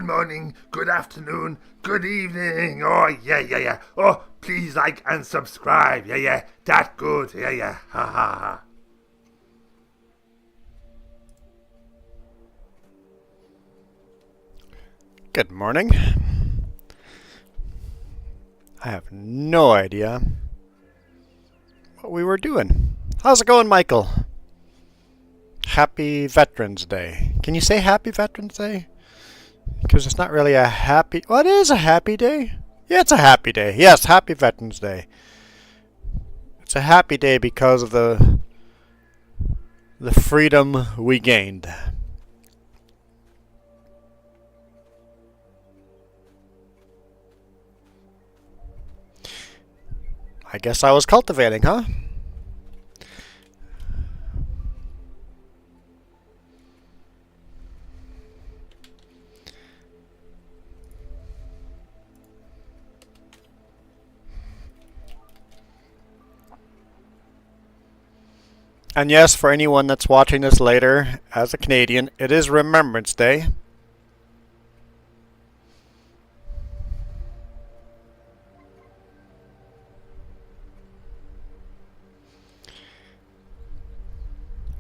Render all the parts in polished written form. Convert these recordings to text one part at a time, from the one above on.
good morning, good afternoon, good evening. Oh, yeah. Oh, please like and subscribe. Yeah. That good. Yeah. Ha ha ha. Good morning. I have no idea what we were doing. How's it going, Michael? Happy Veterans Day. Can you say Happy Veterans Day? Because it's not really a happy... Well, it is a happy day. Yeah, it's a happy day. Yes, Happy Veterans Day. It's a happy day because of the freedom we gained. I guess I was cultivating, huh? And yes, for anyone that's watching this later, as a Canadian, it is Remembrance Day.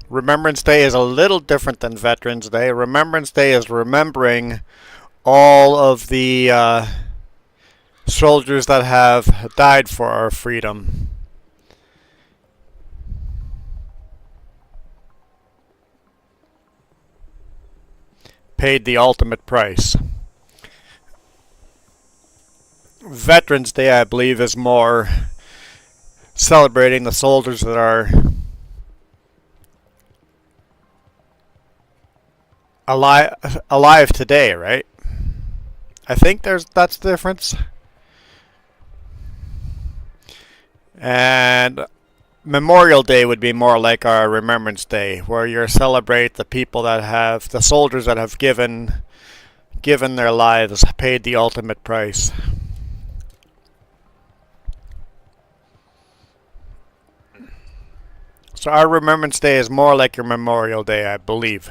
Remembrance Day is a little different than Veterans Day. Remembrance Day is remembering all of the soldiers that have died for our freedom. Paid the ultimate price. Veterans Day, I believe, is more celebrating the soldiers that are alive today, right? I think that's the difference. And Memorial Day would be more like our Remembrance Day, where you celebrate the people that have, the soldiers that have given their lives, paid the ultimate price. So our Remembrance Day is more like your Memorial Day, I believe.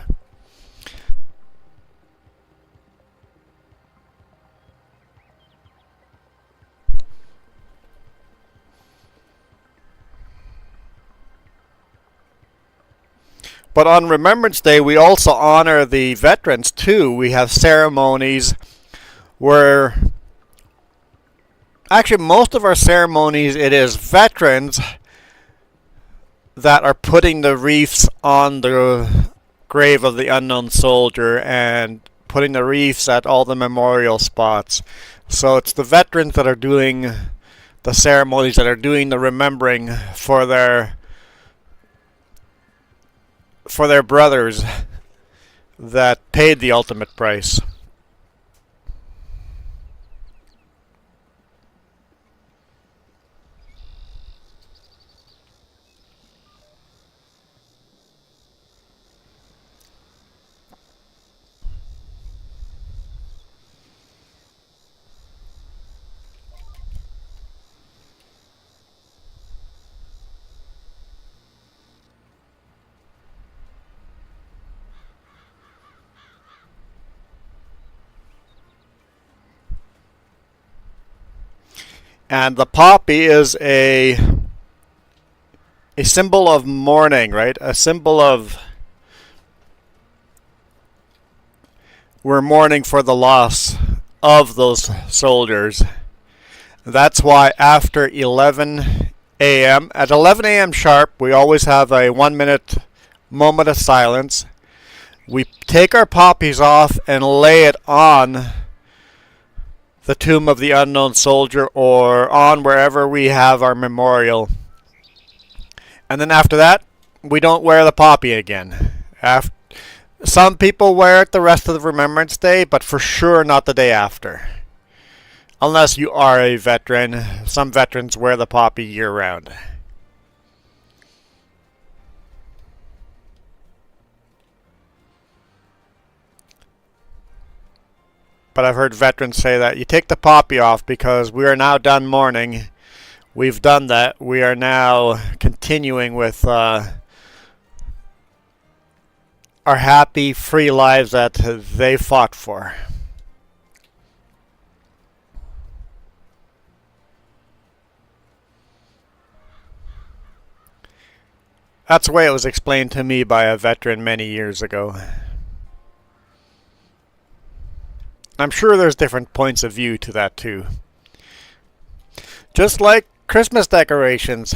But on Remembrance Day, we also honor the veterans too. We have ceremonies where, actually most of our ceremonies, it is veterans that are putting the wreaths on the grave of the unknown soldier and putting the wreaths at all the memorial spots. So it's the veterans that are doing the ceremonies, that are doing the remembering for their brothers that paid the ultimate price. And the poppy is a symbol of mourning, right? A symbol of we're mourning for the loss of those soldiers. That's why after 11 a.m., at 11 a.m. sharp, we always have a 1-minute moment of silence. We take our poppies off and lay it on the tomb of the unknown soldier or on wherever we have our memorial. And then after that, we don't wear the poppy again. Some people wear it the rest of the Remembrance Day, but for sure not the day after. Unless you are a veteran. Some veterans wear the poppy year-round. But I've heard veterans say that you take the poppy off because we are now done mourning. We've done that. We are now continuing with our happy, free lives that they fought for. That's the way it was explained to me by a veteran many years ago. I'm sure there's different points of view to that too. Just like Christmas decorations.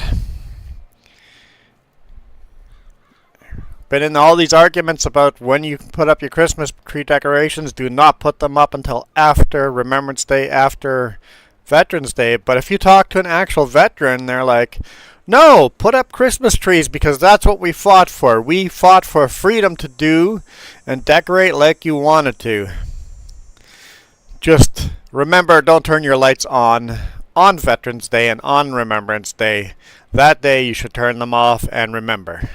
Been in all these arguments about when you put up your Christmas tree decorations. Do not put them up until after Remembrance Day, after Veterans Day. But if you talk to an actual veteran, they're like, no, put up Christmas trees because that's what we fought for. We fought for freedom to do and decorate like you wanted to. Just remember, don't turn your lights on Veterans Day and on Remembrance Day. That day you should turn them off and remember.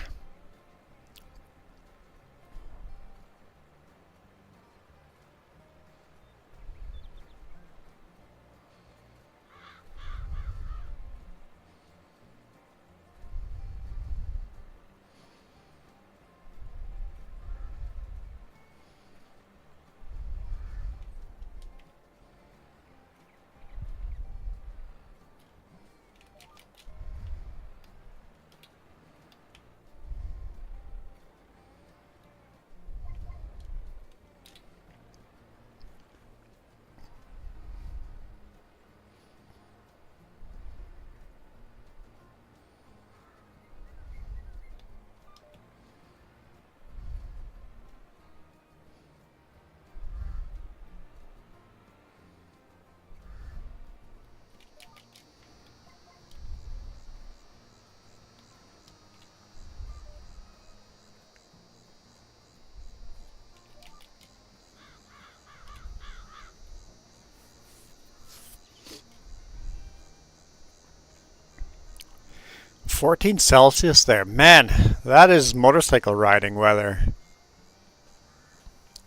$14 there. Man, that is motorcycle riding weather.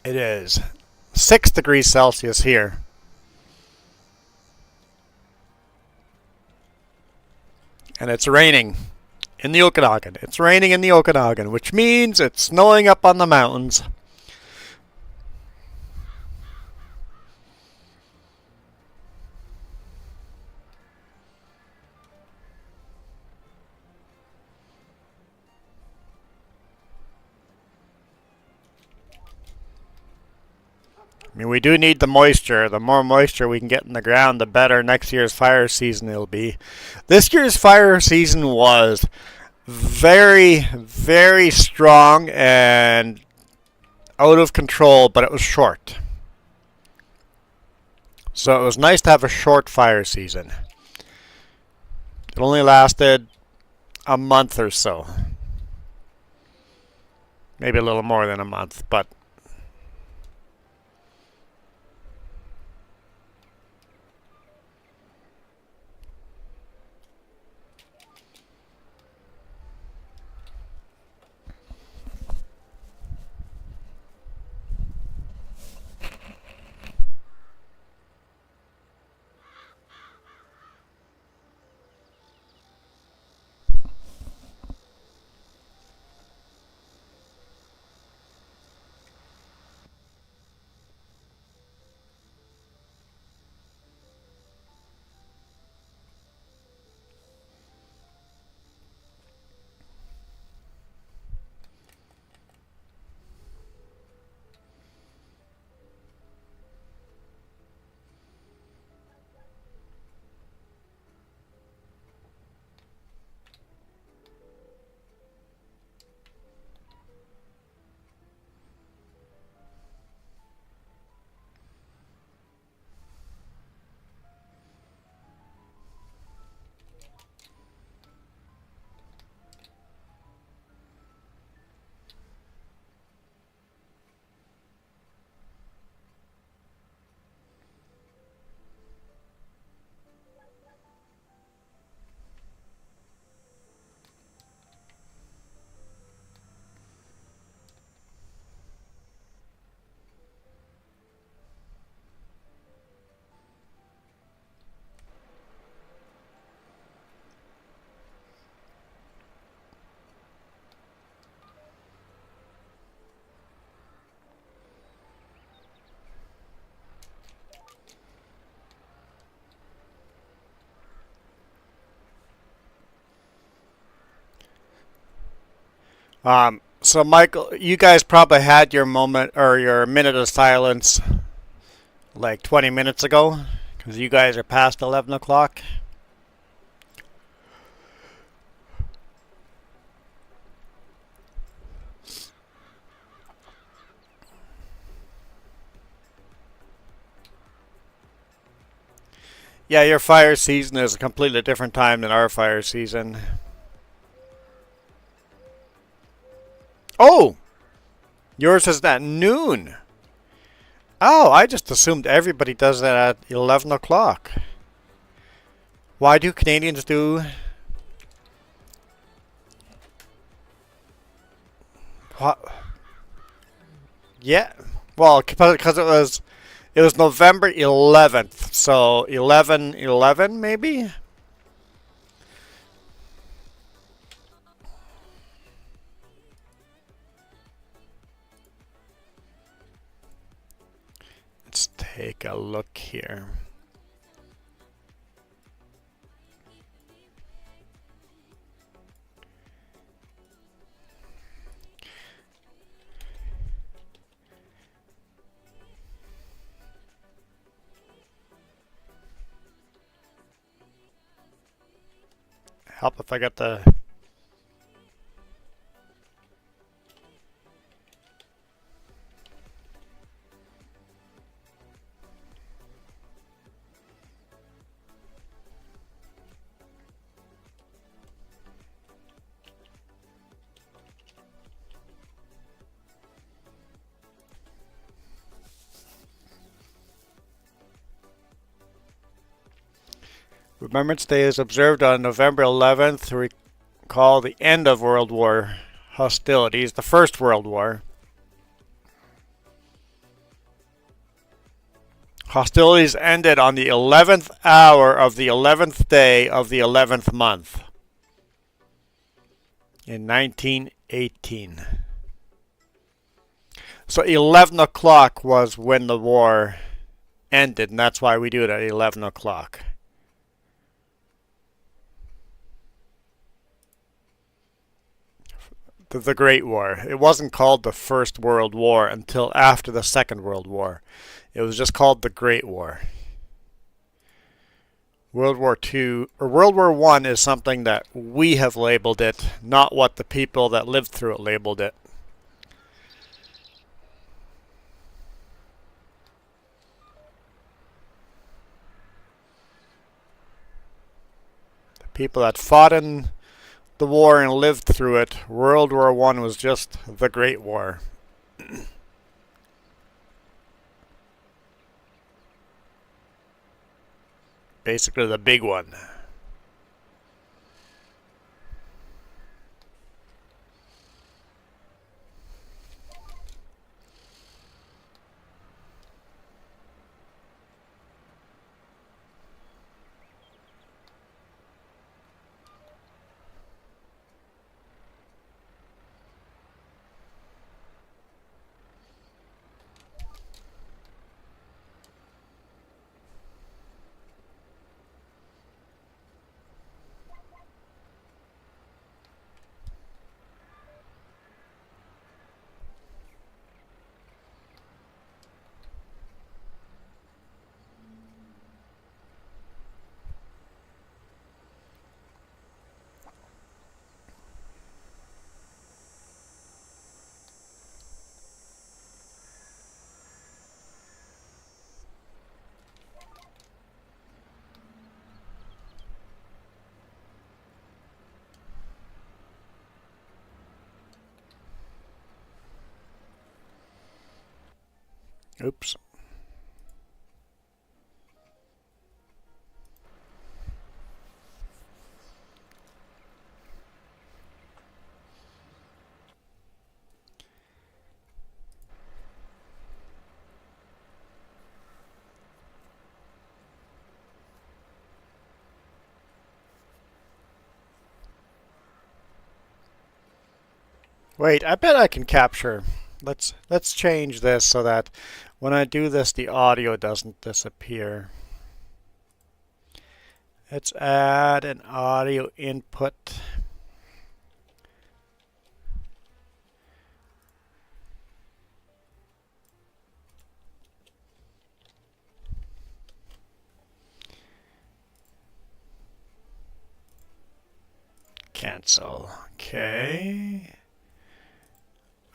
It is 6 degrees Celsius here. And it's raining in the Okanagan. It's raining in the Okanagan, which means it's snowing up on the mountains. I mean, we do need the moisture. The more moisture we can get in the ground, the better next year's fire season will be. This year's fire season was very, very strong and out of control, but it was short. So it was nice to have a short fire season. It only lasted a month or so. Maybe a little more than a month, but So Michael, you guys probably had your moment or your minute of silence like 20 minutes ago because you guys are past 11 o'clock. Yeah, your fire season is a completely different time than our fire season. Oh, yours is at noon. Oh, I just assumed everybody does that at 11 o'clock. Why do Canadians do... What? Yeah, well, because it was November 11th, so 11/11 maybe? Let's take a look here. Help if I got the... Remembrance Day is observed on November 11th to recall the end of World War hostilities, the First World War. Hostilities ended on the 11th hour of the 11th day of the 11th month in 1918. So 11 o'clock was when the war ended, and that's why we do it at 11 o'clock. The Great War. It wasn't called the First World War until after the Second World War. It was just called the Great War. World War II or World War I is something that we have labeled it, not what the people that lived through it labeled it. The people that fought in the war and lived through it, World War I was just the Great War. Basically the big one. Oops. Wait, I bet I can capture. Let's change this so that when I do this the audio doesn't disappear. Let's add an audio input. Cancel. Okay.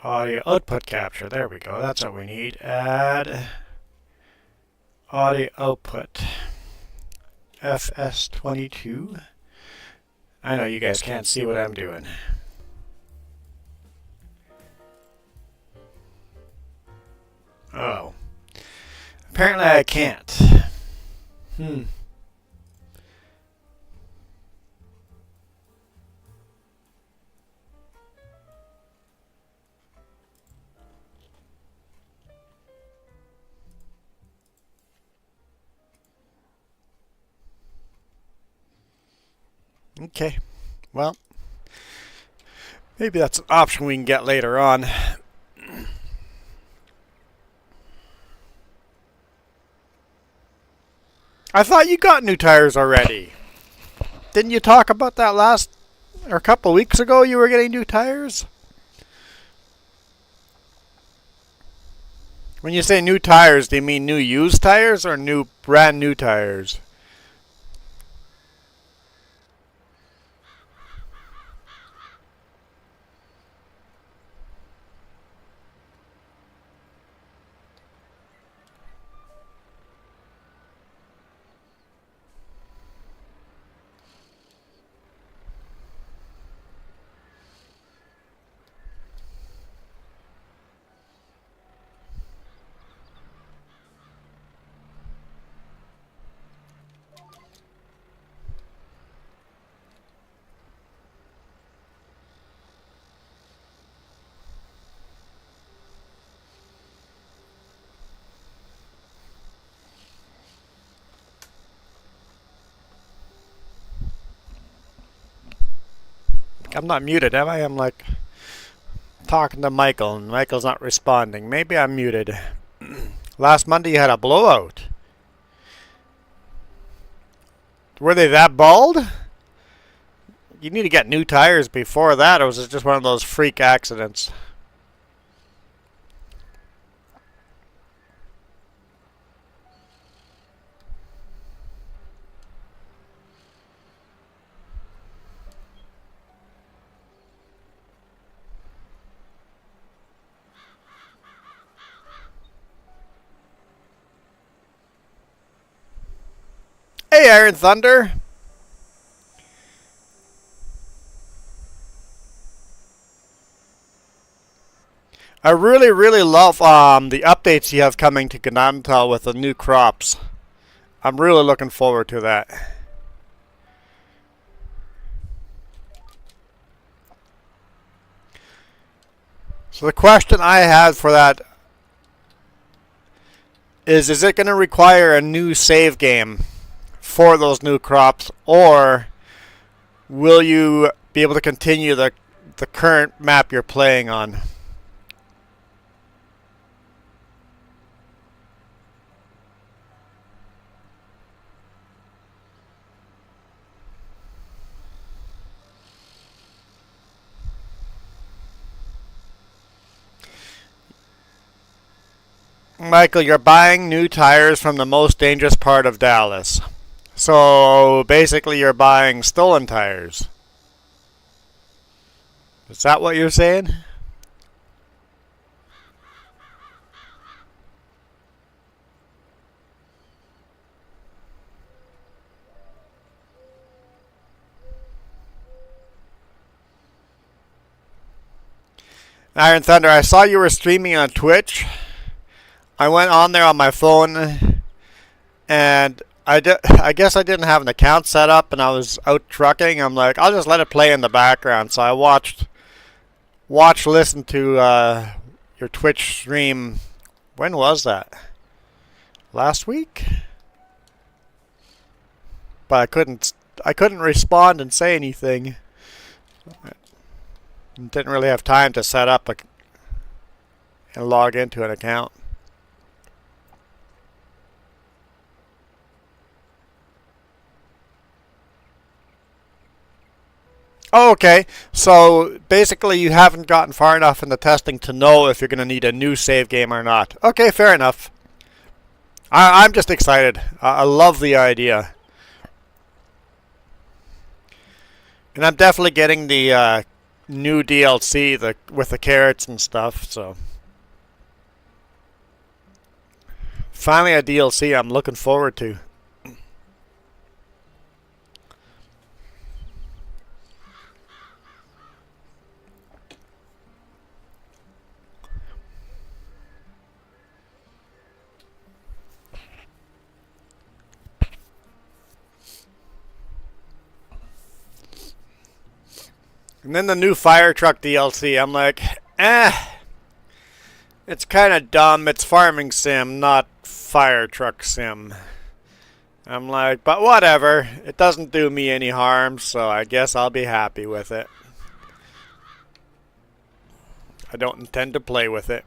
Audio output capture. There we go. That's what we need. Add audio output. FS22. I know you guys can't see what I'm doing. Oh. Apparently I can't. Okay. Well, maybe that's an option we can get later on. I thought you got new tires already. Didn't you talk about that last, or a couple of weeks ago you were getting new tires? When you say new tires, do you mean new used tires or new brand new tires? I'm not muted, am I? I'm like talking to Michael and Michael's not responding. Maybe I'm muted. Last Monday you had a blowout. Were they that bald? You need to get new tires before that, or was it just one of those freak accidents? Hey, Iron Thunder. I really love the updates you have coming to Ganantal with the new crops. I'm really looking forward to that. So the question I had for that is it going to require a new save game for those new crops, or will you be able to continue the current map you're playing on? Michael, you're buying new tires from the most dangerous part of Dallas. So basically you're buying stolen tires. Is that what you're saying? Iron Thunder, I saw you were streaming on Twitch. I went on there on my phone and I guess I didn't have an account set up and I was out trucking. I'm like, I'll just let it play in the background. So I listened to your Twitch stream. When was that? Last week? But I couldn't respond and say anything. Didn't really have time to set up and log into an account. Oh, okay, so basically you haven't gotten far enough in the testing to know if you're going to need a new save game or not. Okay, fair enough. I'm just excited. I love the idea. And I'm definitely getting the new DLC with the carrots and stuff, so. Finally a DLC I'm looking forward to. And then the new fire truck DLC, I'm like, it's kind of dumb. It's farming sim, not fire truck sim. I'm like, but whatever. It doesn't do me any harm, so I guess I'll be happy with it. I don't intend to play with it.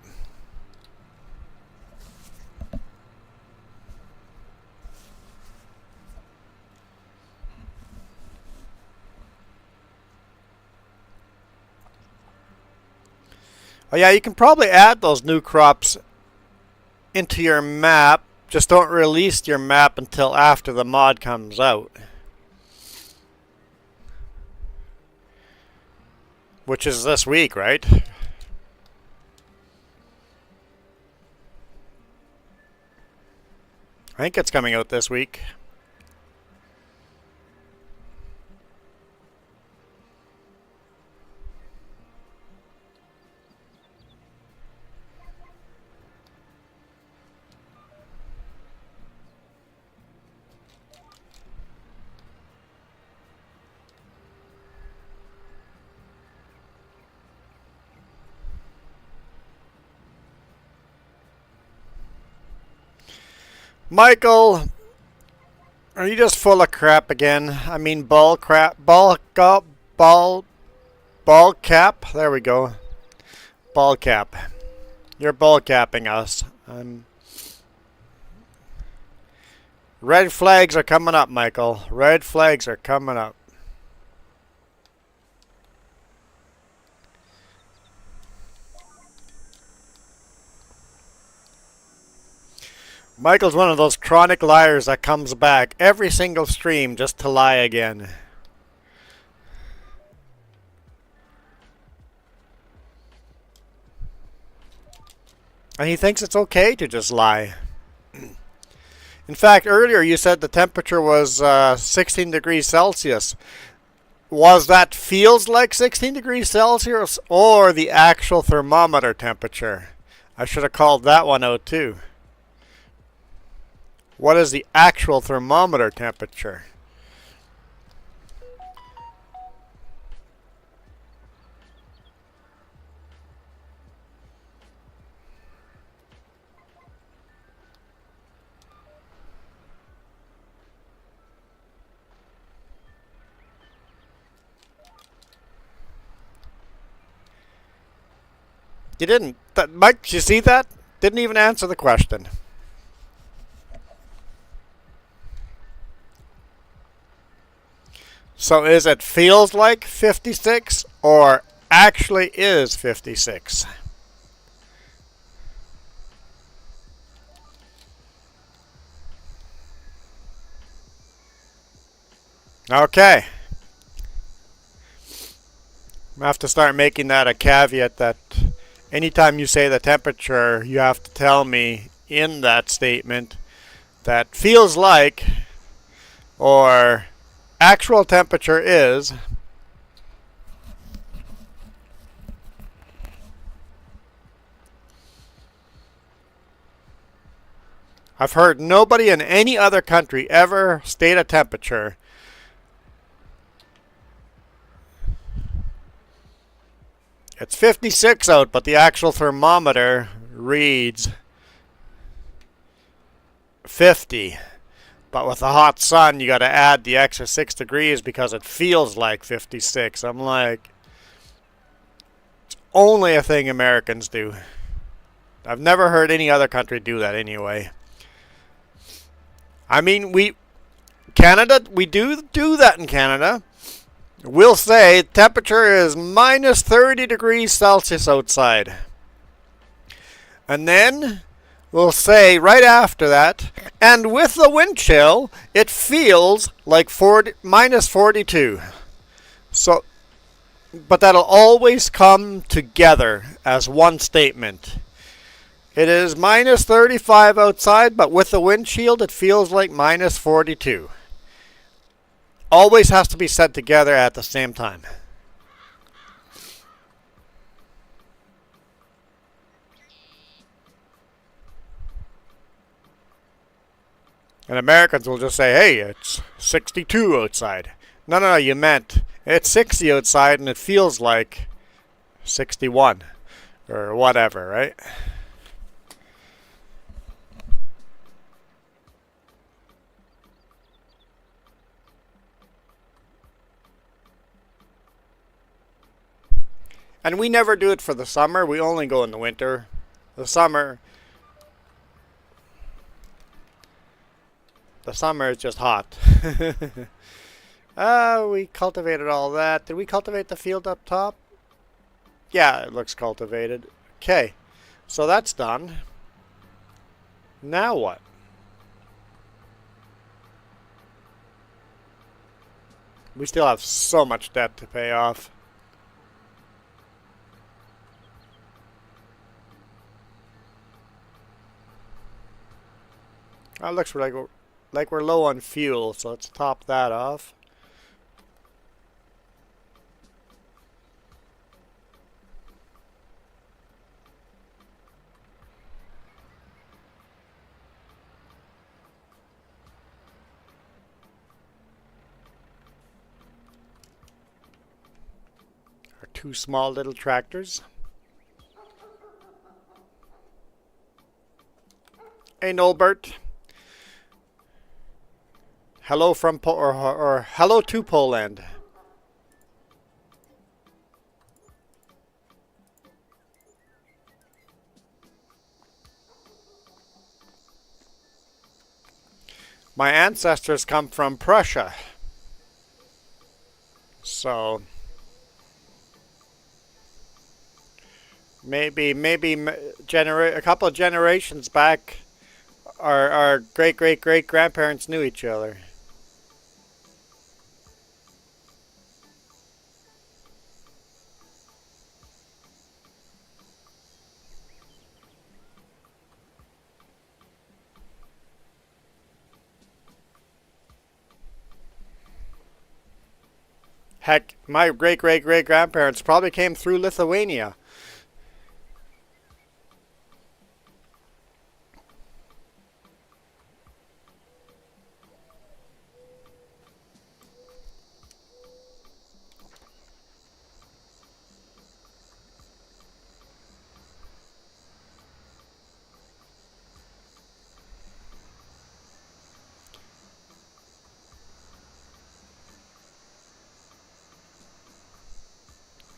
Oh yeah, you can probably add those new crops into your map. Just don't release your map until after the mod comes out. Which is this week, right? I think it's coming out this week. Michael, are you just full of crap again? I mean ball crap, ball cap. There we go. Ball cap. You're ball capping us. Red flags are coming up, Michael. Red flags are coming up. Michael's one of those chronic liars that comes back every single stream just to lie again. And he thinks it's okay to just lie. In fact, earlier you said the temperature was 16 degrees Celsius. Was that feels like 16 degrees Celsius or the actual thermometer temperature? I should have called that one out too. What is the actual thermometer temperature? You didn't. Mike, did you see that? Didn't even answer the question. So is it feels like 56 or actually is 56? Okay. I have to start making that a caveat that anytime you say the temperature, you have to tell me in that statement that feels like or actual temperature is. I've heard nobody in any other country ever state a temperature. It's 56 out, but the actual thermometer reads 50. But with the hot sun, you got to add the extra 6 degrees because it feels like 56. I'm like, it's only a thing Americans do. I've never heard any other country do that anyway. I mean, Canada, we do that in Canada. We'll say temperature is minus 30 degrees Celsius outside. And then we'll say right after that, and with the wind chill, it feels like minus 42. So, but that'll always come together as one statement. It is minus 35 outside, but with the windshield, it feels like minus 42. Always has to be said together at the same time. And Americans will just say, hey, it's 62 outside. No, no, no, you meant it's 60 outside and it feels like 61 or whatever, right? And we never do it for the summer. We only go in the winter. The summer is just hot. We cultivated all that. Did we cultivate the field up top? Yeah, it looks cultivated. Okay, so that's done. Now what? We still have so much debt to pay off. It looks like we're low on fuel, so let's top that off. Our two small little tractors. Hey, Nolbert. Hello from or hello to Poland. My ancestors come from Prussia. So maybe a couple of generations back our great grandparents knew each other. Heck, my great grandparents probably came through Lithuania.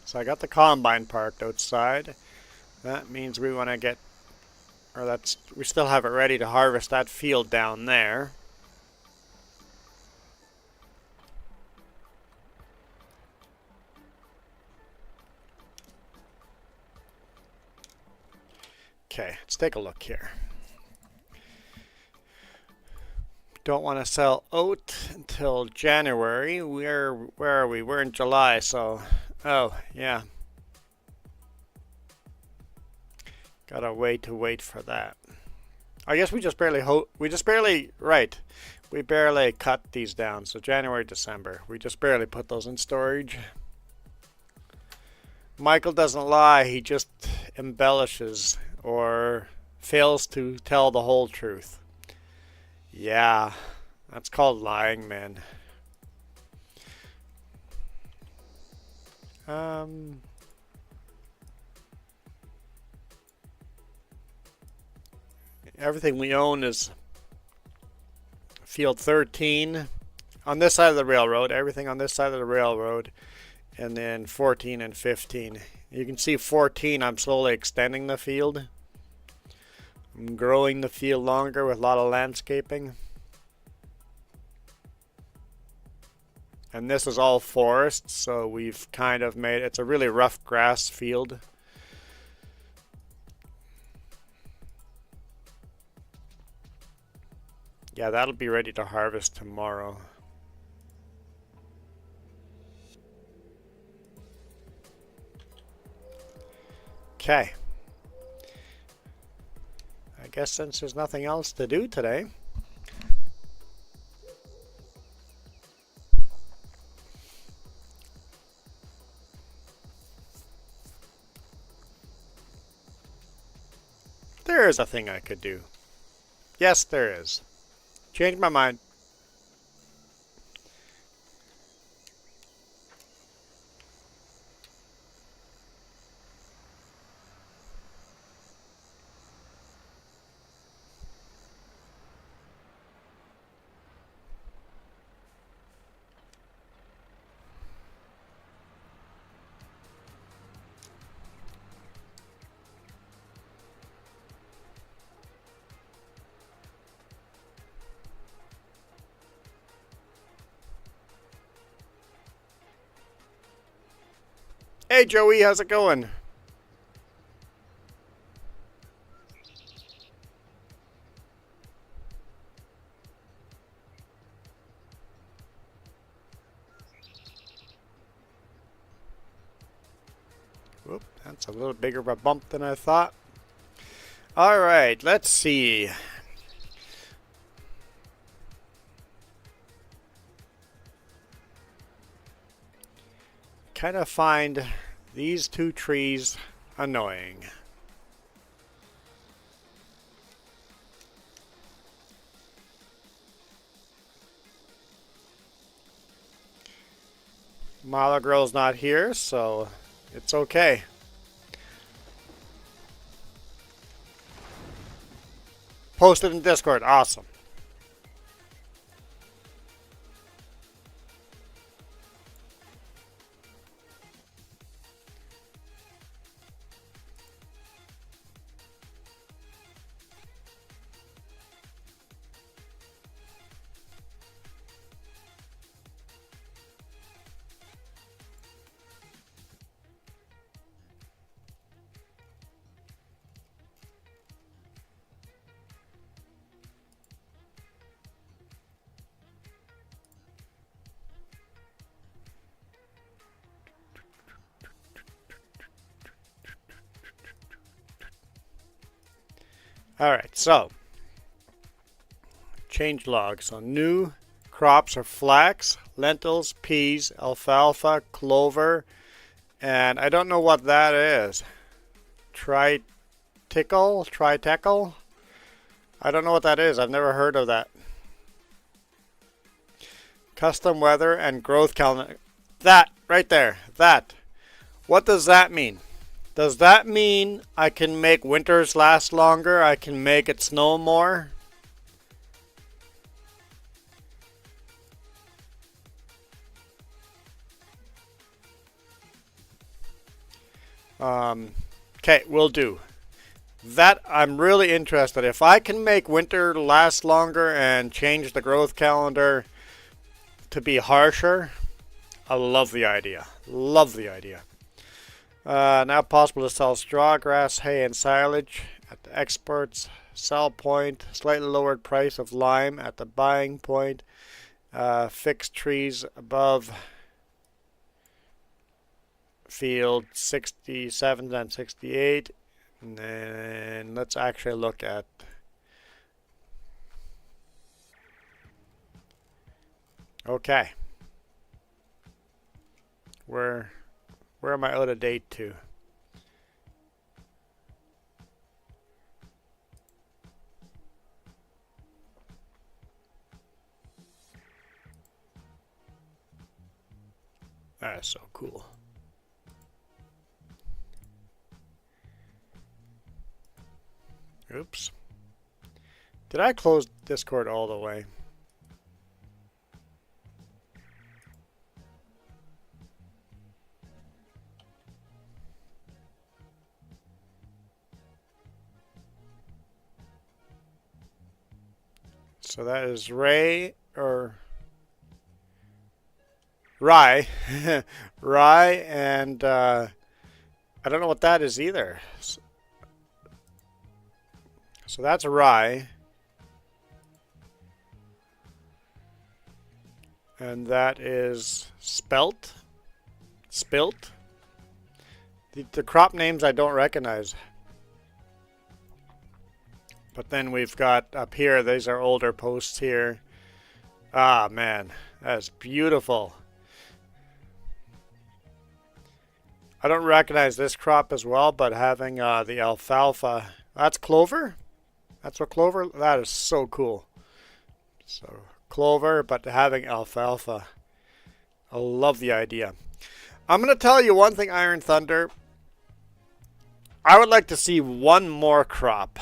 So I got the combine parked outside. That means we want to get, we still have it ready to harvest that field down there. Okay, let's take a look here. Don't want to sell oat until January. Where are we? We're in July, so oh yeah. Gotta wait for that. I guess we just barely We barely cut these down. So January, December. We just barely put those in storage. Michael doesn't lie. He just embellishes or fails to tell the whole truth. Yeah, that's called lying, man. Everything we own is field 13 on this side of the railroad. Everything on this side of the railroad, and then 14 and 15. You can see 14. I'm slowly extending the field. I'm growing the field longer with a lot of landscaping. And this is all forest, so we've kind of made it's a really rough grass field. Yeah, that'll be ready to harvest tomorrow. Okay. I guess since there's nothing else to do today, there is a thing I could do. Yes, there is. Changed my mind. Hey Joey, how's it going? Whoop, that's a little bigger of a bump than I thought. Alright, let's see. Kind of find these two trees annoying. Mala Girl's not here, so it's okay. Posted in Discord, awesome. Alright, so change log. So new crops are flax, lentils, peas, alfalfa, clover, and I don't know what that is. Triticle? I don't know what that is. I've never heard of that. Custom weather and growth calendar. That right there. That. What does that mean? Does that mean I can make winters last longer? I can make it snow more? Okay, will do. That I'm really interested. If I can make winter last longer and change the growth calendar to be harsher, I love the idea. Love the idea. Now possible to sell straw, grass, hay, and silage at the exports sell point. Slightly lowered price of lime at the buying point. Fixed trees above field 67 and 68. And then let's actually look at okay. Where am I out of date to? That's so cool. Oops. Did I close Discord all the way? So that is Ray or Rye. Rye, and I don't know what that is either. So that's Rye. And that is Spelt. The crop names I don't recognize. But then we've got up here, these are older posts here. Ah, man, that's beautiful. I don't recognize this crop as well, but having the alfalfa, that's clover? That's what clover, that is so cool. So clover, but having alfalfa. I love the idea. I'm going to tell you one thing, Iron Thunder. I would like to see one more crop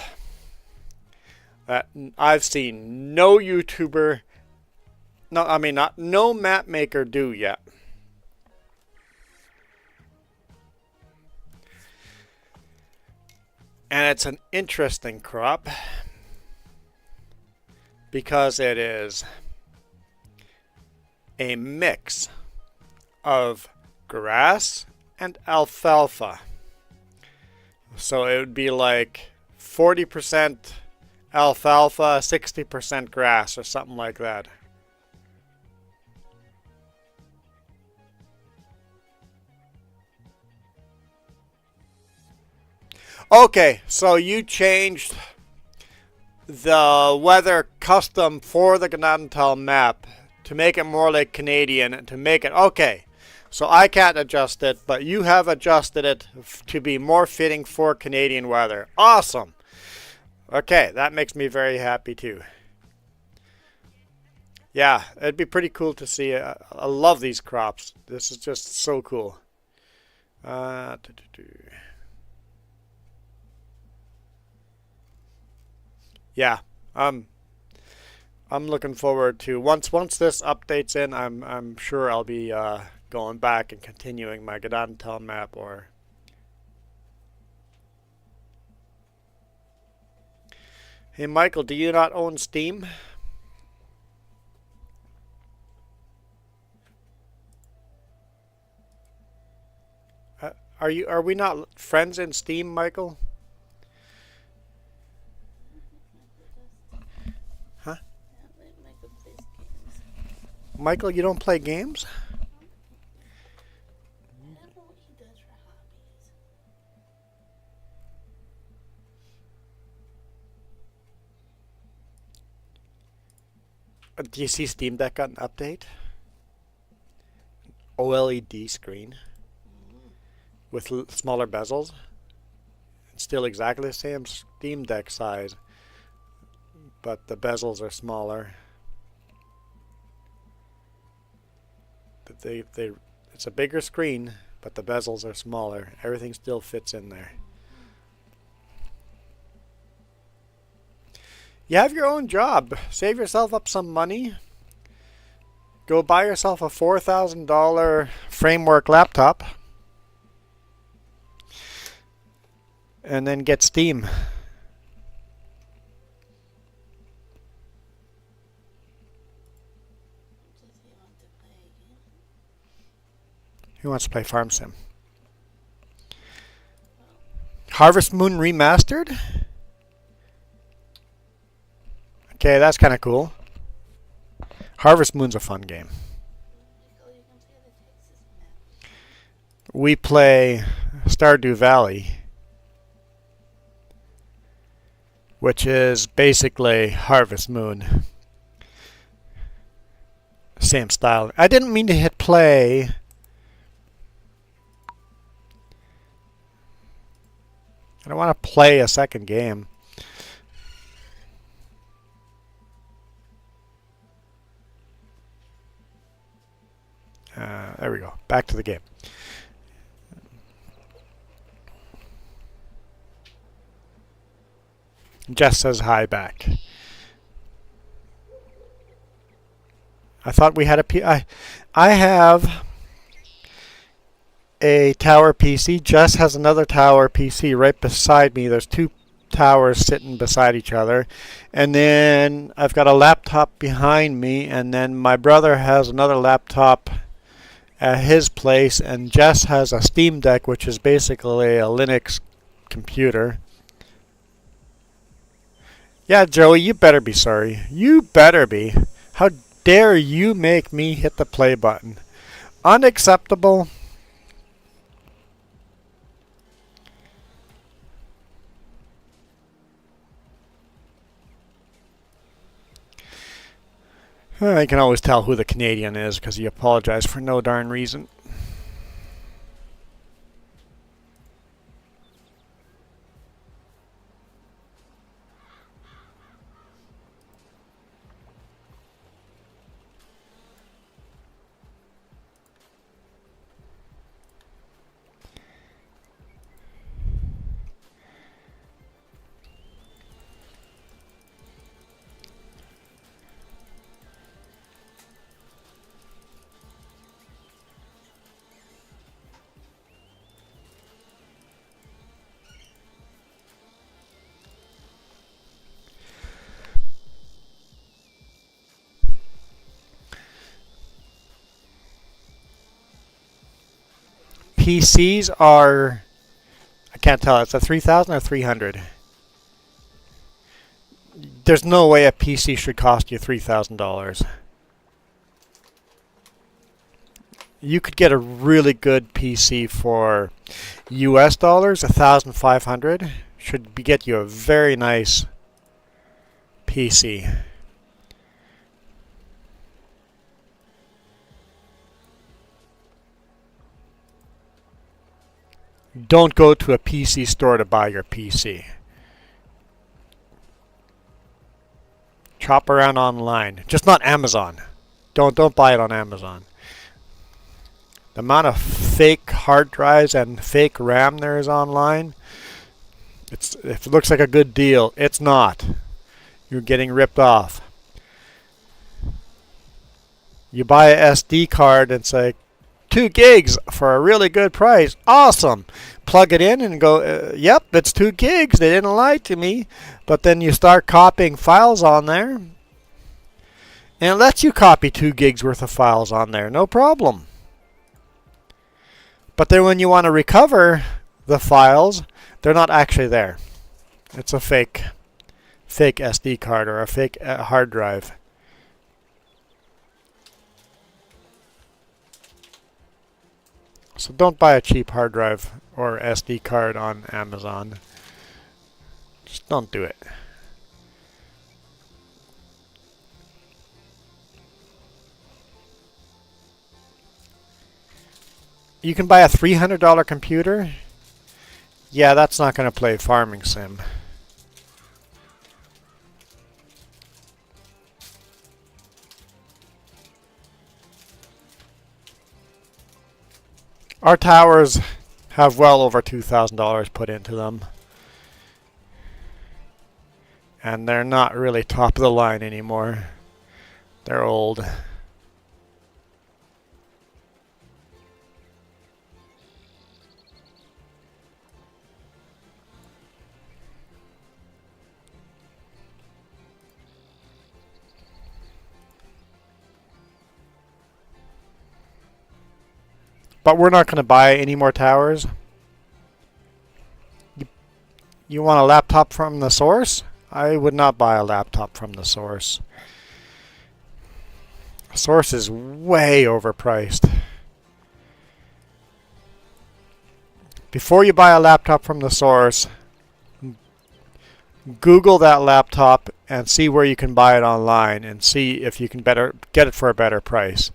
that I've seen no YouTuber, no map maker do yet. And it's an interesting crop because it is a mix of grass and alfalfa. So it would be like 40% alfalfa, 60% grass, or something like that. Okay, so you changed the weather custom for the Gnadental map to make it more like Canadian, to make it okay. So I can't adjust it, but you have adjusted it to be more fitting for Canadian weather. Awesome. Okay, that makes me very happy too. Yeah, it'd be pretty cool to see. I love these crops. This is just so cool. Yeah, I'm looking forward to once this updates in. I'm sure I'll be going back and continuing my Gnadental map. Or hey, Michael, do you not own Steam? Are we not friends in Steam, Michael? Huh? Michael, you don't play games? Do you see Steam Deck got an update? OLED screen with smaller bezels. It's still exactly the same Steam Deck size, but the bezels are smaller. It's a bigger screen, but the bezels are smaller. Everything still fits in there. You have your own job. Save yourself up some money. Go buy yourself a $4,000 framework laptop. And then get Steam. Who wants to play Farm Sim? Harvest Moon Remastered? Okay, that's kind of cool. Harvest Moon's a fun game. We play Stardew Valley, which is basically Harvest Moon. Same style. I didn't mean to hit play. I don't want to play a second game. There we go. Back to the game. Jess says hi back. I thought we had I have a tower PC. Jess has another tower PC right beside me. There's two towers sitting beside each other. And then I've got a laptop behind me. And then my brother has another laptop at his place. And Jess has a Steam Deck, which is basically a Linux computer. Yeah, Joey, you better be sorry. You better be. How dare you make me hit the play button? Unacceptable. I can always tell who the Canadian is because he apologized for no darn reason. PCs are, I can't tell, it's a 3,000 or 300. There's no way a PC should cost you $3,000. You could get a really good PC for US dollars, 1,500. Should get you a very nice PC. Don't go to a PC store to buy your PC. Shop around online. Just not Amazon. Don't buy it on Amazon. The amount of fake hard drives and fake RAM there is online, if it looks like a good deal, it's not. You're getting ripped off. You buy a SD card and say, 2 gigs for a really good price. Awesome. Plug it in and go, yep, it's 2 gigs. They didn't lie to me. But then you start copying files on there. And it lets you copy 2 gigs worth of files on there. No problem. But then when you want to recover the files, they're not actually there. It's a fake SD card or a fake hard drive. So don't buy a cheap hard drive or SD card on Amazon. Just don't do it. You can buy a $300 computer. Yeah, that's not going to play Farming Sim. Our towers have well over $2,000 put into them. And they're not really top of the line anymore. They're old. But we're not going to buy any more towers. You want a laptop from the source? I would not buy a laptop from the source. Source is way overpriced. Before you buy a laptop from the source, Google that laptop and see where you can buy it online and see if you can get it for a better price.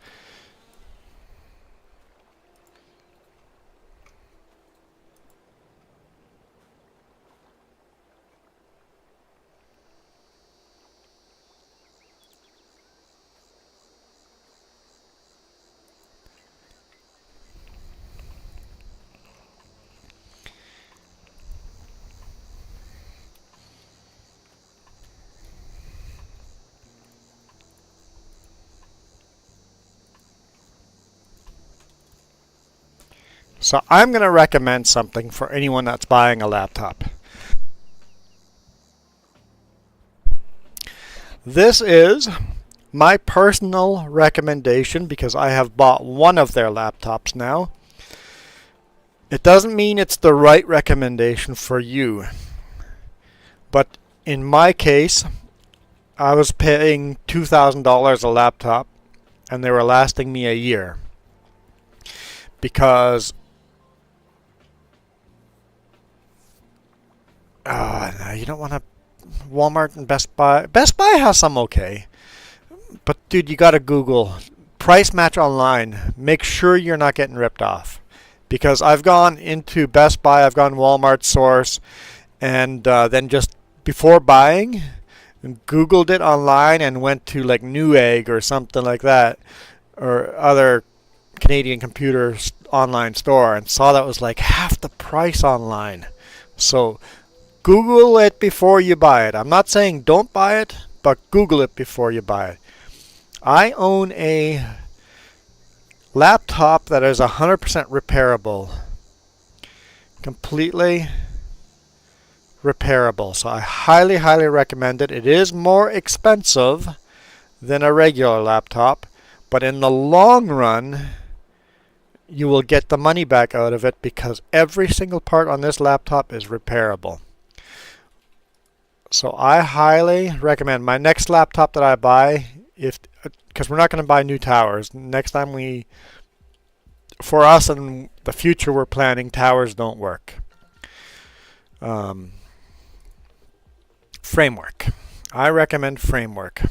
So I'm going to recommend something for anyone that's buying a laptop. This is my personal recommendation because I have bought one of their laptops now. It doesn't mean it's the right recommendation for you. But in my case, I was paying $2,000 a laptop and they were lasting me a year. Because you don't want to Walmart and Best Buy. Best Buy has some okay. But dude, you gotta Google price match online. Make sure you're not getting ripped off. Because I've gone into Best Buy, I've gone Walmart Source, and then just before buying, Googled it online and went to like Newegg or something like that, or other Canadian computer online store, and saw that was like half the price online. So Google it before you buy it. I'm not saying don't buy it, but Google it before you buy it. I own a laptop that is 100% repairable. Completely repairable. So I highly, highly recommend it. It is more expensive than a regular laptop, but in the long run, you will get the money back out of it because every single part on this laptop is repairable. So I highly recommend my next laptop that I buy, because we're not going to buy new towers. Next time for us in the future we're planning, towers don't work. Framework. I recommend Framework.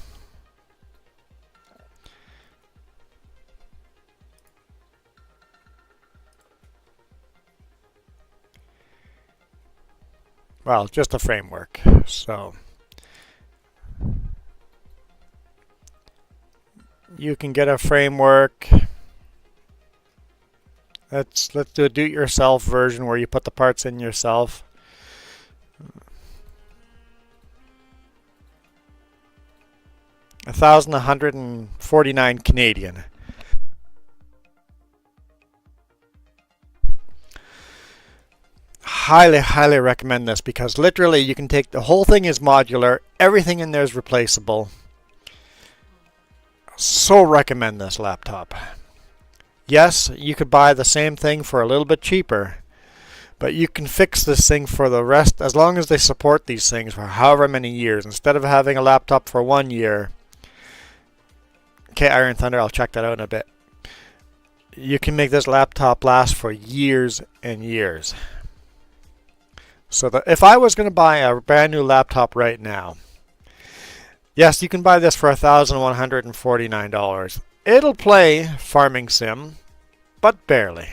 Well, just a framework. So you can get a framework. Let's do a do-it-yourself version where you put the parts in yourself. $1,149 Canadian. Highly, highly recommend this because literally you can take the whole thing is modular. Everything in there is replaceable. So recommend this laptop. Yes, you could buy the same thing for a little bit cheaper, but you can fix this thing for the rest as long as they support these things for however many years. Instead of having a laptop for 1 year. Okay, Iron Thunder, I'll check that out in a bit. You can make this laptop last for years and years. So if I was going to buy a brand new laptop right now, yes, you can buy this for $1,149. It'll play Farming Sim, but barely.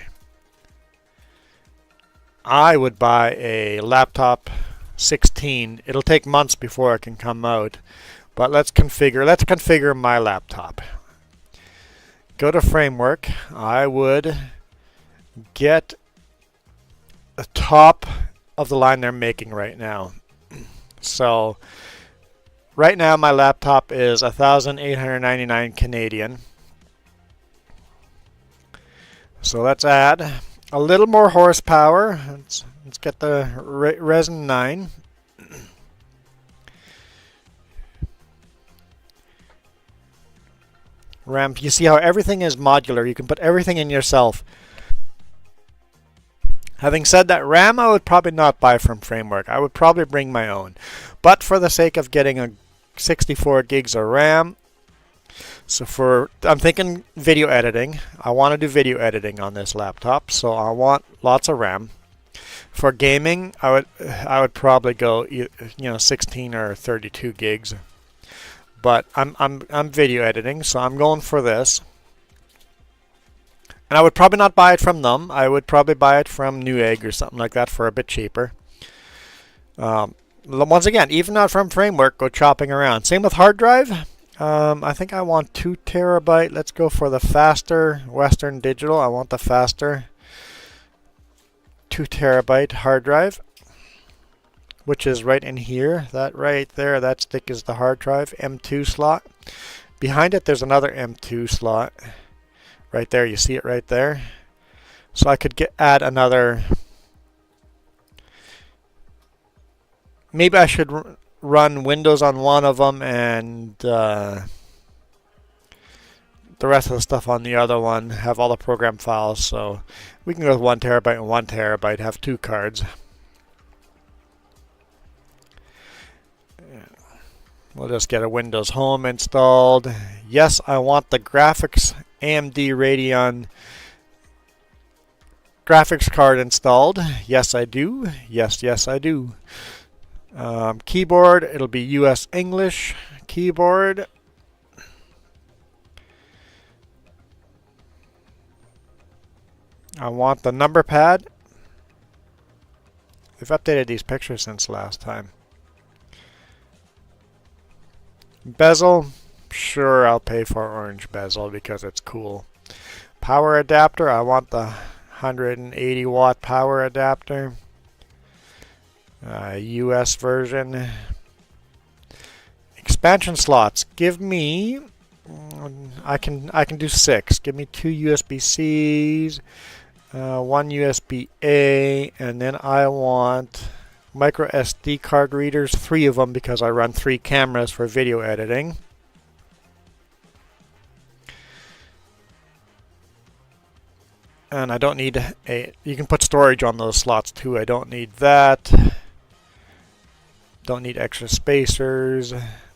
I would buy a laptop 16. It'll take months before it can come out, but let's configure my laptop. Go to Framework. I would get the top of the line they're making right now. So right now my laptop is 1,899 Canadian. So let's add a little more horsepower. Let's get the Ryzen 9. RAM. You see how everything is modular. You can put everything in yourself. Having said that, RAM I would probably not buy from Framework. I would probably bring my own. But for the sake of getting a 64 gigs of RAM, I'm thinking video editing. I want to do video editing on this laptop, so I want lots of RAM. For gaming, I would probably go 16 or 32 gigs. But I'm video editing, so I'm going for this. And I would probably not buy it from them. I would probably buy it from Newegg or something like that for a bit cheaper. Once again, even not from Framework, go chopping around. Same with hard drive. I think I want 2 terabyte. Let's go for the faster Western Digital. I want the faster 2 terabyte hard drive, which is right in here. That right there, that stick is the hard drive, M2 slot. Behind it, there's another M2 slot. Right there, you see it right there. So I could add another. Maybe I should run Windows on one of them and the rest of the stuff on the other one. Have all the program files. So we can go with 1 terabyte and 1 terabyte. Have 2 cards. We'll just get a Windows Home installed. Yes, I want the graphics AMD Radeon graphics card installed. Yes, I do. Yes, I do. Keyboard, it'll be US English keyboard. I want the number pad. They've updated these pictures since last time. Bezel, sure, I'll pay for orange bezel because it's cool. Power adapter, I want the 180 watt power adapter. US version. Expansion slots, give me, I can do 6. Give me 2 USB-Cs, 1 USB-A, and then I want micro SD card readers, 3 of them because I run 3 cameras for video editing. And I don't need you can put storage on those slots too. I don't need that. Don't need extra spacers.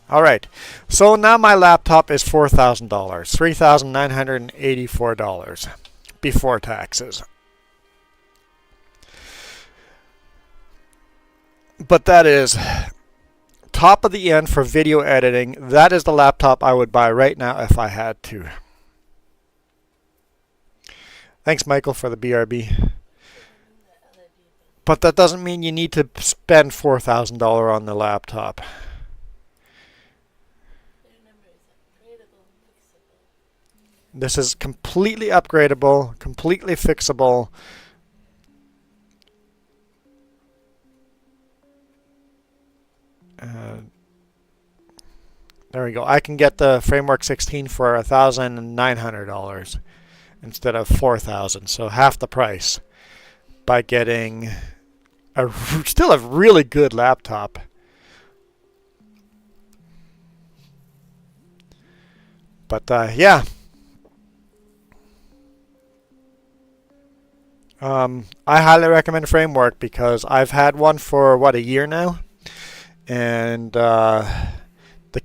Alright, so now my laptop is $4,000, $3,984 before taxes. But that is top of the end for video editing. That is the laptop I would buy right now if I had to. Thanks, Michael, for the BRB. But that doesn't mean you need to spend $4,000 on the laptop. This is completely upgradable, completely fixable. There we go. I can get the Framework 16 for $1,900 instead of $4,000, so half the price, by getting still a really good laptop. But yeah. I highly recommend Framework because I've had one for, what, a year now? And the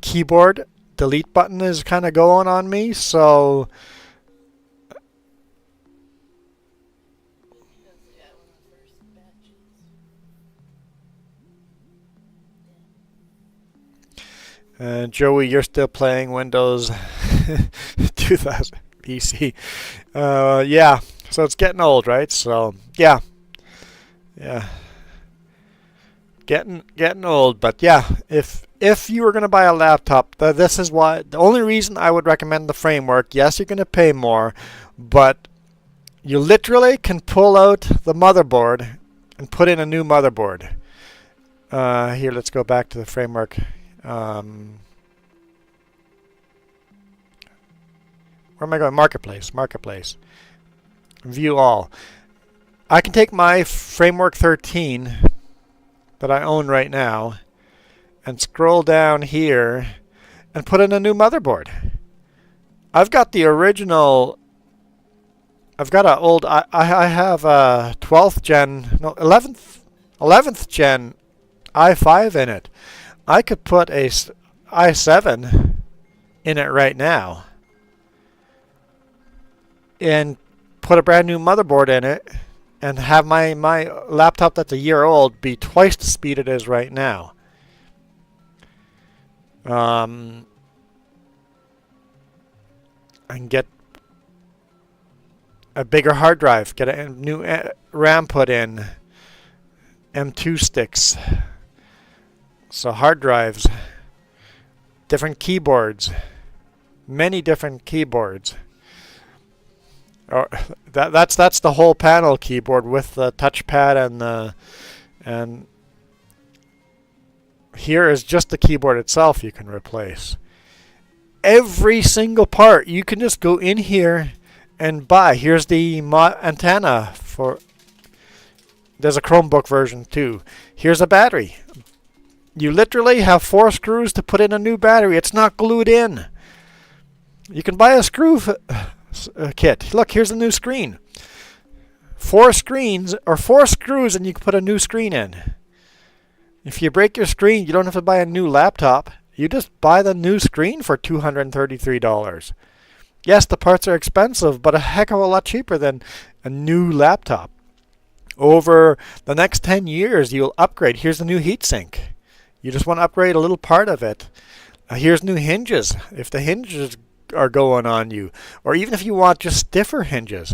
keyboard delete button is kind of going on me, so Joey, you're still playing Windows 2000 PC. Yeah, so it's getting old, right? So yeah, getting old. But yeah, if you were going to buy a laptop, this is why. The only reason I would recommend the Framework. Yes, you're going to pay more, but you literally can pull out the motherboard and put in a new motherboard. Here, let's go back to the Framework. Where am I going? Marketplace. View all. I can take my Framework 13 that I own right now and scroll down here and put in a new motherboard. I've got the original. I've got an old. I have a 12th gen, no 11th gen i5 in it. I could put a i7 in it right now and put a brand new motherboard in it and have my laptop that's a year old be twice the speed it is right now. And get a bigger hard drive, get a new RAM put in, M2 sticks. So hard drives, different keyboards, many different keyboards. That's the whole panel keyboard with the touchpad and here is just the keyboard itself you can replace. Every single part you can just go in here and buy. Here's the antenna for. There's a Chromebook version too. Here's a battery. You literally have 4 screws to put in a new battery. It's not glued in. You can buy a screw kit. Look, here's a new screen. 4 screens or 4 screws and you can put a new screen in. If you break your screen, you don't have to buy a new laptop. You just buy the new screen for $233. Yes, the parts are expensive, but a heck of a lot cheaper than a new laptop. Over the next 10 years, you'll upgrade. Here's a new heatsink. You just want to upgrade a little part of it. Here's new hinges, if the hinges are going on you. Or even if you want just stiffer hinges.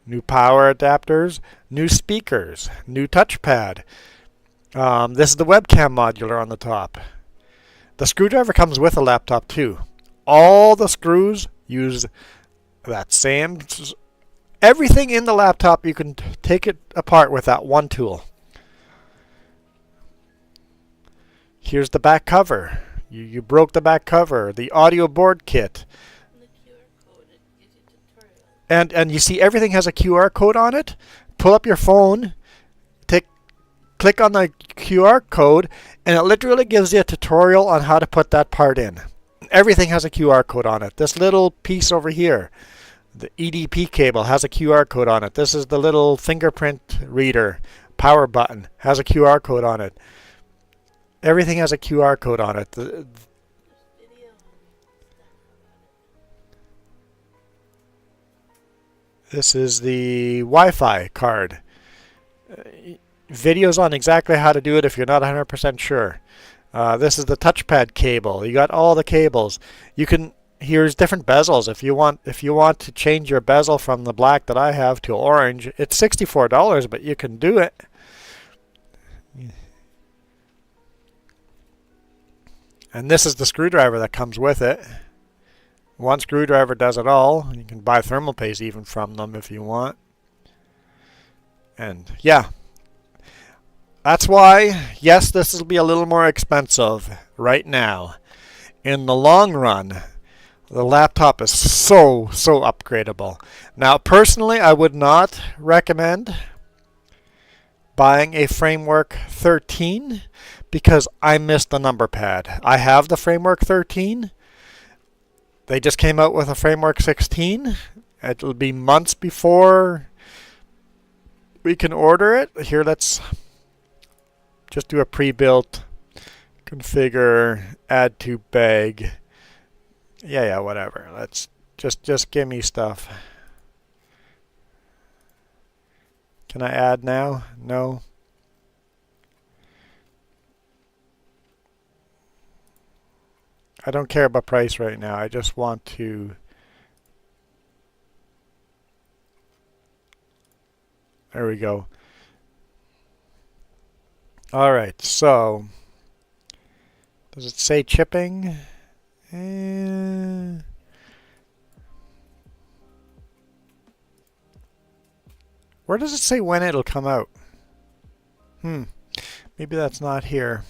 new power adapters, new speakers, new touchpad. This is the webcam modular on the top. The screwdriver comes with a laptop too. All the screws use that same. Everything in the laptop, you can take it apart with that one tool. Here's the back cover. You broke the back cover. The audio board kit. And you see everything has a QR code on it. Pull up your phone, click on the QR code, and it literally gives you a tutorial on how to put that part in. Everything has a QR code on it. This little piece over here, the EDP cable, has a QR code on it. This is the little fingerprint reader power button, has a QR code on it. Everything has a QR code on it. This is the Wi-Fi card. Videos on exactly how to do it if you're not 100% sure. This is the touchpad cable. You got all the cables. Here's different bezels. If you want to change your bezel from the black that I have to orange, it's $64, but you can do it. And this is the screwdriver that comes with it. One screwdriver does it all. You can buy thermal paste even from them if you want. And yeah, that's why, yes, this will be a little more expensive right now. In the long run, the laptop is so upgradable. Now, personally, I would not recommend buying a Framework 13 because I missed the number pad. I have the Framework 13. They just came out with a Framework 16. It'll be months before we can order it. Here, let's just do a pre-built configure, add to bag. Yeah, whatever. Let's just give me stuff. Can I add now? No. I don't care about price right now. I just want to. There we go. All right, so does it say chipping? Where does it say when it'll come out? Maybe that's not here.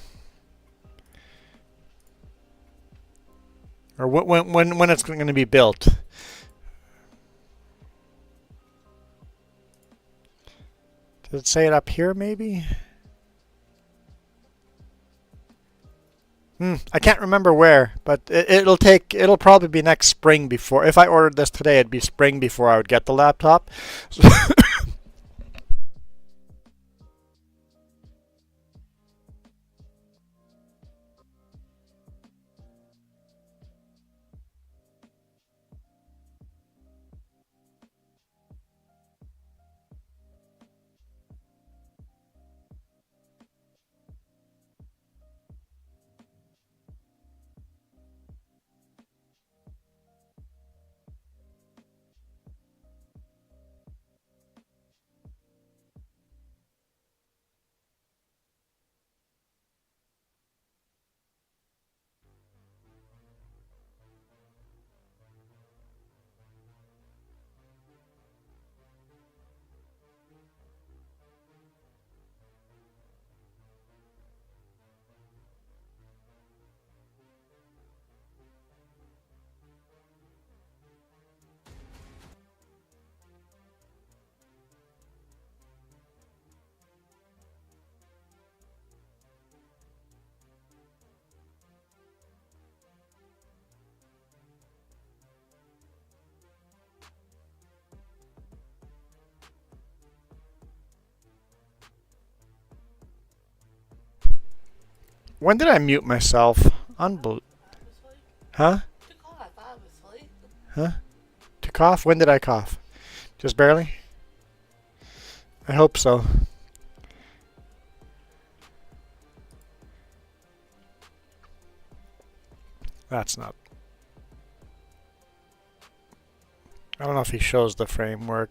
Or when it's going to be built. Does it say it up here maybe? I can't remember where, but it'll probably be next spring before. If I ordered this today, it'd be spring before I would get the laptop. When did I mute myself? Huh? Huh? To cough? When did I cough? Just barely? I hope so. That's not. I don't know if he shows the framework.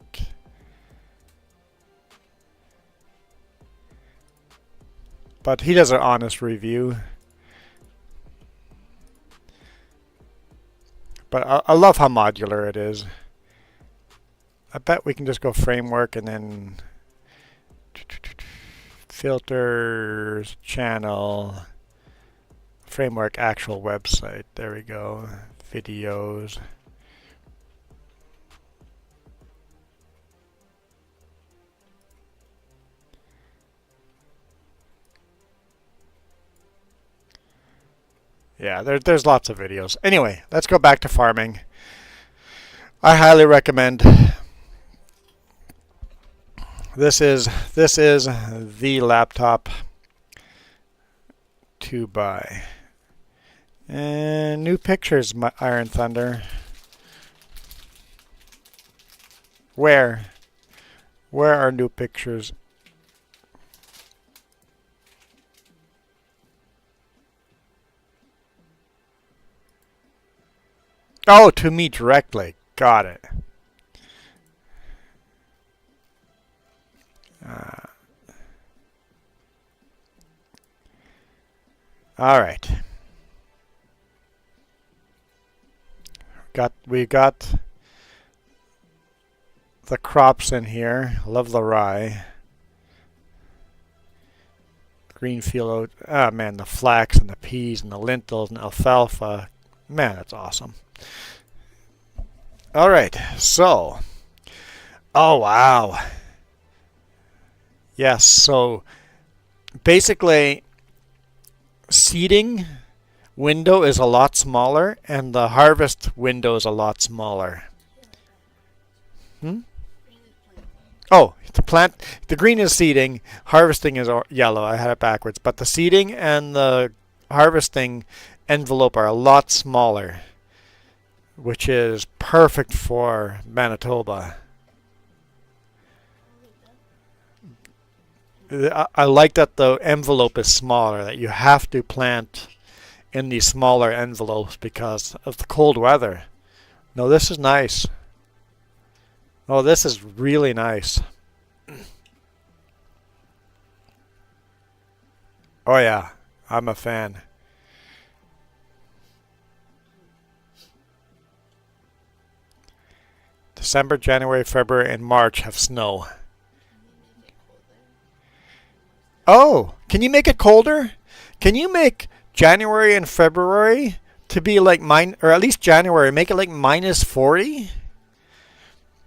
but he does an honest review. But I love how modular it is. I bet we can just go framework and then filters, channel, framework, actual website. There we go. Videos. Yeah, there's lots of videos. Anyway, let's go back to farming. I highly recommend. This is the laptop to buy. And new pictures, my Iron Thunder. Where are new pictures? Oh, to me directly. Got it. All right. We got the crops in here. Love the rye. Green field. Ah, man, the flax and the peas and the lentils and alfalfa. Man, that's awesome. All right, so. Oh, wow. Yes, so basically, seeding window is a lot smaller and the harvest window is a lot smaller. Oh, the green is seeding, harvesting is yellow. I had it backwards, but the seeding and the harvesting envelope are a lot smaller, which is perfect for Manitoba. I like that the envelope is smaller, that you have to plant in these smaller envelopes because of the cold weather. No, this is nice. Oh, this is really nice. Oh yeah, I'm a fan. December, January, February, and March have snow. Oh, can you make it colder? Can you make January and February to be like or at least January, make it like minus 40?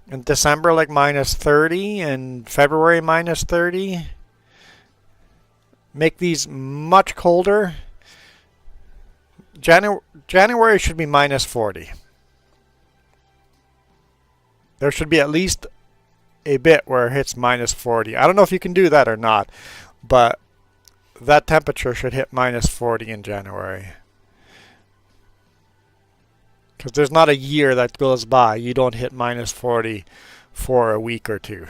And December like minus 30 and February minus 30? Make these much colder. January should be minus 40. There should be at least a bit where it hits minus 40. I don't know if you can do that or not, but that temperature should hit minus 40 in January. Because there's not a year that goes by you don't hit minus 40 for a week or two.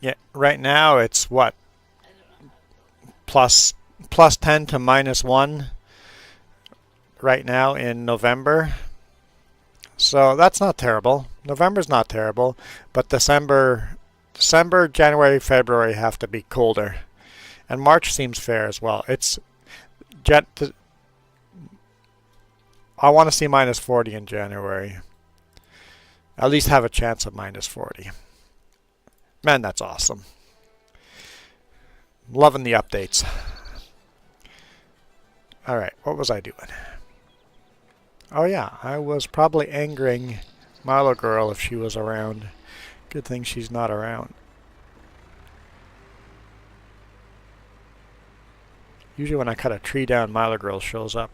Yeah, right now it's what? Plus 10 to minus 1 right now in November. So that's not terrible. November's not terrible, but December, January, February have to be colder. And March seems fair as well. I want to see minus 40 in January. At least have a chance of minus 40. Man, that's awesome. Loving the updates. All right, what was I doing? Oh yeah, I was probably angering Milo Girl if she was around. Good thing she's not around. Usually when I cut a tree down, Milo Girl shows up.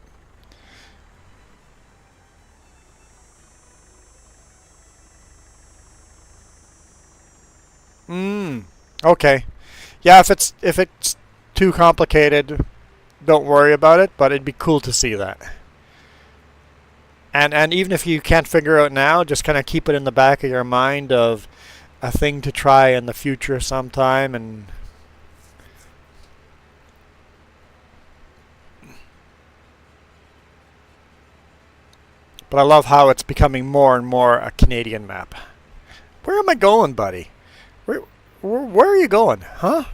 Okay. Yeah, if it's too complicated, don't worry about it, but it'd be cool to see that. And even if you can't figure it out now, just kind of keep it in the back of your mind of a thing to try in the future sometime. And but I love how it's becoming more and more a Canadian map. Where am I going, buddy? Where are you going? Huh?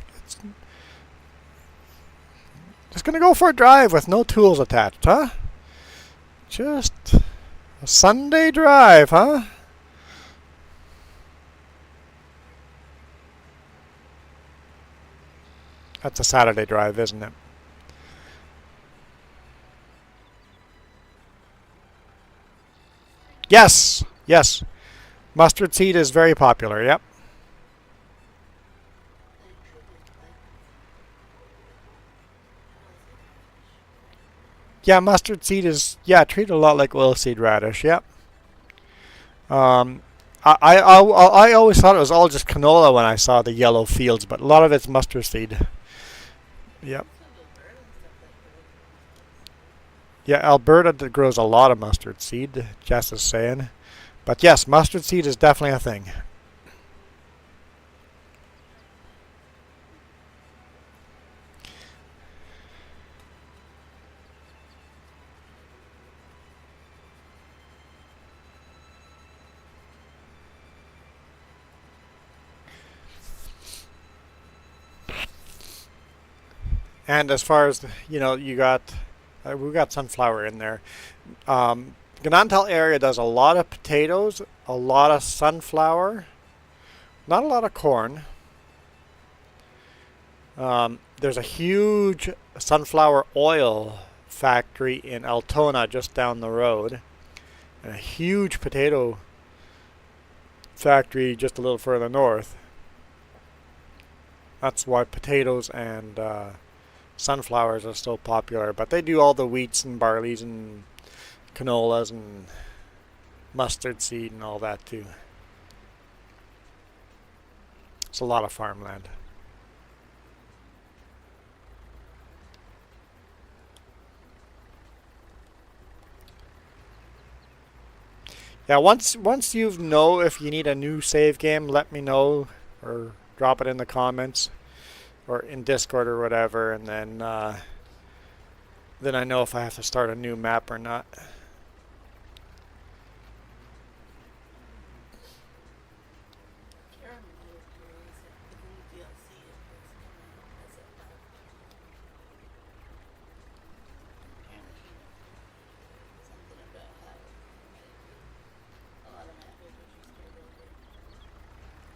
Just gonna go for a drive with no tools attached, huh? Just a Sunday drive, huh? That's a Saturday drive, isn't it? Yes, yes. Mustard seed is very popular, yep. Yeah, mustard seed is, yeah, treated a lot like oilseed radish, yep. Um, I always thought it was all just canola when I saw the yellow fields, but a lot of it's mustard seed. Yep. Yeah, Alberta grows a lot of mustard seed, Jess is saying. But yes, mustard seed is definitely a thing. And as far as, you got, we got sunflower in there. Ganantal area does a lot of potatoes, a lot of sunflower, not a lot of corn. There's a huge sunflower oil factory in Altona just down the road, and a huge potato factory just a little further north. That's why potatoes and sunflowers are so popular. But they do all the wheats and barleys and canolas and mustard seed and all that too. It's a lot of farmland. Yeah, once you know if you need a new save game, let me know or drop it in the comments or in Discord or whatever, and then I know if I have to start a new map or not.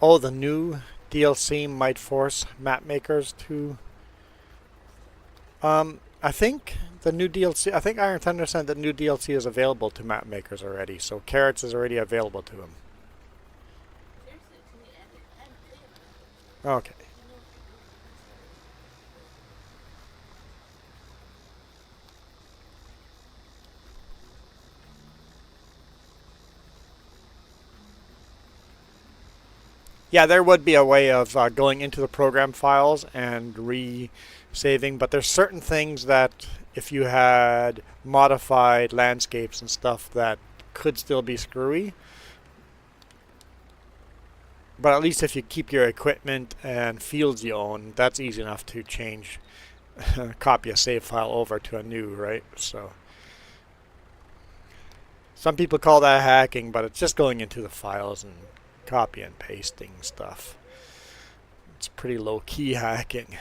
Oh, the new DLC might force map makers to. I think the new DLC. I think Iron Thunder said that new DLC is available to map makers already. So Carrots is already available to them. Okay. Yeah, there would be a way of going into the program files and re-saving, but there's certain things that if you had modified landscapes and stuff that could still be screwy. But at least if you keep your equipment and fields you own, that's easy enough to change, copy a save file over to a new, right? So some people call that hacking, but it's just going into the files and copy and pasting stuff. It's pretty low key hacking.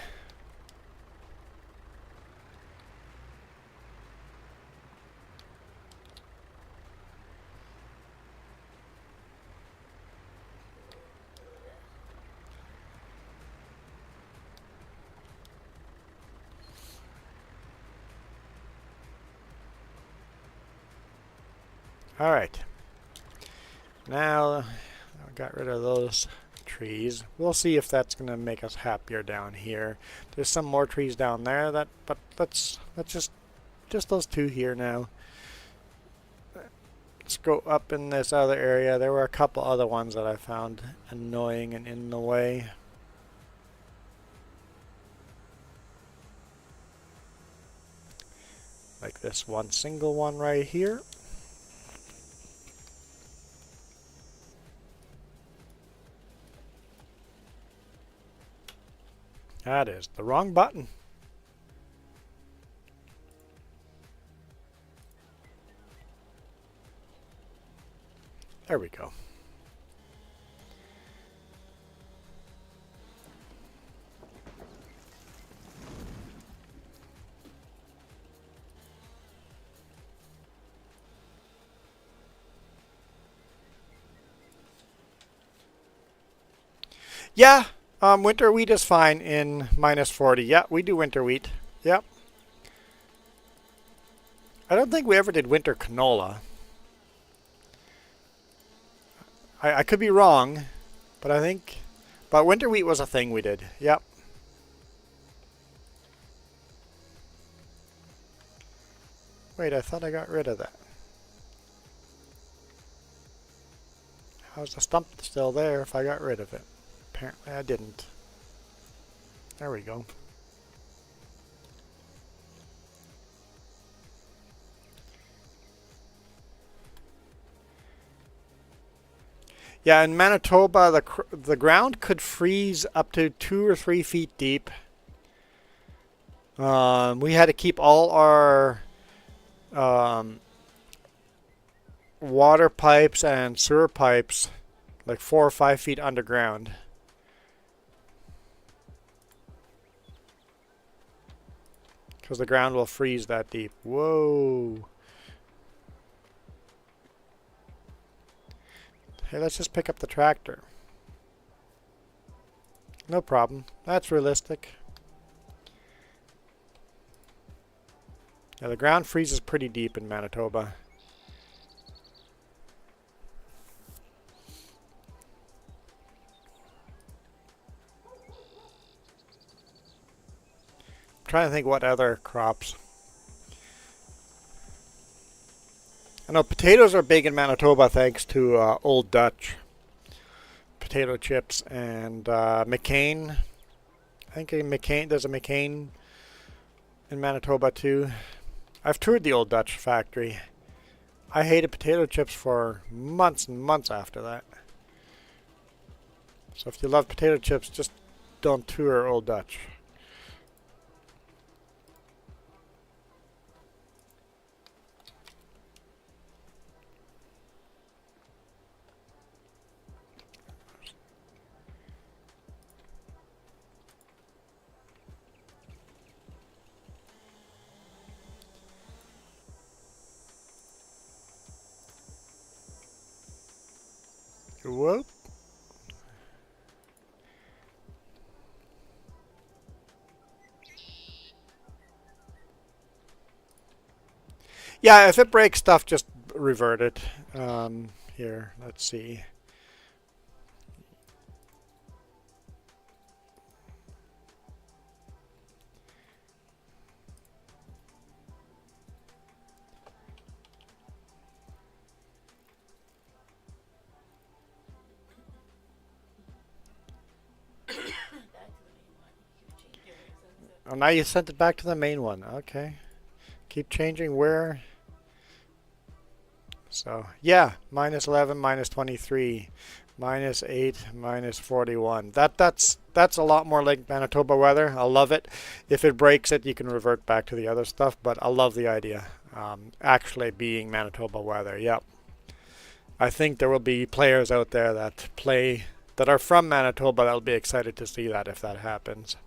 All right. Now I got rid of those trees. We'll see if that's going to make us happier down here. There's some more trees down there but that's just those two here now. Let's go up in this other area. There were a couple other ones that I found annoying and in the way. Like this one single one right here. That is the wrong button. There we go. Yeah, winter wheat is fine in -40. Yeah, we do winter wheat. Yep. I don't think we ever did winter canola. I could be wrong, but I think... But winter wheat was a thing we did. Yep. Wait, I thought I got rid of that. How's the stump still there if I got rid of it? Apparently I didn't. There we go. Yeah, in Manitoba, the ground could freeze up to 2 or 3 feet deep. We had to keep all our water pipes and sewer pipes like 4 or 5 feet underground. Because the ground will freeze that deep. Whoa. Hey, let's just pick up the tractor. No problem. That's realistic. Yeah, the ground freezes pretty deep in Manitoba. I'm trying to think what other crops. I know potatoes are big in Manitoba thanks to Old Dutch. Potato chips and McCain. I think there's a McCain in Manitoba too. I've toured the Old Dutch factory. I hated potato chips for months and months after that. So if you love potato chips, just don't tour Old Dutch. Whoop. Yeah, if it breaks stuff, just revert it. Here, let's see. Oh, now you sent it back to the main one. Okay. Keep changing where. So, yeah, -11, -23, -8, -41. That's a lot more like Manitoba weather. I love it. If it breaks it, you can revert back to the other stuff, but I love the idea. Actually being Manitoba weather. Yep. I think there will be players out there that are from Manitoba that'll be excited to see that if that happens.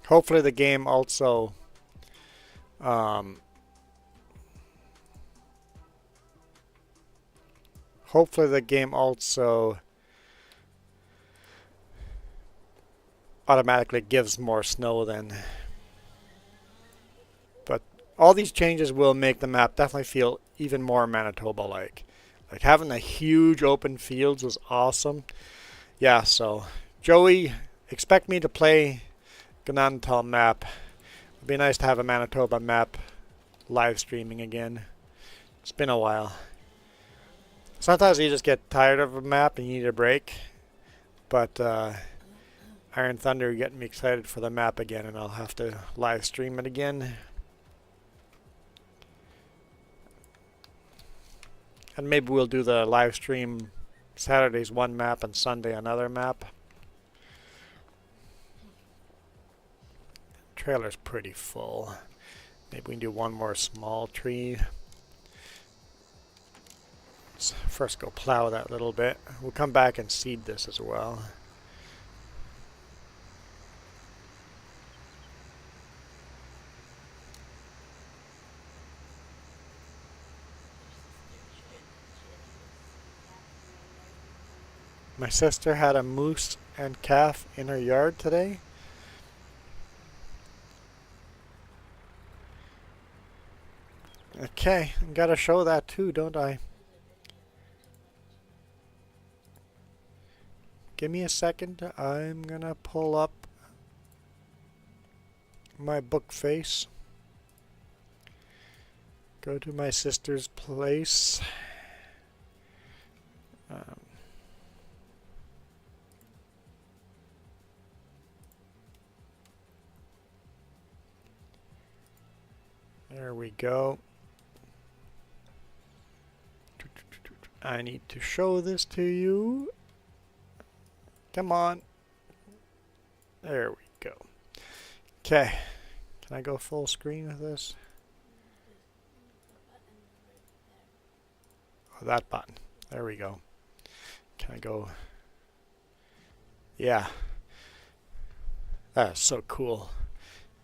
Hopefully the game also automatically gives more snow then. But all these changes will make the map definitely feel even more Manitoba-like. Like having the huge open fields was awesome. Yeah, so Joey, expect me to play Ganantal map. It'd be nice to have a Manitoba map live streaming again. It's been a while. Sometimes you just get tired of a map and you need a break. But Iron Thunder getting me excited for the map again, and I'll have to live stream it again. And maybe we'll do the live stream Saturdays one map and Sunday another map. Trailer's pretty full. Maybe we can do one more small tree. Let's first go plow that little bit. We'll come back and seed this as well. My sister had a moose and calf in her yard today. Okay, gotta show that too, don't I? Give me a second. I'm gonna pull up my book face. Go to my sister's place. There we go. I need to show this to you. Come on. There we go. Okay. Can I go full screen with this? Oh, that button. There we go. Can I go? Yeah. That's so cool.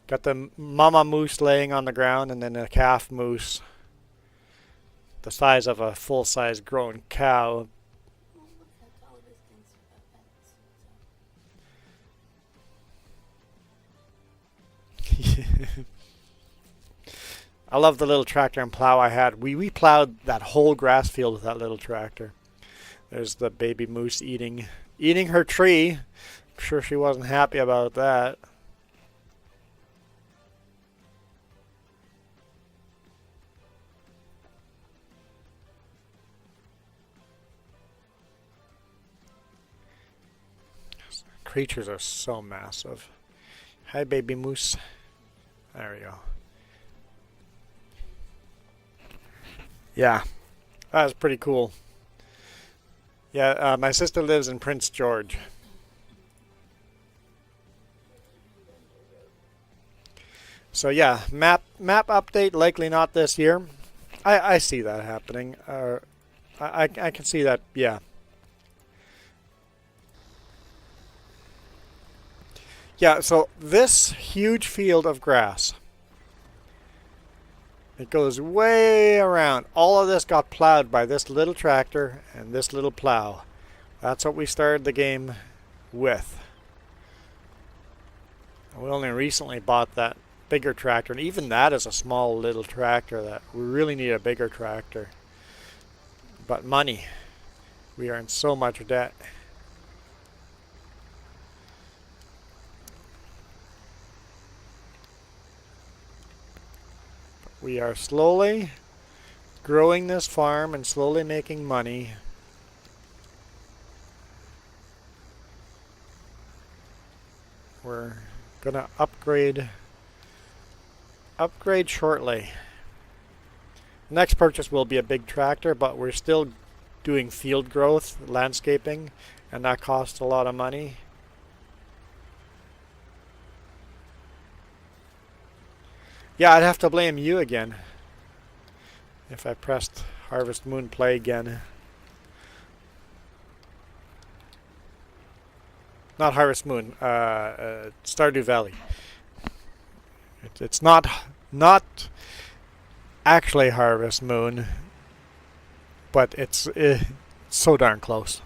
Got the mama moose laying on the ground and then a calf moose the size of a full-size grown cow. I love the little tractor and plow I had. We plowed that whole grass field with that little tractor. There's the baby moose eating her tree. I'm sure she wasn't happy about that. Creatures are so massive. Hi, baby moose. There we go. Yeah, that was pretty cool. Yeah, my sister lives in Prince George. So yeah, map update likely not this year. I see that happening. I can see that. Yeah. Yeah, so this huge field of grass, it goes way around. All of this got plowed by this little tractor and this little plow. That's what we started the game with. We only recently bought that bigger tractor, and even that is a small little tractor. That we really need a bigger tractor. But money. We are in so much debt. We are slowly growing this farm and slowly making money. We're gonna upgrade shortly. Next purchase will be a big tractor, but we're still doing field growth, landscaping, and that costs a lot of money. Yeah, I'd have to blame you again if I pressed Harvest Moon play again. Not Harvest Moon, Stardew Valley. It's not actually Harvest Moon, but it's so darn close.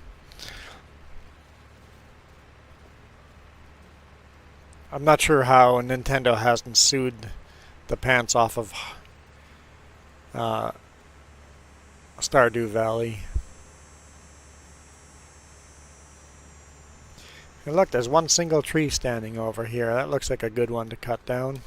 I'm not sure how Nintendo hasn't sued the pants off of Stardew Valley. And look, there's one single tree standing over here. That looks like a good one to cut down.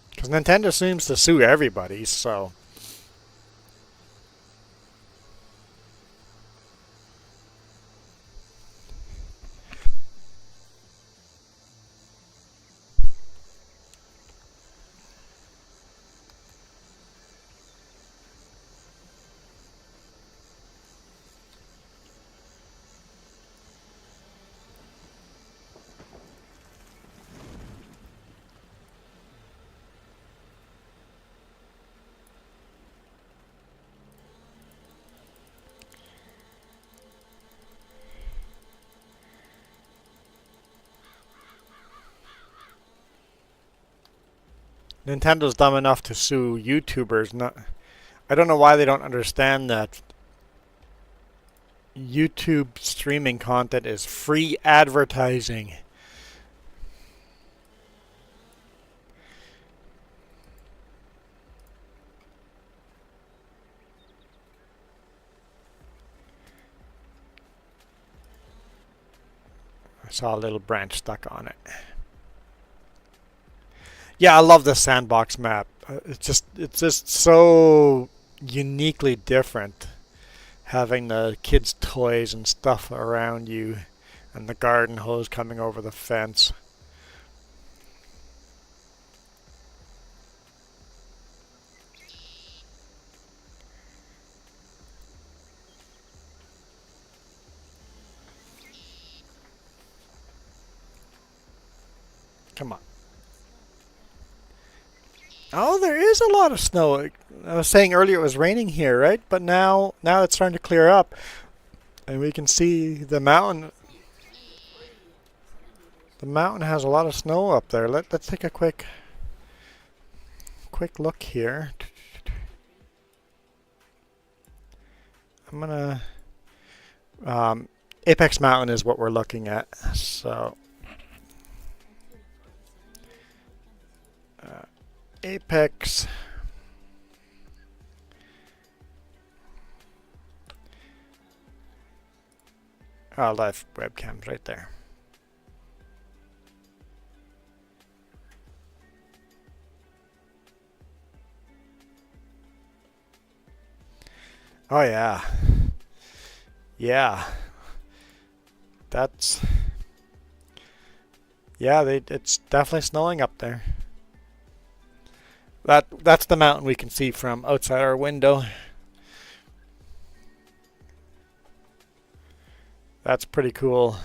Because Nintendo seems to sue everybody, so... Nintendo's dumb enough to sue YouTubers. Not, I don't know why they don't understand that YouTube streaming content is free advertising. I saw a little branch stuck on it. Yeah, I love the sandbox map. It's just so uniquely different, having the kids' toys and stuff around you, and the garden hose coming over the fence. Come on. Oh, there is a lot of snow. I was saying earlier it was raining here, right? But now it's starting to clear up, and we can see the mountain. The mountain has a lot of snow up there. Let's take a quick look here. I'm gonna Apex Mountain is what we're looking at. So Apex. Oh, live webcams right there. Oh yeah. Yeah. That's it's definitely snowing up there. That's the mountain we can see from outside our window. That's pretty cool.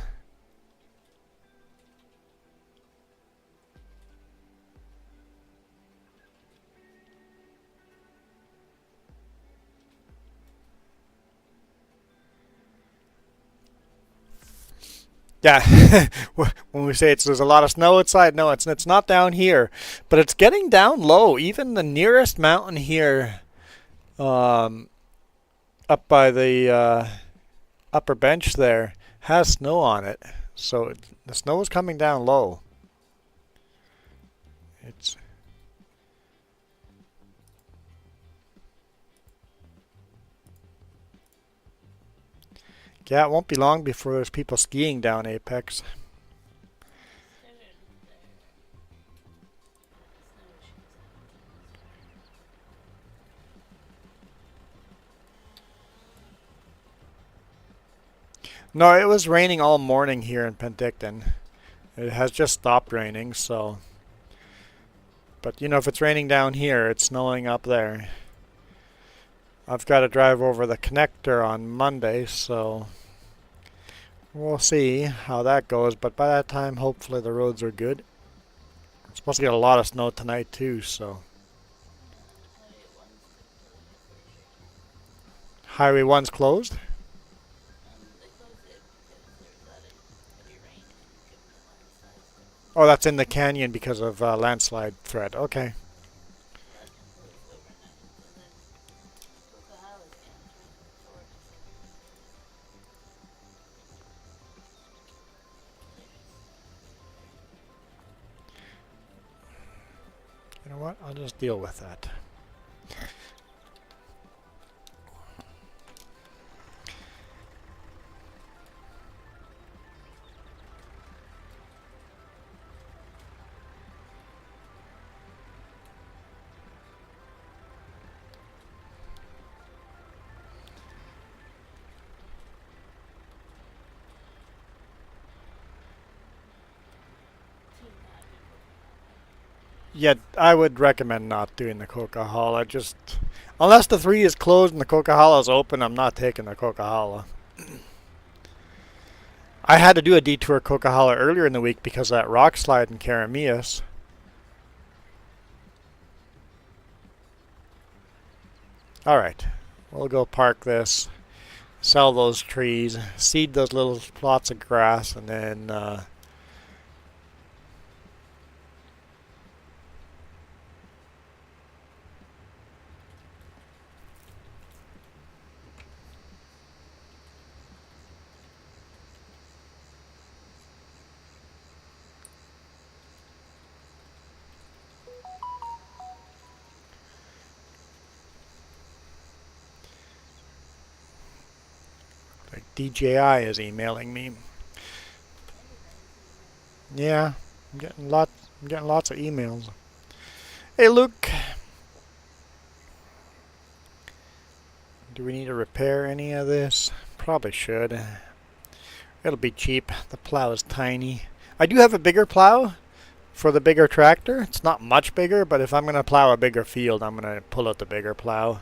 Yeah, when we say there's a lot of snow outside, no, it's not down here, but it's getting down low. Even the nearest mountain here, up by the upper bench there, has snow on it. So the snow is coming down low. It's Yeah, it won't be long before there's people skiing down Apex. No, it was raining all morning here in Penticton. It has just stopped raining, so. But you know, if it's raining down here, it's snowing up there. I've got to drive over the connector on Monday, so we'll see how that goes. But by that time, hopefully the roads are good. It's supposed to get a lot of snow tonight too, so. Highway 1's closed? Oh, that's in the canyon because of landslide threat. Okay. You know what? I'll just deal with that. Yeah, I would recommend not doing the Coquihalla. Just unless the 3 is closed and the Coquihalla is open, I'm not taking the Coquihalla. I had to do a detour Coquihalla earlier in the week because of that rock slide in Karamias. Alright, we'll go park this, sell those trees, seed those little plots of grass, and then DJI is emailing me. Yeah, I'm getting lots of emails. Hey Luke, do we need to repair any of this? Probably should. It'll be cheap. The plow is tiny. I do have a bigger plow for the bigger tractor. It's not much bigger, but if I'm going to plow a bigger field, I'm going to pull out the bigger plow.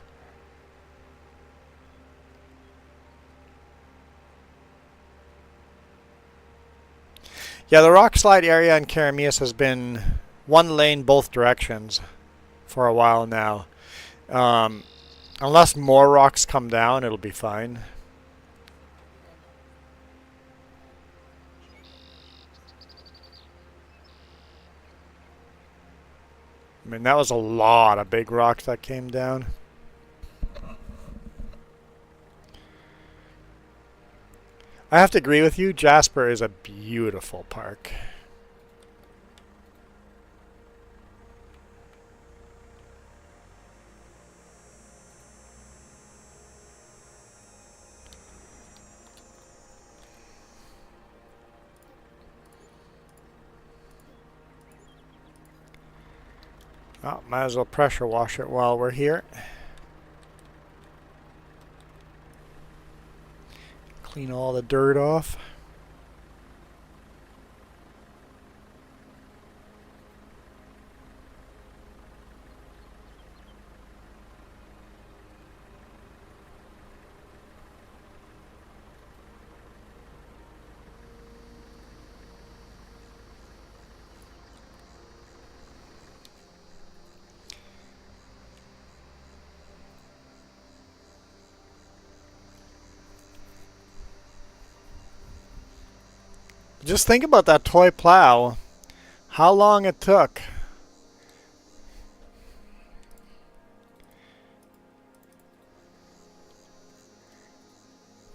Yeah, the rock slide area in Karameas has been one lane both directions for a while now. Unless more rocks come down, it'll be fine. I mean, that was a lot of big rocks that came down. I have to agree with you, Jasper is a beautiful park. Oh, might as well pressure wash it while we're here. Clean all the dirt off. Just think about that toy plow. How long it took.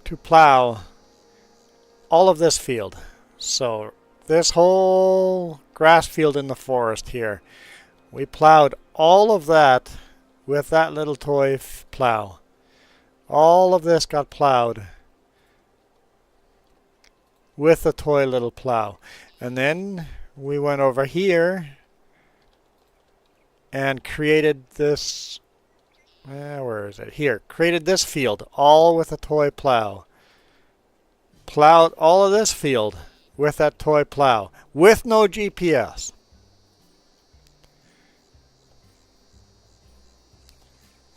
To plow all of this field. So this whole grass field in the forest here. We plowed all of that with that little toy plow. All of this got plowed with the toy little plow. And then we went over here and created this, where is it? Here, created this field all with a toy plow. Plowed all of this field with that toy plow with no GPS.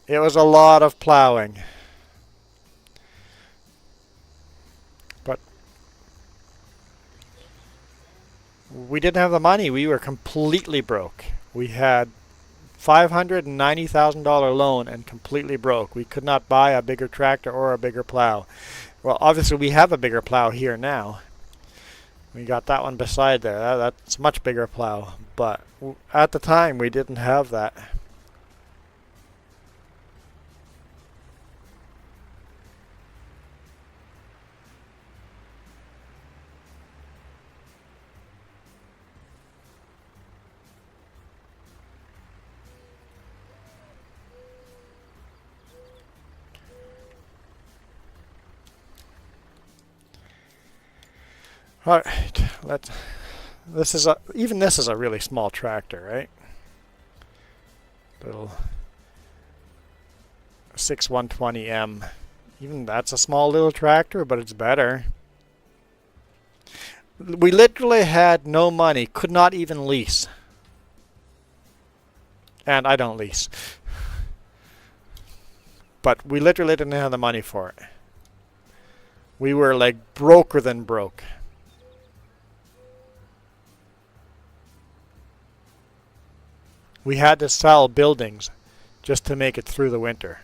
It was a lot of plowing. We didn't have the money. We were completely broke. We had $590,000 loan and completely broke. We could not buy a bigger tractor or a bigger plow. Well, obviously we have a bigger plow here now. We got that one beside there. That's a much bigger plow. But at the time we didn't have that. All right, this is a really small tractor, right? Little 6120M. Even that's a small little tractor, but it's better. We literally had no money, could not even lease. And I don't lease. But we literally didn't have the money for it. We were like broker than broke. We had to sell buildings just to make it through the winter.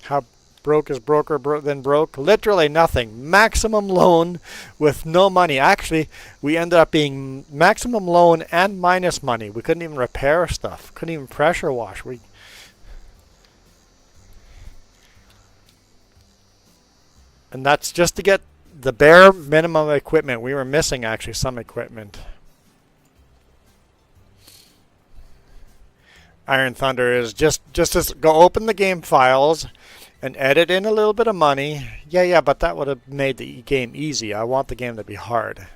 How broke is broker than broke? Literally nothing. Maximum loan with no money. Actually, we ended up being maximum loan and minus money. We couldn't even repair stuff. Couldn't even pressure wash. And that's just to get the bare minimum equipment. We were missing actually some equipment. Iron Thunder is just to go open the game files and edit in a little bit of money. Yeah, but that would have made the game easy. I want the game to be hard.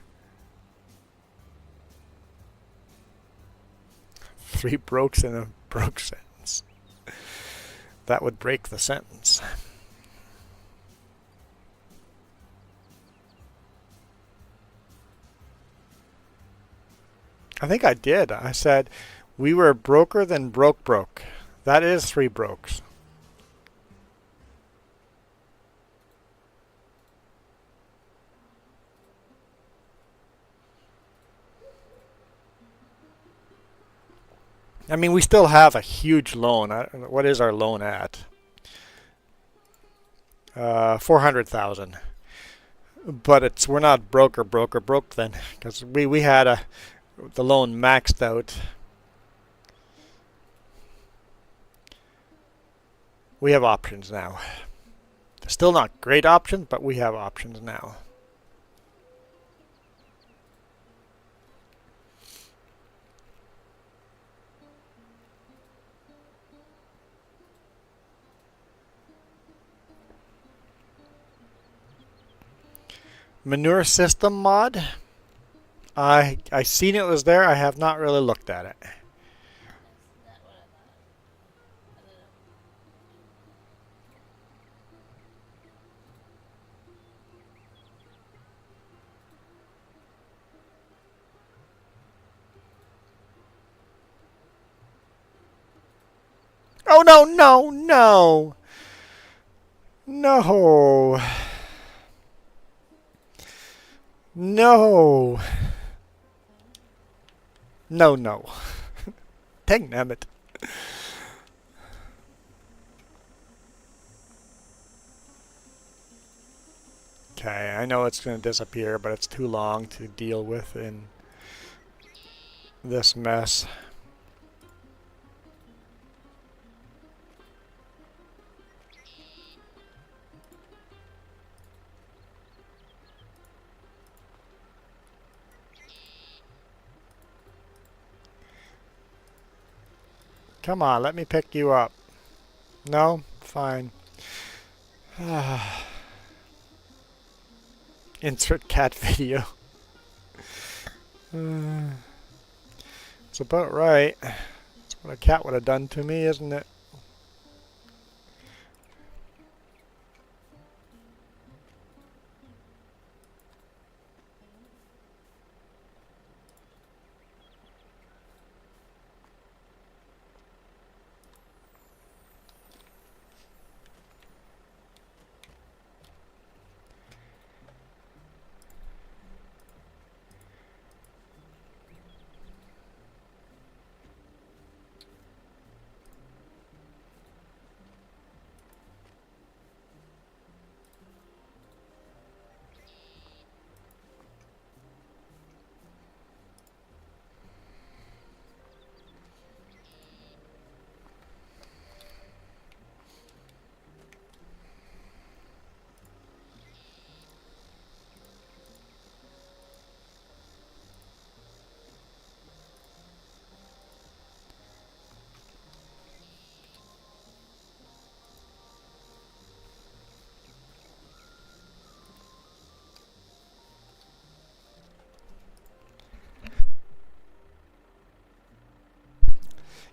3 brokes in a broke sentence. That would break the sentence. I think I did. I said we were broker than broke. That is 3 brokes. I mean, we still have a huge loan. What is our loan at? 400,000. But we're not broke then, because we had the loan maxed out. We have options now. Still not great options, but we have options now. Manure system mod. I seen it was there. I have not really looked at it. Oh no, no, no. No. No. No. Dang nabbit. Okay, I know it's going to disappear, but it's too long to deal with in this mess. Come on, let me pick you up. No? Fine. Insert cat video. It's about right. That's what a cat would have done to me, isn't it?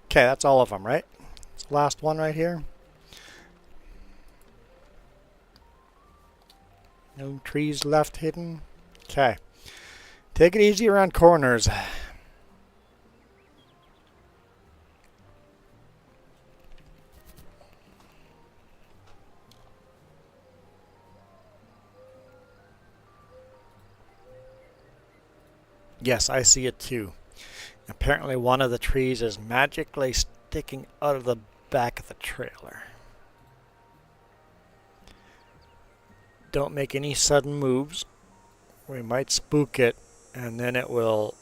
Okay, that's all of them, right? It's the last one right here. No trees left hidden. Okay. Take it easy around corners. Yes, I see it too. Apparently one of the trees is magically sticking out of the back of the trailer. Don't make any sudden moves. We might spook it, and then it will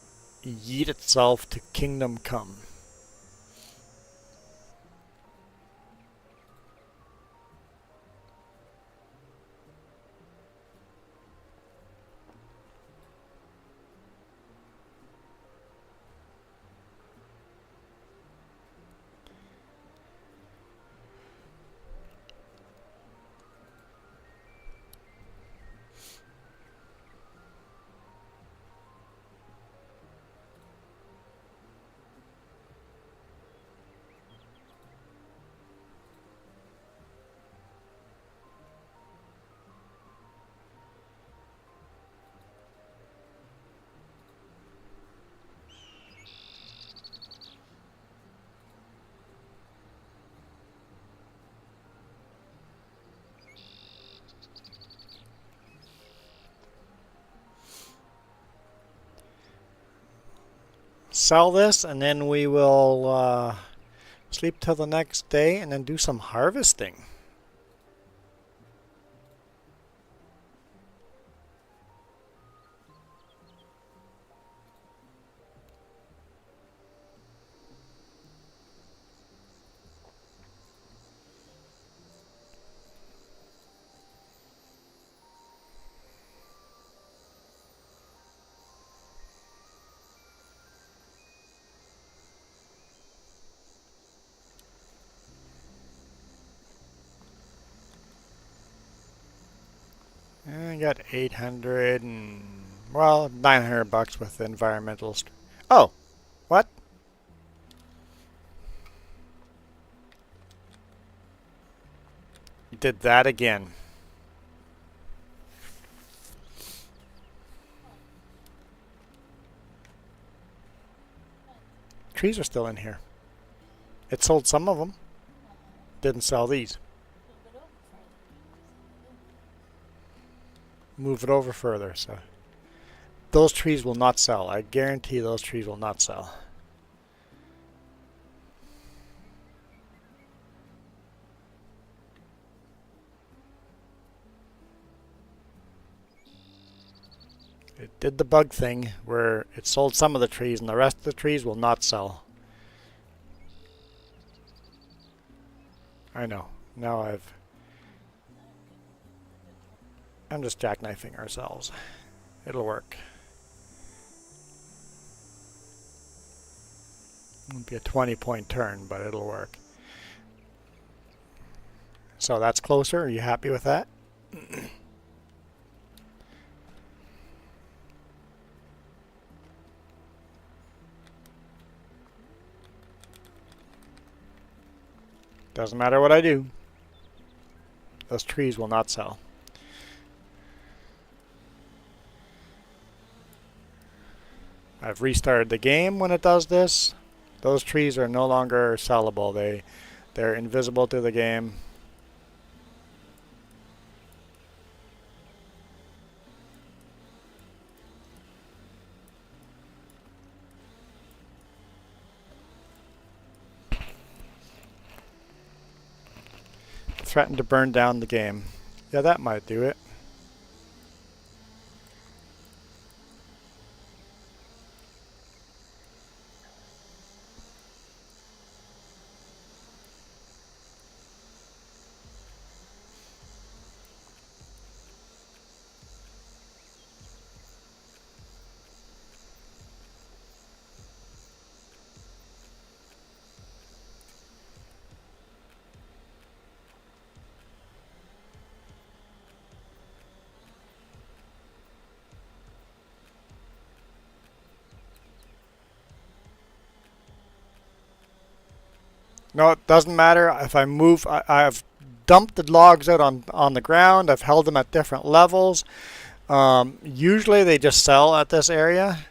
yeet itself to kingdom come. sell this, and then we will sleep till the next day and then do some harvesting. I got 800 and, well, 900 bucks with the environmental. Oh, what? Did that again. Trees are still in here. It sold some of them. Didn't sell these. Move it over further, so those trees will not sell. I guarantee those trees will not sell. It did the bug thing where it sold some of the trees and the rest of the trees will not sell. I know. Now I'm just jackknifing ourselves. It'll work. Won't be a 20-point turn, but it'll work. So that's closer. Are you happy with that? Doesn't matter what I do. Those trees will not sell. I've restarted the game when it does this. Those trees are no longer sellable. They're invisible to the game. Threatened to burn down the game. Yeah, that might do it. No, it doesn't matter. If I move, I've dumped the logs out on the ground. I've held them at different levels. Usually they just sell at this area.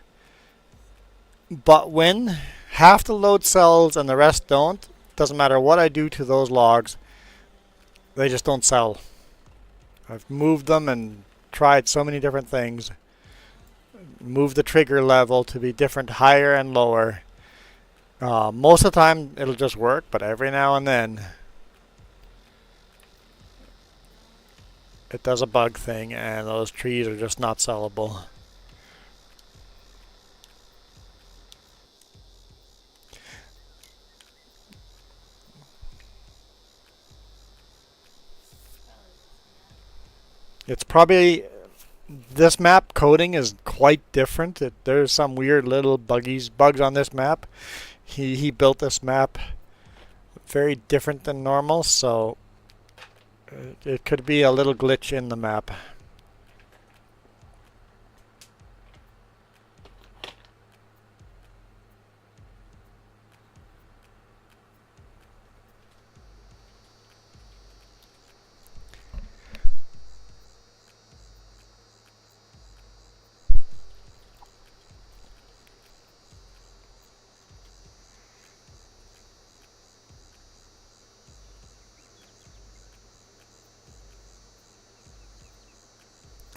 But when half the load sells and the rest don't, doesn't matter what I do to those logs, they just don't sell. I've moved them and tried so many different things. Moved the trigger level to be different, higher and lower. Most of the time it'll just work, but every now and then it does a bug thing and those trees are just not sellable. It's probably, this map coding is quite different. There's some weird little bugs on this map. He built this map very different than normal, so it could be a little glitch in the map.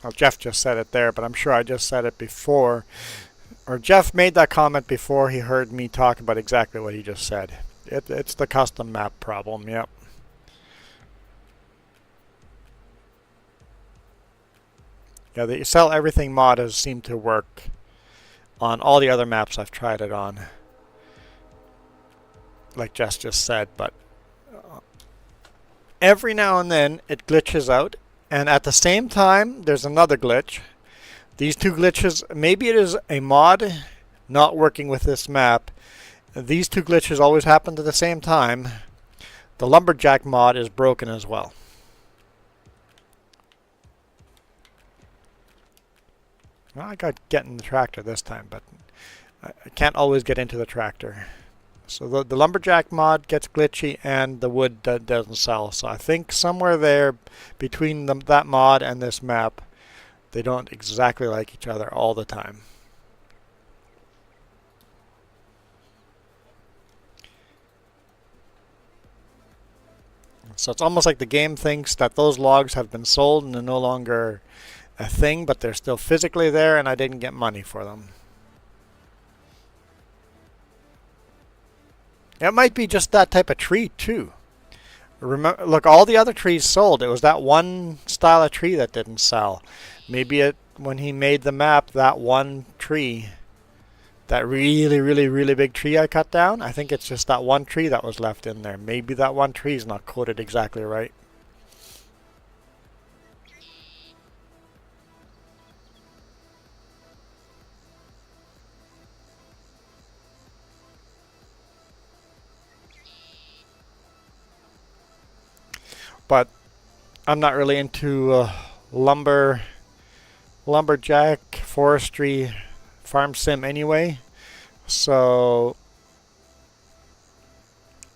Well, Jeff just said it there, but I'm sure I just said it before. Or Jeff made that comment before he heard me talk about exactly what he just said. It's the custom map problem, yep. Yeah, the Sell Everything mod has seemed to work on all the other maps I've tried it on. Like Jess just said, but every now and then it glitches out, and at the same time there's another glitch. These two glitches, maybe it is a mod not working with this map. These two glitches always happen at the same time. The Lumberjack mod is broken as well. Well, I got getting the tractor this time, but I can't always get into the tractor. So the Lumberjack mod gets glitchy and the wood doesn't sell. So I think somewhere there between that mod and this map, they don't exactly like each other all the time. So it's almost like the game thinks that those logs have been sold and they're no longer a thing, but they're still physically there and I didn't get money for them. It might be just that type of tree too. Remember, look, all the other trees sold. It was that one style of tree that didn't sell. Maybe when he made the map, that one tree, that really big tree I cut down, I think it's just that one tree that was left in there. Maybe that one tree is not coded exactly right. But I'm not really into lumberjack, forestry, farm sim anyway, so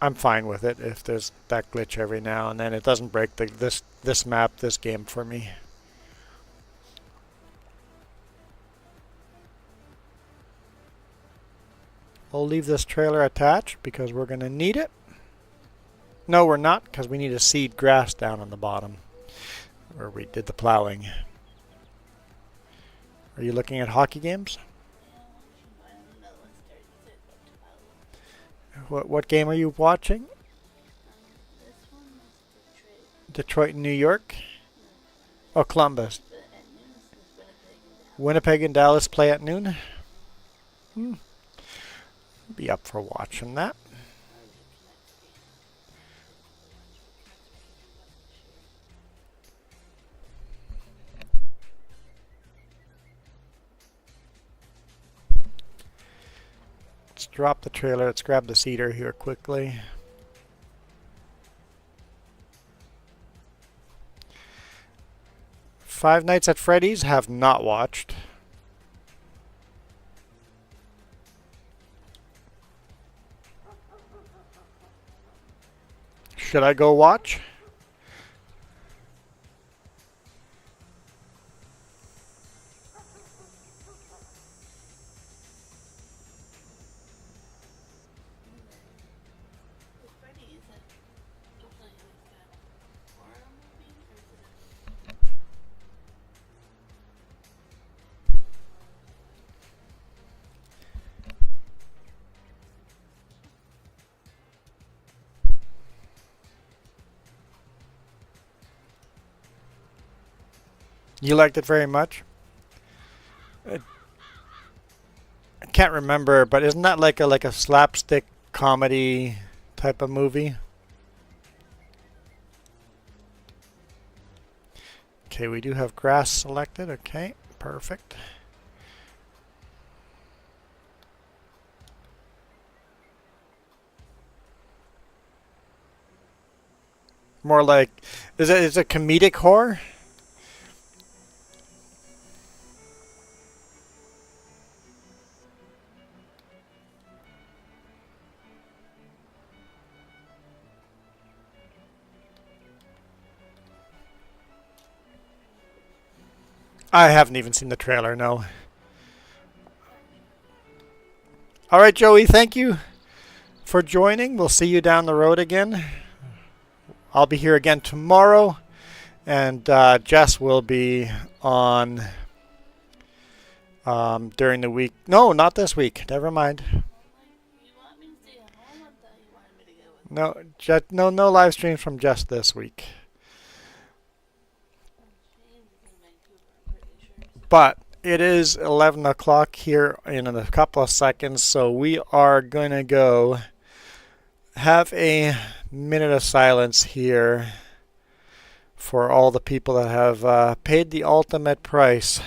I'm fine with it if there's that glitch every now and then. It doesn't break this map, this game for me. We'll leave this trailer attached because we're going to need it. No, we're not, because we need to seed grass down on the bottom where we did the plowing. Are you looking at hockey games? What game are you watching? Detroit, New York? Oh, Columbus. Winnipeg and Dallas play at noon? Be up for watching that. Let's drop the trailer. Let's grab the seeder here quickly. Five Nights at Freddy's have not watched. Should I go watch? You liked it very much? I can't remember, but isn't that like a slapstick comedy type of movie? Okay, we do have grass selected. Okay, perfect. More like, is it comedic horror? I haven't even seen the trailer, no. All right, Joey, thank you for joining. We'll see you down the road again. I'll be here again tomorrow, and Jess will be on during the week. No, not this week. Never mind. You want me to stay at home? I thought you wanted me to go with No live streams from just this week. James is in Vancouver, I'm pretty sure. But it is 11 o'clock here in a couple of seconds, so we are going to go have a minute of silence here for all the people that have paid the ultimate price.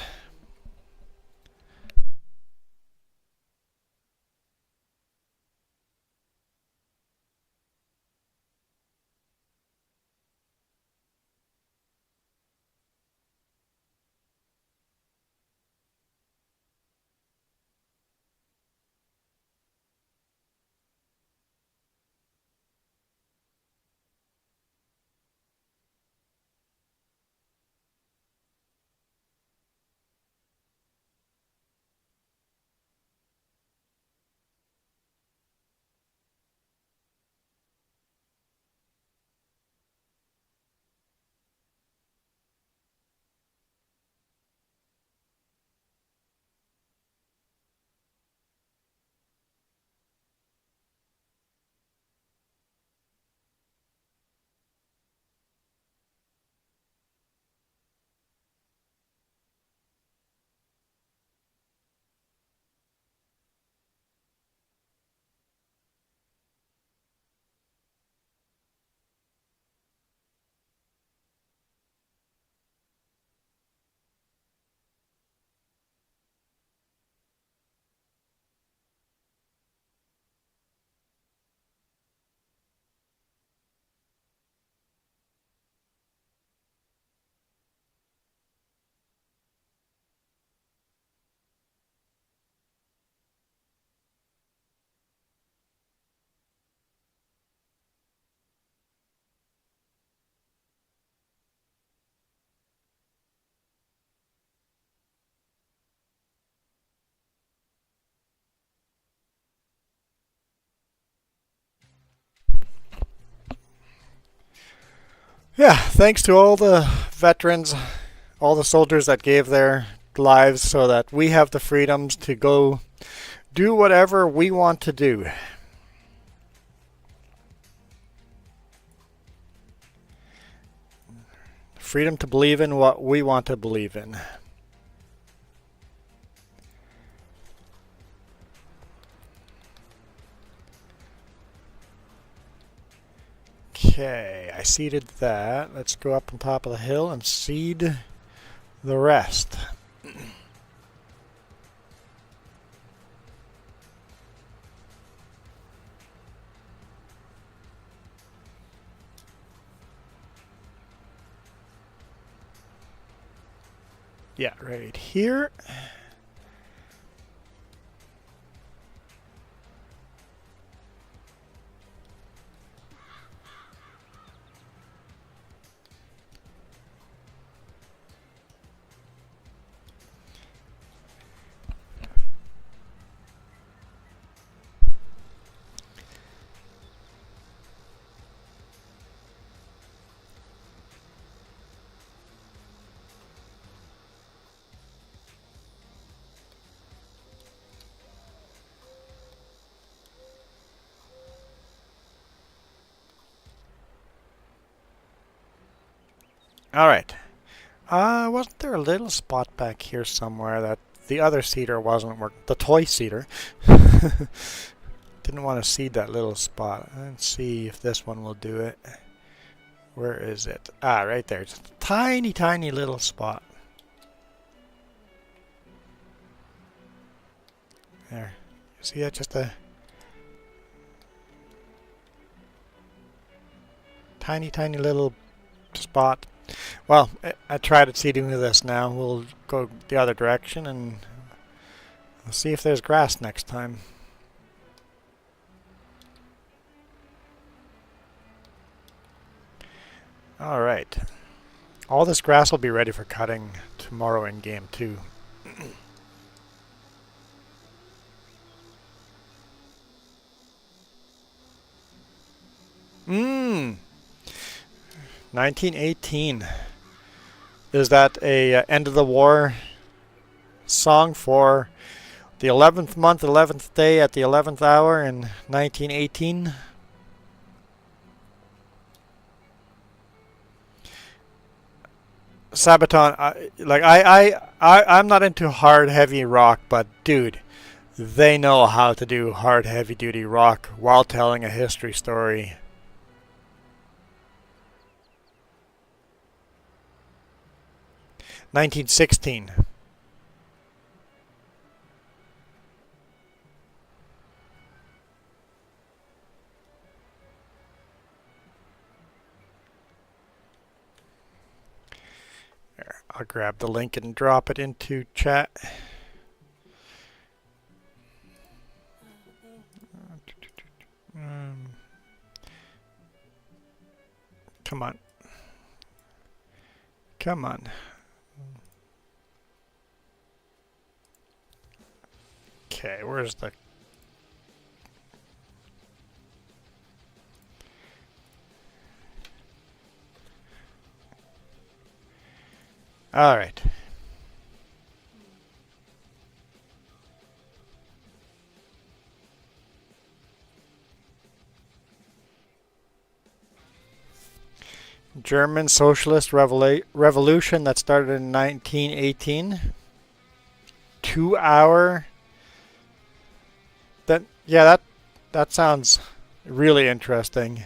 Yeah, thanks to all the veterans, all the soldiers that gave their lives so that we have the freedoms to go do whatever we want to do. Freedom to believe in what we want to believe in. Okay, I seeded that. Let's go up on top of the hill and seed the rest. Yeah, right here. All right. Wasn't there a little spot back here somewhere that the other seeder wasn't working? The toy seeder. Didn't want to seed that little spot. Let's see if this one will do it. Where is it? Ah, right there. Just a tiny, tiny little spot. There. You see that? Just a tiny, tiny little spot. Well, I tried seeding this now. We'll go the other direction and we'll see if there's grass next time. Alright. All this grass will be ready for cutting tomorrow in game 2. Mmm. 1918. Is that a end of the war song for the 11th month, 11th day at the 11th hour in 1918. Sabaton, I'm not into hard, heavy rock, but dude, they know how to do hard, heavy-duty rock while telling a history story. "1916. There, I'll grab the link and drop it into chat. Come on. Come on. Okay, where's the... All right. German Socialist Revolution that started in 1918. 2 hour. That sounds really interesting.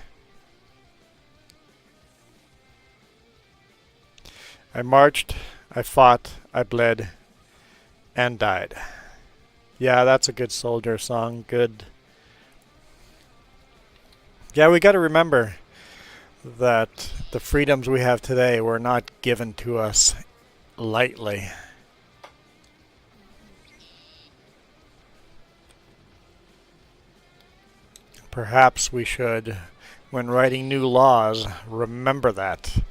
I marched, I fought, I bled, and died. Yeah, that's a good soldier song. Good. Yeah, we got to remember that the freedoms we have today were not given to us lightly. Perhaps we should, when writing new laws, remember that.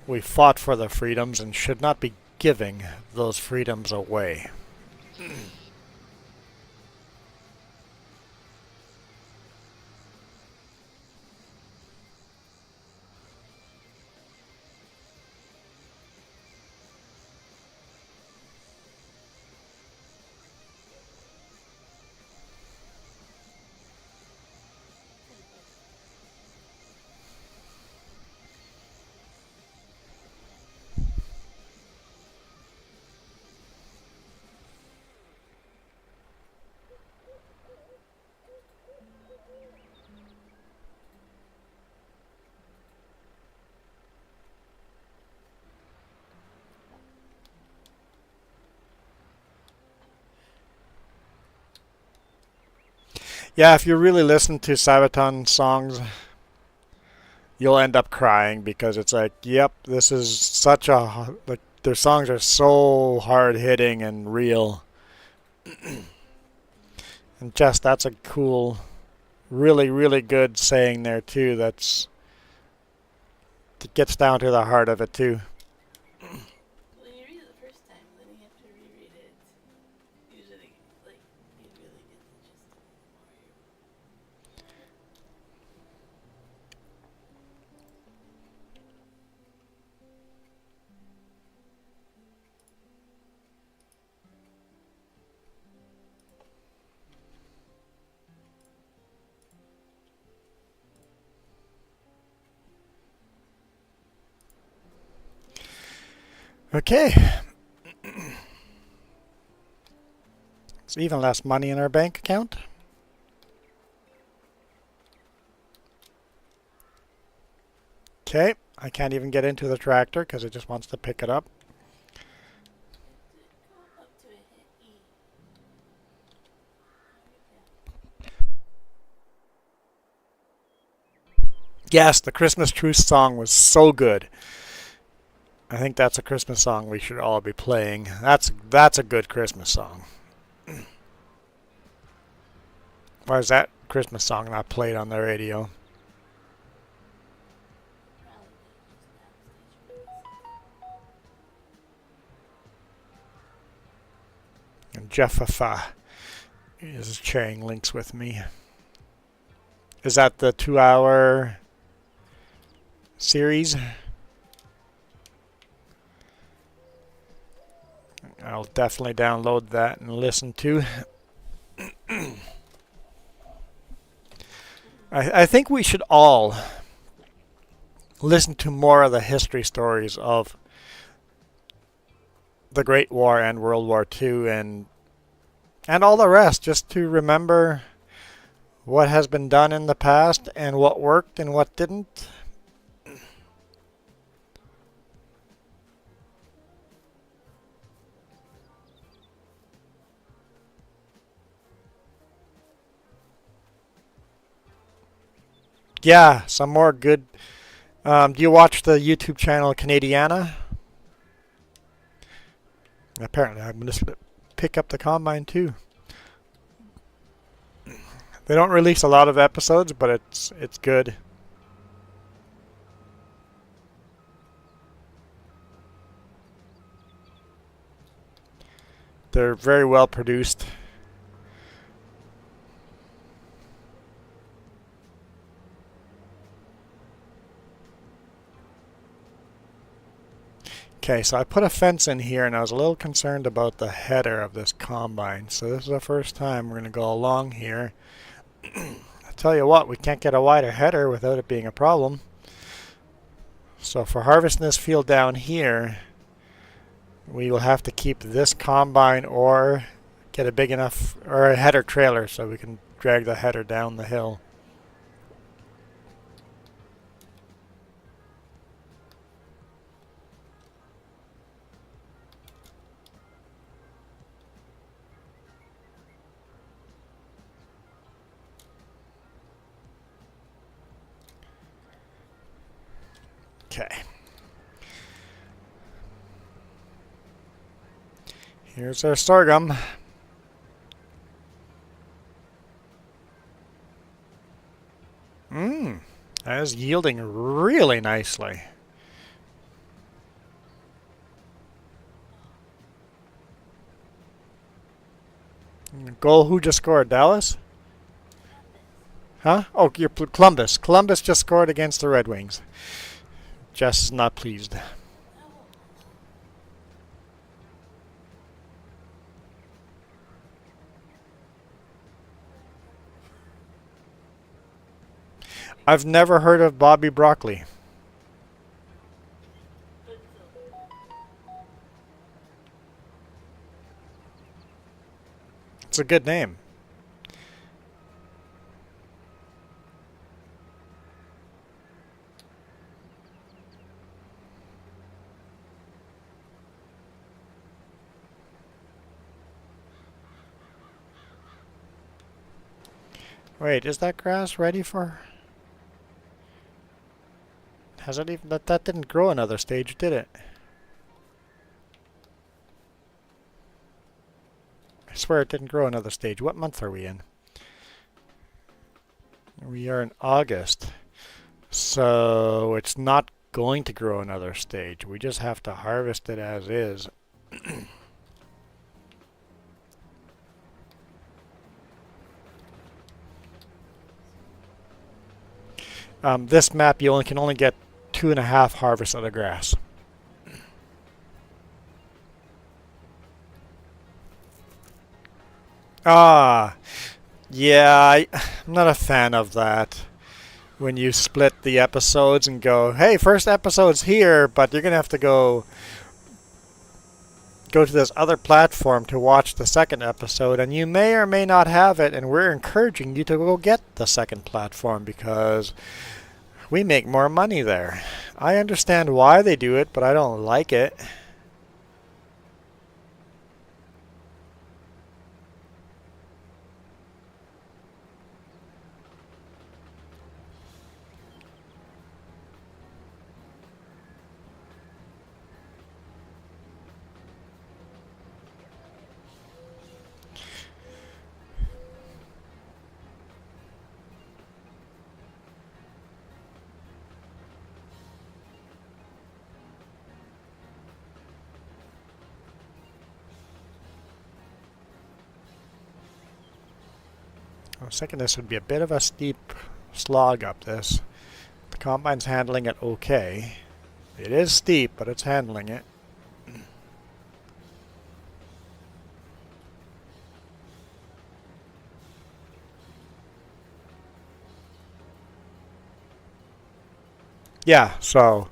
We fought for the freedoms and should not be giving those freedoms away. Yeah, if you really listen to Sabaton songs, you'll end up crying because it's like, yep, this is such a... Like, their songs are so hard-hitting and real. And just, that's a cool, really, really good saying there, too. It gets down to the heart of it, too. When you read it the first time, then you have to reread it. Usually, like, you really get the gist of it more. Okay. It's even less money in our bank account. Okay, I can't even get into the tractor because it just wants to pick it up. Go up to it, hit E. Yes, the Christmas Truce song was so good. I think that's a Christmas song we should all be playing. That's a good Christmas song. Why is that Christmas song not played on the radio? And Jeffafa is sharing links with me. Is that the 2-hour series? I'll definitely download that and listen to. I think we should all listen to more of the history stories of the Great War and World War II and all the rest, just to remember what has been done in the past and what worked and what didn't. Yeah, some more good. Do you watch the YouTube channel Canadiana? Apparently, I'm going to pick up the Combine too. They don't release a lot of episodes, but it's good. They're very well produced. Okay, so I put a fence in here and I was a little concerned about the header of this Combine. So this is the first time we're going to go along here. I tell you what, we can't get a wider header without it being a problem. So for harvesting this field down here, we will have to keep this Combine or get a big enough, or a header trailer so we can drag the header down the hill. Okay. Here's our sorghum. That is yielding really nicely. Goal who just scored? Dallas? Huh? Oh, you're Columbus. Columbus just scored against the Red Wings. Jess is not pleased. I've never heard of Bobby Broccoli. It's a good name. Wait, is that grass ready for... Has it even... That didn't grow another stage, did it? I swear it didn't grow another stage. What month are we in? We are in August. So it's not going to grow another stage. We just have to harvest it as is. This map you can only get 2.5 harvests of the grass. Yeah, I'm not a fan of that. When you split the episodes and go, hey, first episode's here, but you're going to have to go to this other platform to watch the second episode, and you may or may not have it, and we're encouraging you to go get the second platform because we make more money there. I understand why they do it, but I don't like it. I was thinking this would be a bit of a steep slog up this. The Combine's handling it okay. It is steep, but it's handling it. Yeah, so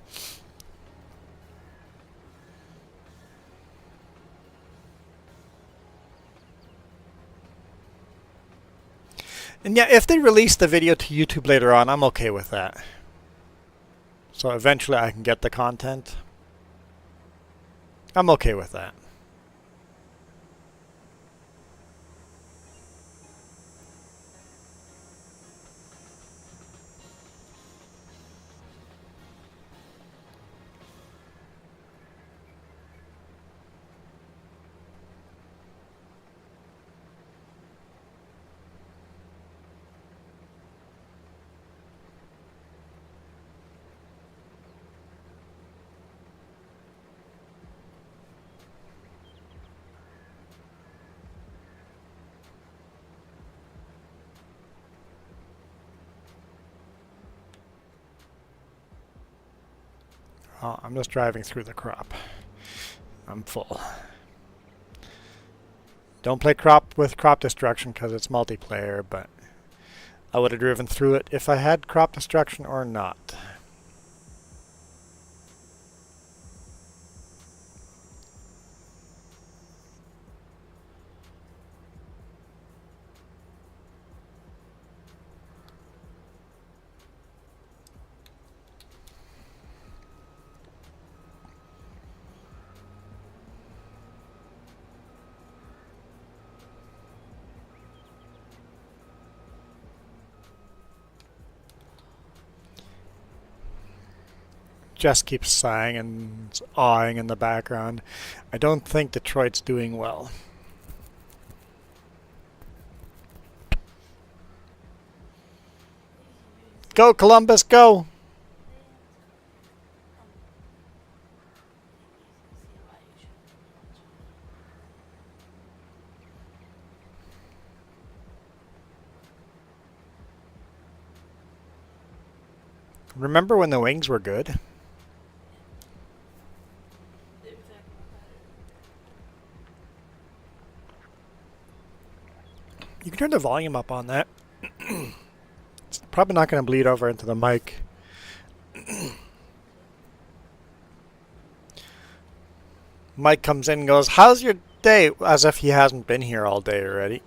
and yeah, if they release the video to YouTube later on, I'm okay with that. So eventually I can get the content. I'm okay with that. Oh, I'm just driving through the crop. I'm full. Don't play crop with crop destruction because it's multiplayer, but I would have driven through it if I had crop destruction or not. Jess keeps sighing and awing in the background. I don't think Detroit's doing well. Go, Columbus, go! Remember when the Wings were good? You can turn the volume up on that. It's probably not going to bleed over into the mic. Mike comes in and goes, "How's your day?" As if he hasn't been here all day already.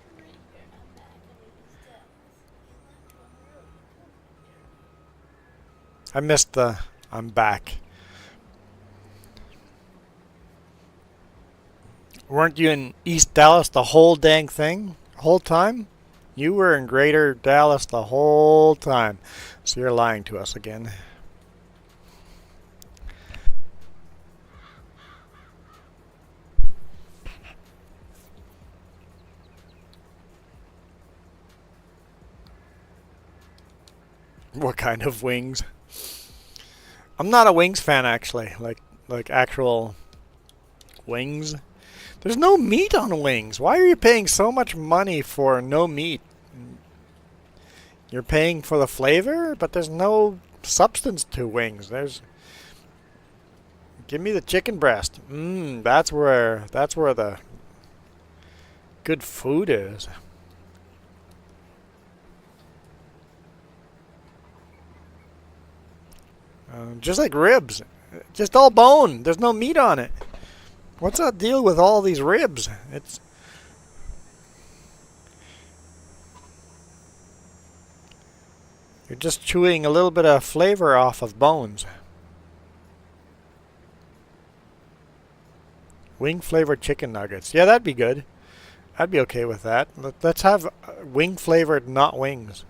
I missed the "I'm back." Weren't you in East Dallas the whole dang thing? Whole time? You were in Greater Dallas the whole time. So you're lying to us again. What kind of wings? I'm not a wings fan actually. Like actual wings. There's no meat on wings. Why are you paying so much money for no meat? You're paying for the flavor, but there's no substance to wings. Give me the chicken breast. That's where the good food is. Just like ribs. Just all bone. There's no meat on it. What's that deal with all these ribs? You're just chewing a little bit of flavor off of bones. Wing flavored chicken nuggets. Yeah, that'd be good. I'd be okay with that. Let's have wing flavored not wings.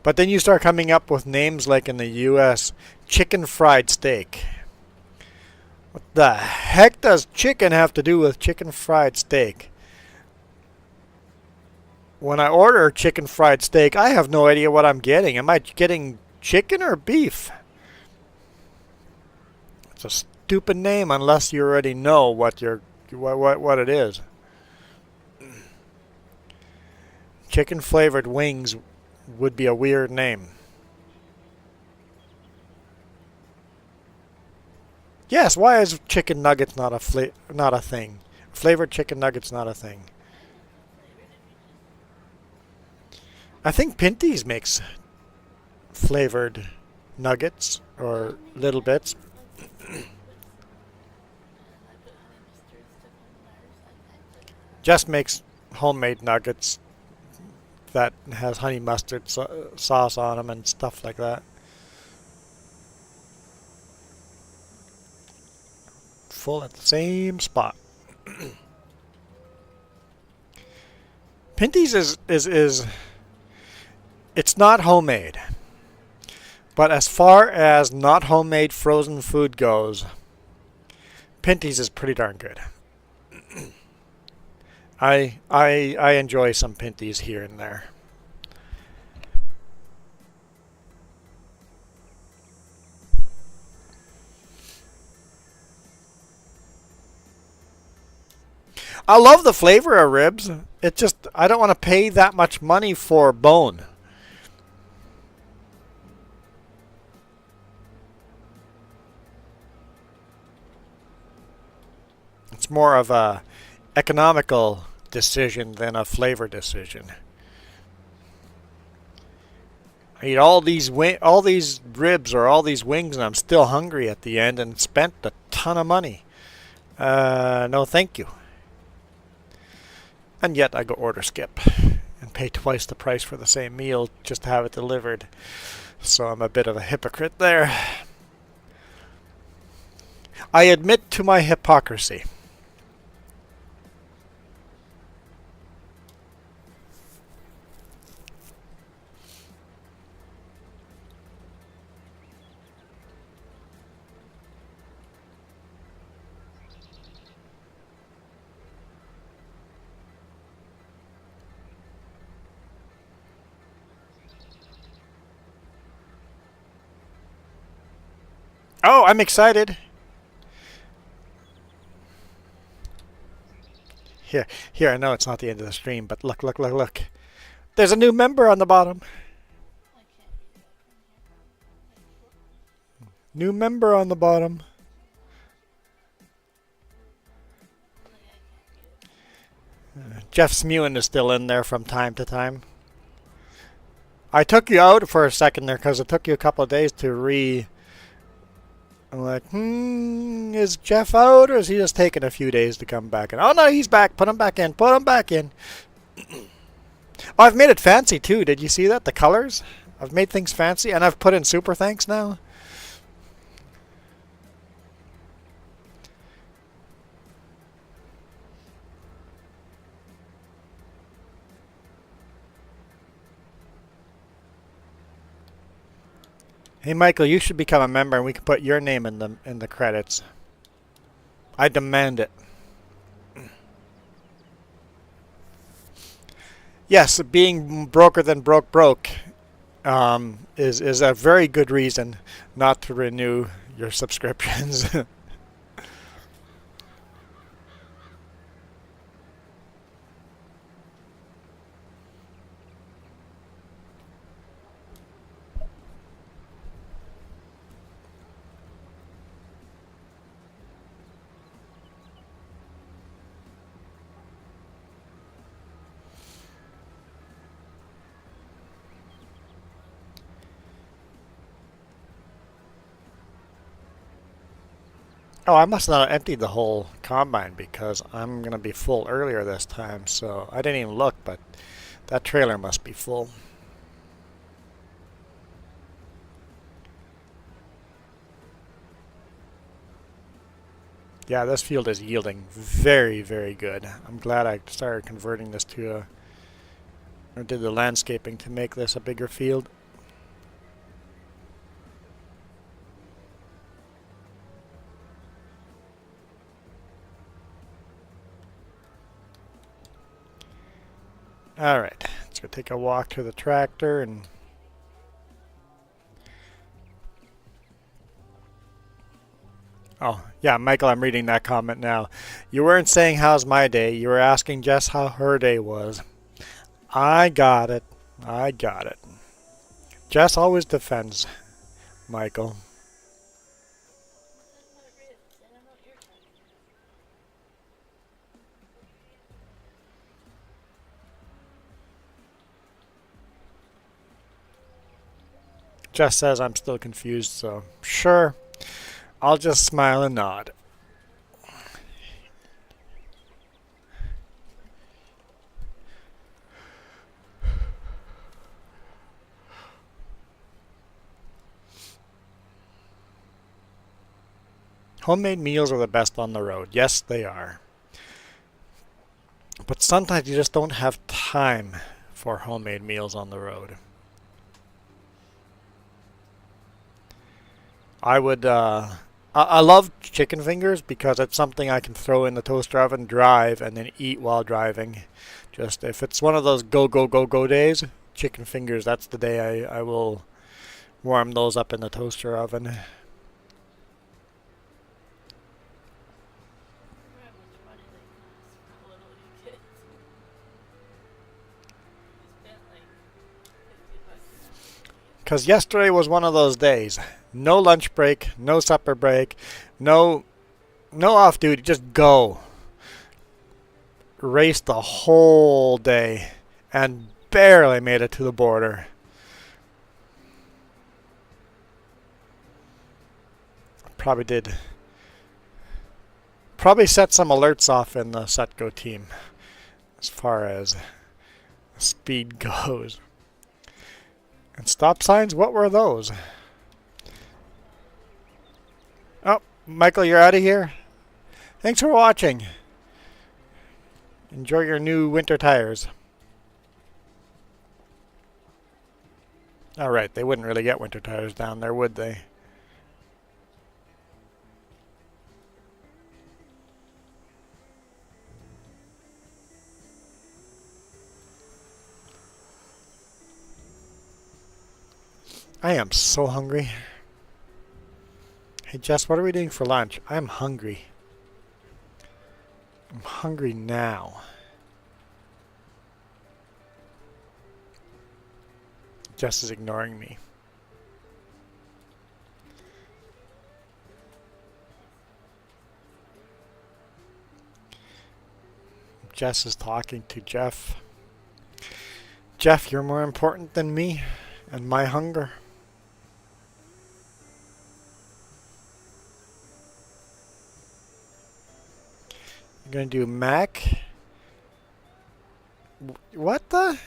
But then you start coming up with names like in the US, chicken fried steak. What the heck does chicken have to do with chicken fried steak? When I order chicken fried steak, I have no idea what I'm getting. Am I getting chicken or beef? It's a stupid name unless you already know what it is. Chicken flavored wings would be a weird name. Yes, why is chicken nuggets not a thing? Flavored chicken nuggets not a thing. I think Pinty's makes flavored nuggets or little bits. Just makes homemade nuggets that has honey mustard sauce on them and stuff like that. Full at the same spot. Pinty's is it's not homemade. But as far as not homemade frozen food goes, Pinty's is pretty darn good. I enjoy some Pinty's here and there. I love the flavor of ribs. It just I don't want to pay that much money for bone. It's more of a economical decision than a flavor decision. I eat all these ribs or all these wings, and I'm still hungry at the end, and spent a ton of money. No, thank you. And yet I go order skip and pay twice the price for the same meal just to have it delivered. So I'm a bit of a hypocrite there. I admit to my hypocrisy. Oh, I'm excited. Here, I know it's not the end of the stream, but look. There's a new member on the bottom. New member on the bottom. Jeff Smewen is still in there from time to time. I took you out for a second there because it took you a couple of days to I'm like, is Jeff out or is he just taking a few days to come back in? Oh no, he's back. Put him back in. Put him back in. Oh, I've made it fancy too. Did you see that? The colors? I've made things fancy and I've put in super thanks now. Hey Michael, you should become a member and we can put your name in the credits. I demand it. Yes, being broker than broke is a very good reason not to renew your subscriptions. Oh, I must not have emptied the whole combine because I'm going to be full earlier this time, so I didn't even look, but that trailer must be full. Yeah, this field is yielding very, very good. I'm glad I started converting this to or did the landscaping to make this a bigger field. Alright, let's go take a walk to the tractor and oh, yeah, Michael, I'm reading that comment now. You weren't saying how's my day, you were asking Jess how her day was. I got it. Jess always defends Michael. Jess says I'm still confused, so sure. I'll just smile and nod. Homemade meals are the best on the road. Yes, they are. But sometimes you just don't have time for homemade meals on the road. I love chicken fingers because it's something I can throw in the toaster oven, drive, and then eat while driving. Just if it's one of those go, go, go, go days, chicken fingers, that's the day I will warm those up in the toaster oven. How much money they cost for little you kids. You spent like $50 on it. Because yesterday was one of those days. No lunch break, no supper break, no off duty, just go. Raced the whole day and barely made it to the border. Probably set some alerts off in the Setco team as far as speed goes. And stop signs, what were those? Oh, Michael, you're out of here? Thanks for watching. Enjoy your new winter tires. Alright, they wouldn't really get winter tires down there, would they? I am so hungry. Hey Jess, what are we doing for lunch? I'm hungry. I'm hungry now. Jess is ignoring me. Jess is talking to Jeff. Jeff, you're more important than me and my hunger. You're gonna do mac? What the?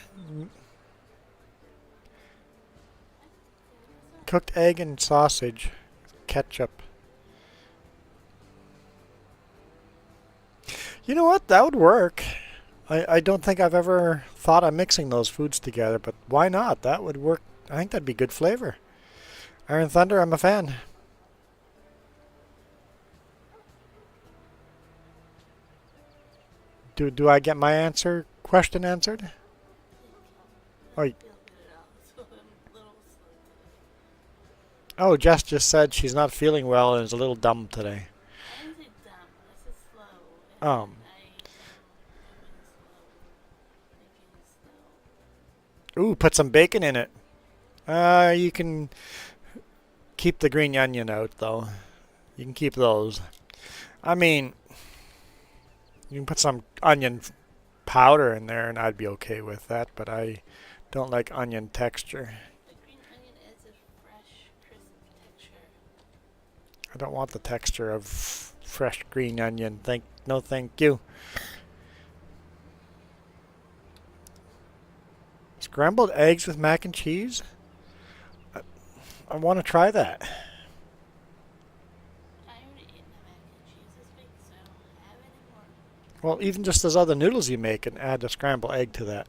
Cooked egg and sausage. Ketchup. You know what? That would work. I don't think I've ever thought of mixing those foods together, but why not? That would work. I think that'd be good flavor. Iron Thunder, I'm a fan. Do I get my question answered? Oh, oh, Jess just said she's not feeling well and is a little dumb today. I didn't say dumb. I said slow. Um. Ooh, put some bacon in it. You can keep the green onion out, though. You can keep those. I mean, you can put some onion powder in there, and I'd be okay with that, but I don't like onion texture. The green onion adds a fresh, crisp texture. I don't want the texture of fresh green onion. No, thank you. Scrambled eggs with mac and cheese? I want to try that. I already ate my mac and cheese this week, so I don't have any more. Well, even just those other noodles you make and add a scrambled egg to that.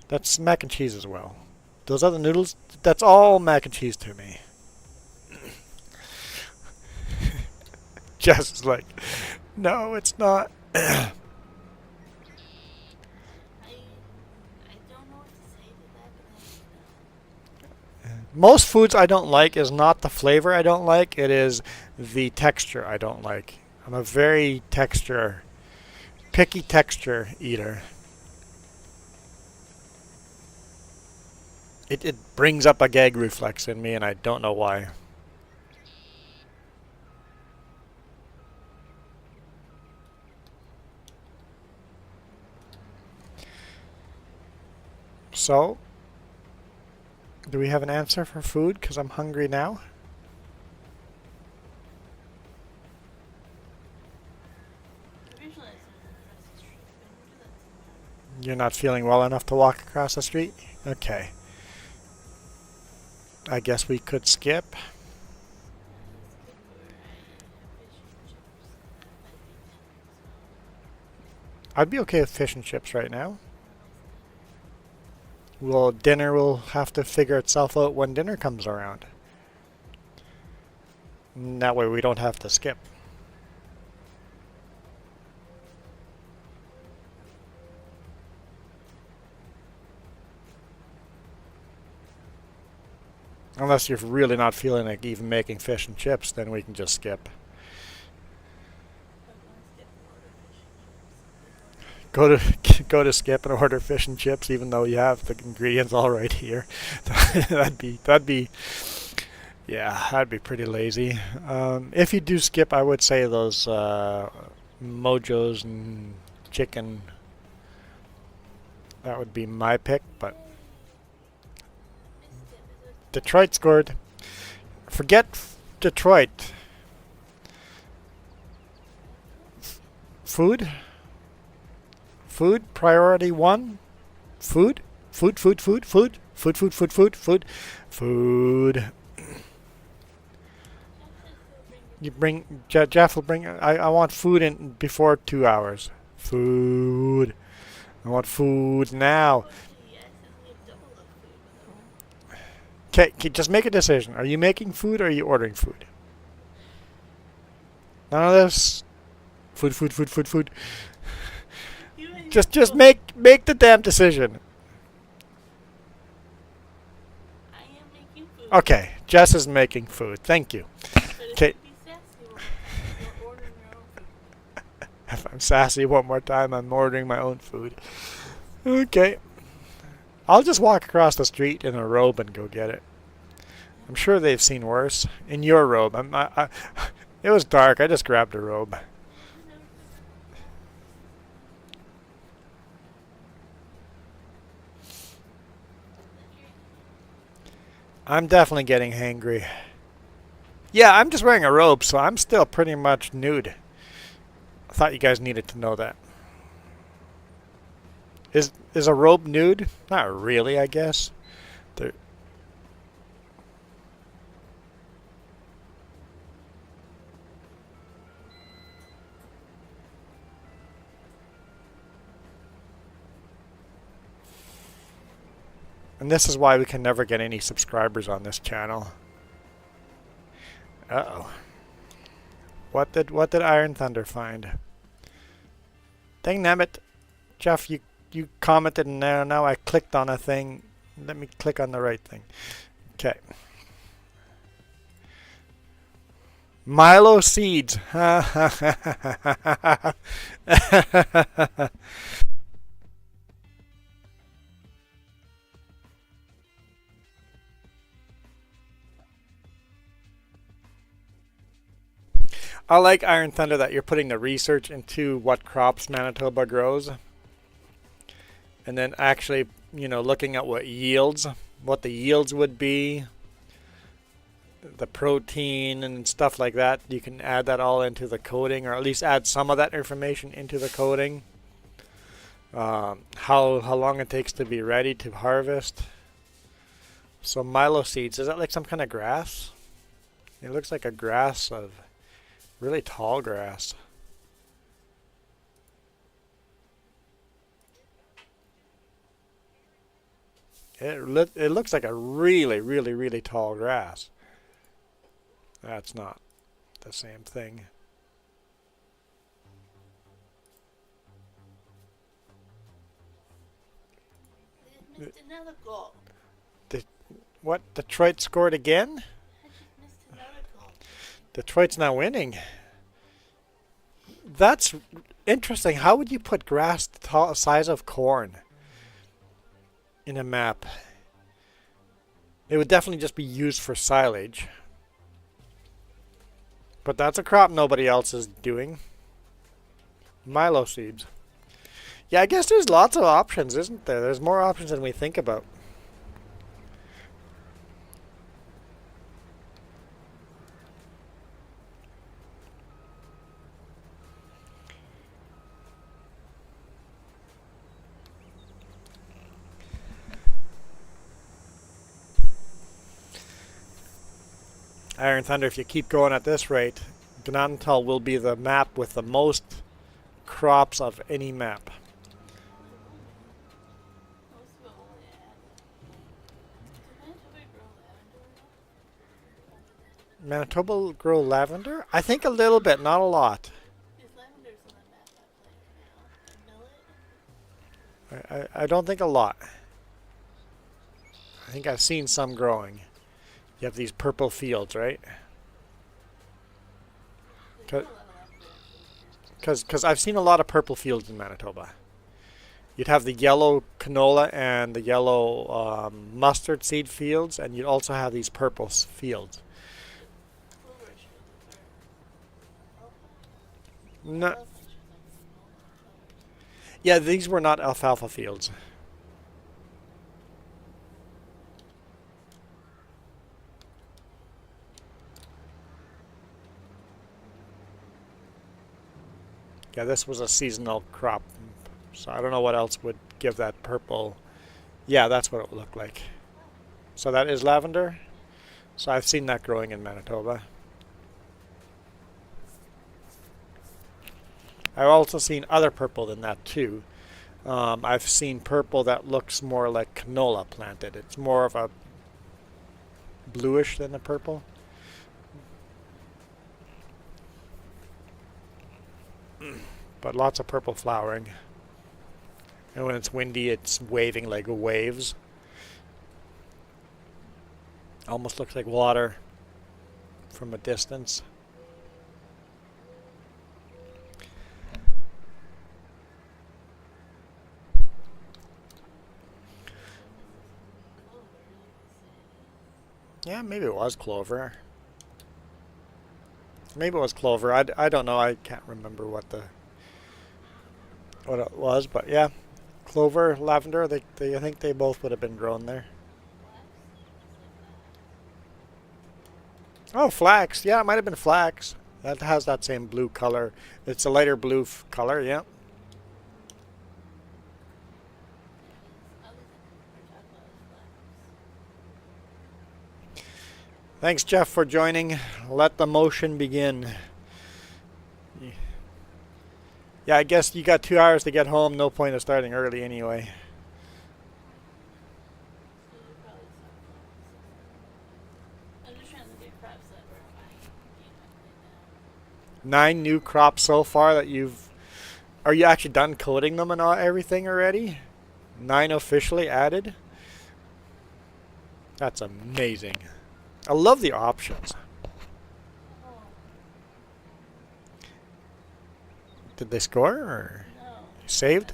That's mac and cheese as well. Those other noodles, that's all mac and cheese to me. Jess is like, no, it's not. I don't know what to say to that, but then, Most foods I don't like is not the flavor I don't like, it is the texture I don't like. I'm a very picky texture eater. It brings up a gag reflex in me and I don't know why. So, Do we have an answer for food? Because I'm hungry now. Visualize something across the street, but we'll do that tomorrow. You're not feeling well enough to walk across the street? Okay. I guess we could skip. I'd be okay with fish and chips right now. Well, dinner will have to figure itself out when dinner comes around. And that way we don't have to skip. Unless you're really not feeling like even making fish and chips, then we can just skip. Go to skip and order fish and chips, even though you have the ingredients all right here. that'd be pretty lazy. If you do skip, I would say those Mojos and chicken. That would be my pick, but Detroit scored. Forget Detroit. Food? Food, priority one. Food. Food. You bring, Jeff will bring, I want food in before 2 hours. Food. I want food now. Okay, just make a decision. Are you making food or are you ordering food? None of this. Food. Just make the damn decision. I am making food. Okay, Jess is making food. Thank you. Okay. If I'm sassy one more time, I'm ordering my own food. Okay. I'll just walk across the street in a robe and go get it. I'm sure they've seen worse. In your robe. It was dark. I just grabbed a robe. I'm definitely getting hangry. Yeah, I'm just wearing a robe, so I'm still pretty much nude. I thought you guys needed to know that. Is a robe nude? Not really, I guess. And this is why we can never get any subscribers on this channel. Uh-oh. What did Iron Thunder find? Dang nabbit. Jeff, you commented and now I clicked on a thing. Let me click on the right thing. Okay. Milo seeds. I like Iron Thunder that you're putting the research into what crops Manitoba grows. And then actually, looking at what the yields would be, the protein and stuff like that. You can add that all into the coding, or at least add some of that information into the coding. How long it takes to be ready to harvest. So Milo seeds, is that like some kind of grass? It looks like a grass of really tall grass. It looks like a really tall grass. That's not the same thing. I missed another goal. What? Detroit scored again? I just missed another goal. Detroit's not winning. That's interesting. How would you put grass the size of corn in a map? It would definitely just be used for silage. But that's a crop nobody else is doing. Milo seeds. Yeah, I guess there's lots of options, isn't there? There's more options than we think about. Iron Thunder, if you keep going at this rate, Gnantal will be the map with the most crops of any map. Most of it only add. Did Manitoba grow lavender? Manitoba grow lavender? I think a little bit, not a lot. Because lavender's on the map I play right now. And millet? I don't think a lot. I think I've seen some growing. You have these purple fields, right? There's not a lot of lavender. Because I've seen a lot of purple fields in Manitoba. You'd have the yellow canola and the yellow mustard seed fields, and you'd also have these purple fields. Clover should No, alfalfa should yeah, these were not alfalfa fields. Yeah, this was a seasonal crop, so I don't know what else would give that purple. Yeah, that's what it would look like. So that is lavender. So I've seen that growing in Manitoba. I've also seen other purple than that too. I've seen purple that looks more like canola planted. It's more of a bluish than a purple. But lots of purple flowering. And when it's windy, it's waving like waves. Almost looks like water from a distance. Yeah, maybe it was clover. Maybe it was clover. I don't know. I can't remember what it was, but yeah, clover, lavender. I think they both would have been grown there. Oh, flax. Yeah, it might have been flax. That has that same blue color. It's a lighter blue color. Yeah. Thanks, Jeff, for joining. Let the motion begin. Yeah, I guess you got 2 hours to get home. No point of starting early anyway. I'm just trying to get crops that were fine. 9 new crops so far that you've... Are you actually done coding them and everything already? 9 officially added? That's amazing. I love the options. Did they score or No. saved?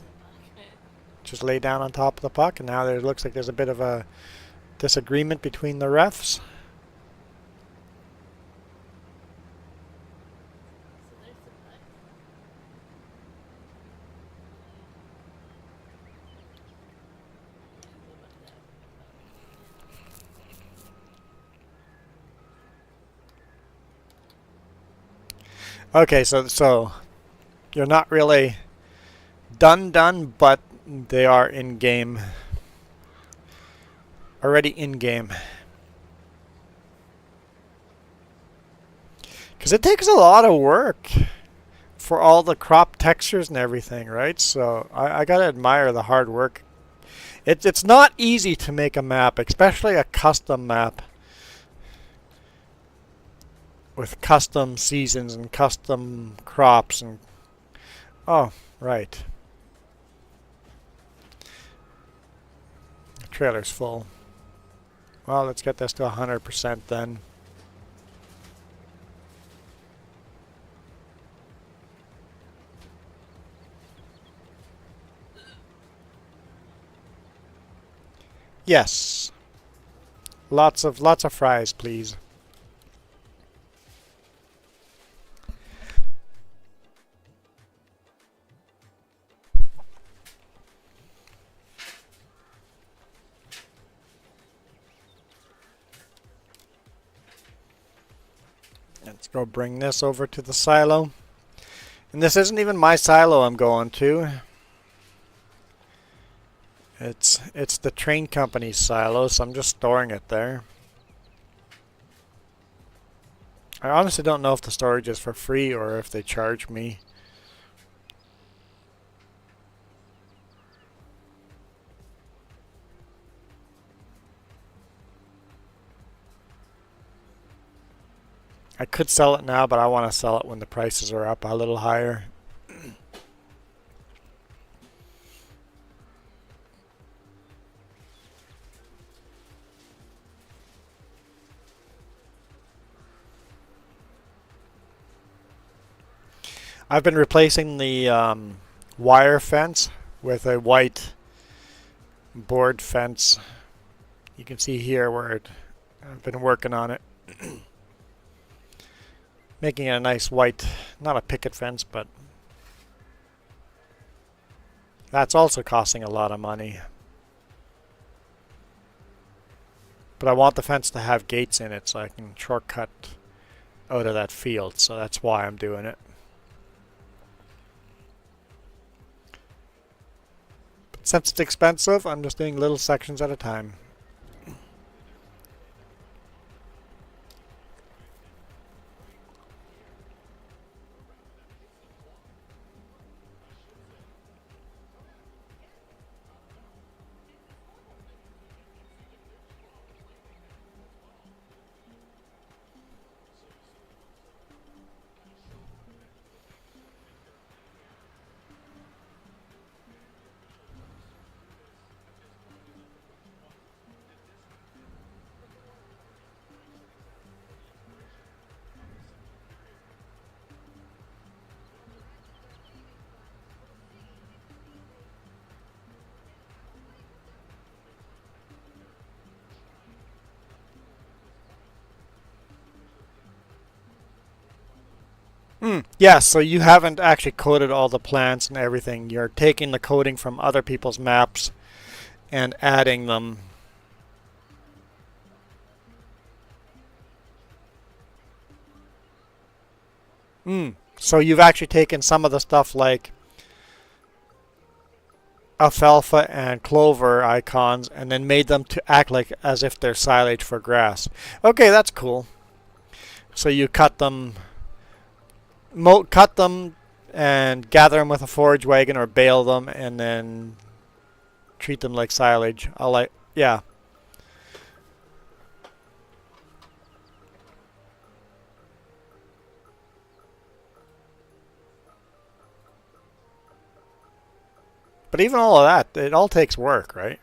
Just lay down on top of the puck, and now there looks like there's a bit of a disagreement between the refs. So there's the puck. Okay, so you're not really done, but they are in game. Already in game. Because it takes a lot of work for all the crop textures and everything, right? So I gotta admire the hard work. It's not easy to make a map, especially a custom map with custom seasons and custom crops and... Oh, right. The trailer's full. Well, let's get this to 100% then. Yes. Lots of fries, please. Let's go bring this over to the silo. And this isn't even my silo I'm going to. It's the train company's silo, so I'm just storing it there. I honestly don't know if the storage is for free or if they charge me. I could sell it now, but I want to sell it when the prices are up a little higher. I've been replacing the wire fence with a white board fence. You can see here where I've been working on it. Making it a nice white, not a picket fence, but that's also costing a lot of money. But I want the fence to have gates in it so I can shortcut out of that field, so that's why I'm doing it. But since it's expensive, I'm just doing little sections at a time. Yeah, so you haven't actually coded all the plants and everything. You're taking the coding from other people's maps and adding them. So you've actually taken some of the stuff like alfalfa and clover icons and then made them to act like as if they're silage for grass. Okay, that's cool. So you cut them and gather them with a forage wagon or bale them and then treat them like silage. Yeah. But even all of that, it all takes work, right?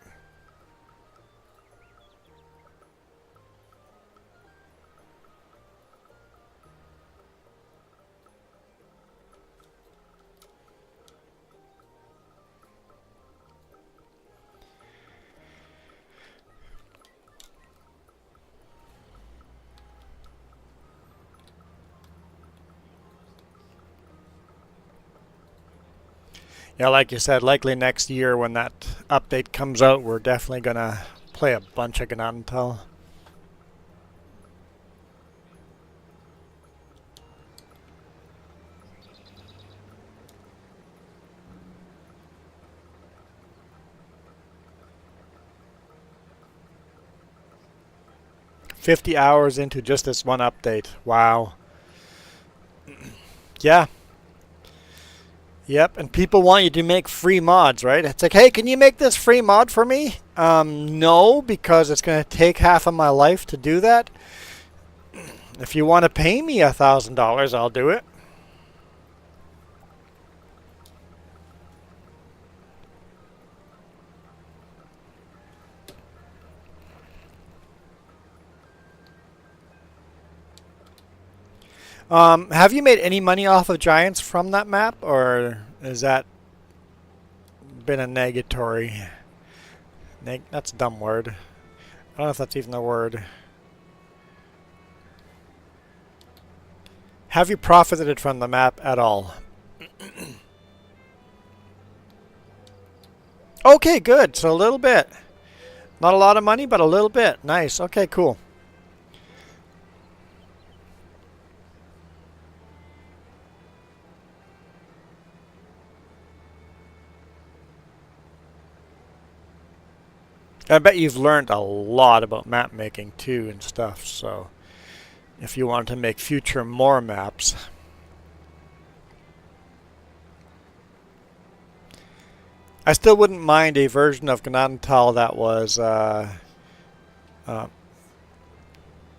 Yeah, like you said, likely next year when that update comes out, we're definitely going to play a bunch of Gnantal. $50 hours into just this one update. Wow. Yeah. Yep, and people want you to make free mods, right? It's like, hey, can you make this free mod for me? No, because it's going to take half of my life to do that. If you want to pay me $1,000, I'll do it. Have you made any money off of giants from that map, or is that been a negatory? That's a dumb word. I don't know if that's even a word. Have you profited from the map at all? Okay, good. So a little bit. Not a lot of money, but a little bit. Nice. Okay, cool. I bet you've learned a lot about map making too and stuff, so if you wanted to make future more maps. I still wouldn't mind a version of Gnadintal that was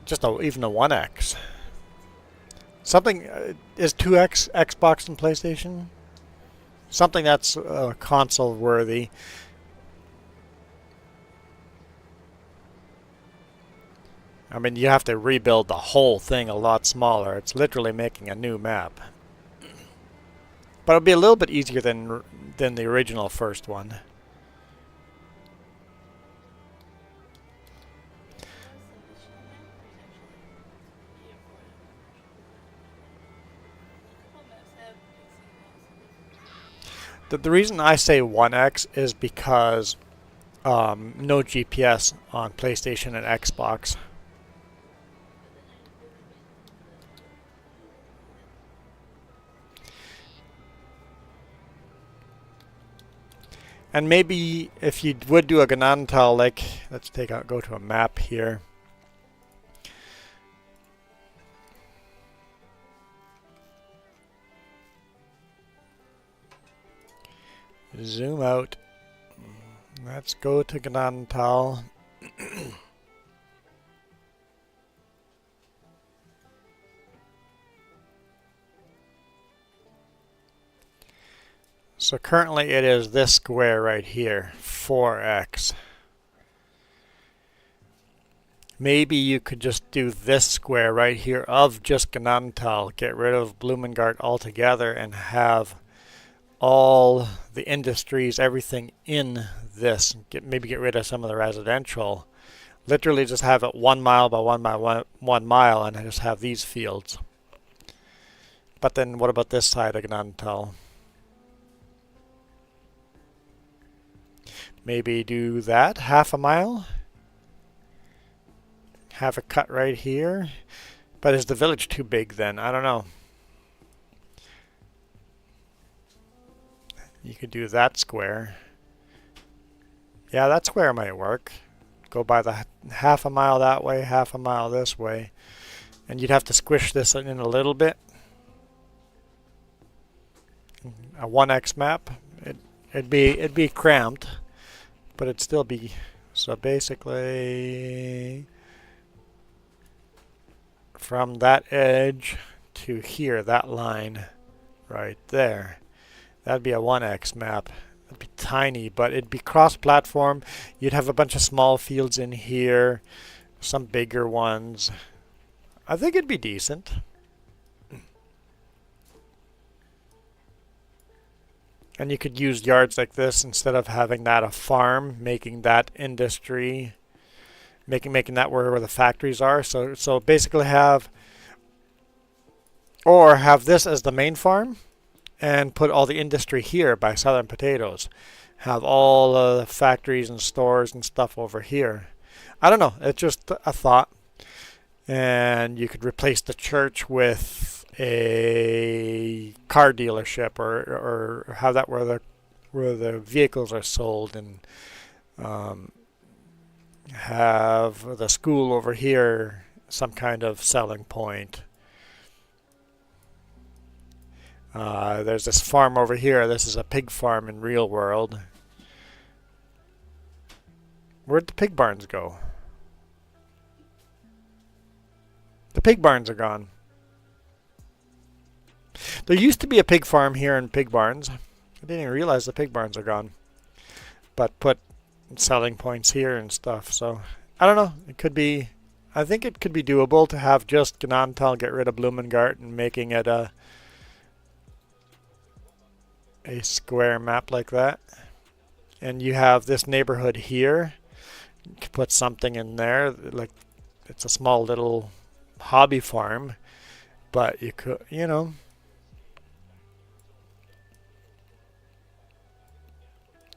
just even a 1x. Something is 2x Xbox and PlayStation. Something that's console worthy. I mean, you have to rebuild the whole thing a lot smaller. It's literally making a new map. But it'll be a little bit easier than the original first one. The reason I say 1x is because no GPS on PlayStation and Xbox. And maybe if you would do a Gnadintal, like, let's go to a map here. Zoom out. Let's go to Gnadintal. So currently it is this square right here, 4x. Maybe you could just do this square right here of just Gnadintal, get rid of Blumengart altogether and have all the industries, everything in this. Maybe get rid of some of the residential. Literally just have it 1 mile by 1 mile and just have these fields. But then what about this side of Gnadintal? Maybe do that, 1/2 mile. Have a cut right here. But is the village too big then? I don't know. You could do that square. Yeah, that square might work. Go by the 1/2 mile that way, 1/2 mile this way. And you'd have to squish this in a little bit. A 1x map. It'd be cramped. But it'd still be, so basically from that edge to here, that line right there, that'd be a 1x map. It'd be tiny, but it'd be cross-platform. You'd have a bunch of small fields in here, some bigger ones. I think it'd be decent. And you could use yards like this instead of having that a farm, making that industry, making that where the factories are. So basically have this as the main farm and put all the industry here by Southern Potatoes. Have all the factories and stores and stuff over here. I don't know, it's just a thought. And you could replace the church with a car dealership or have that where the vehicles are sold, and have the school over here some kind of selling point. There's this farm over here. This is a pig farm in real world. Where'd the pig barns go? The pig barns are gone. There used to be a pig farm here in Pig Barns. I didn't even realize the pig barns are gone. But put selling points here and stuff. So I don't know. It could be. I think it could be doable to have just Gnadintal, get rid of Blumengart, and making it a square map like that. And you have this neighborhood here. You could put something in there, like it's a small little hobby farm. But you could, you know.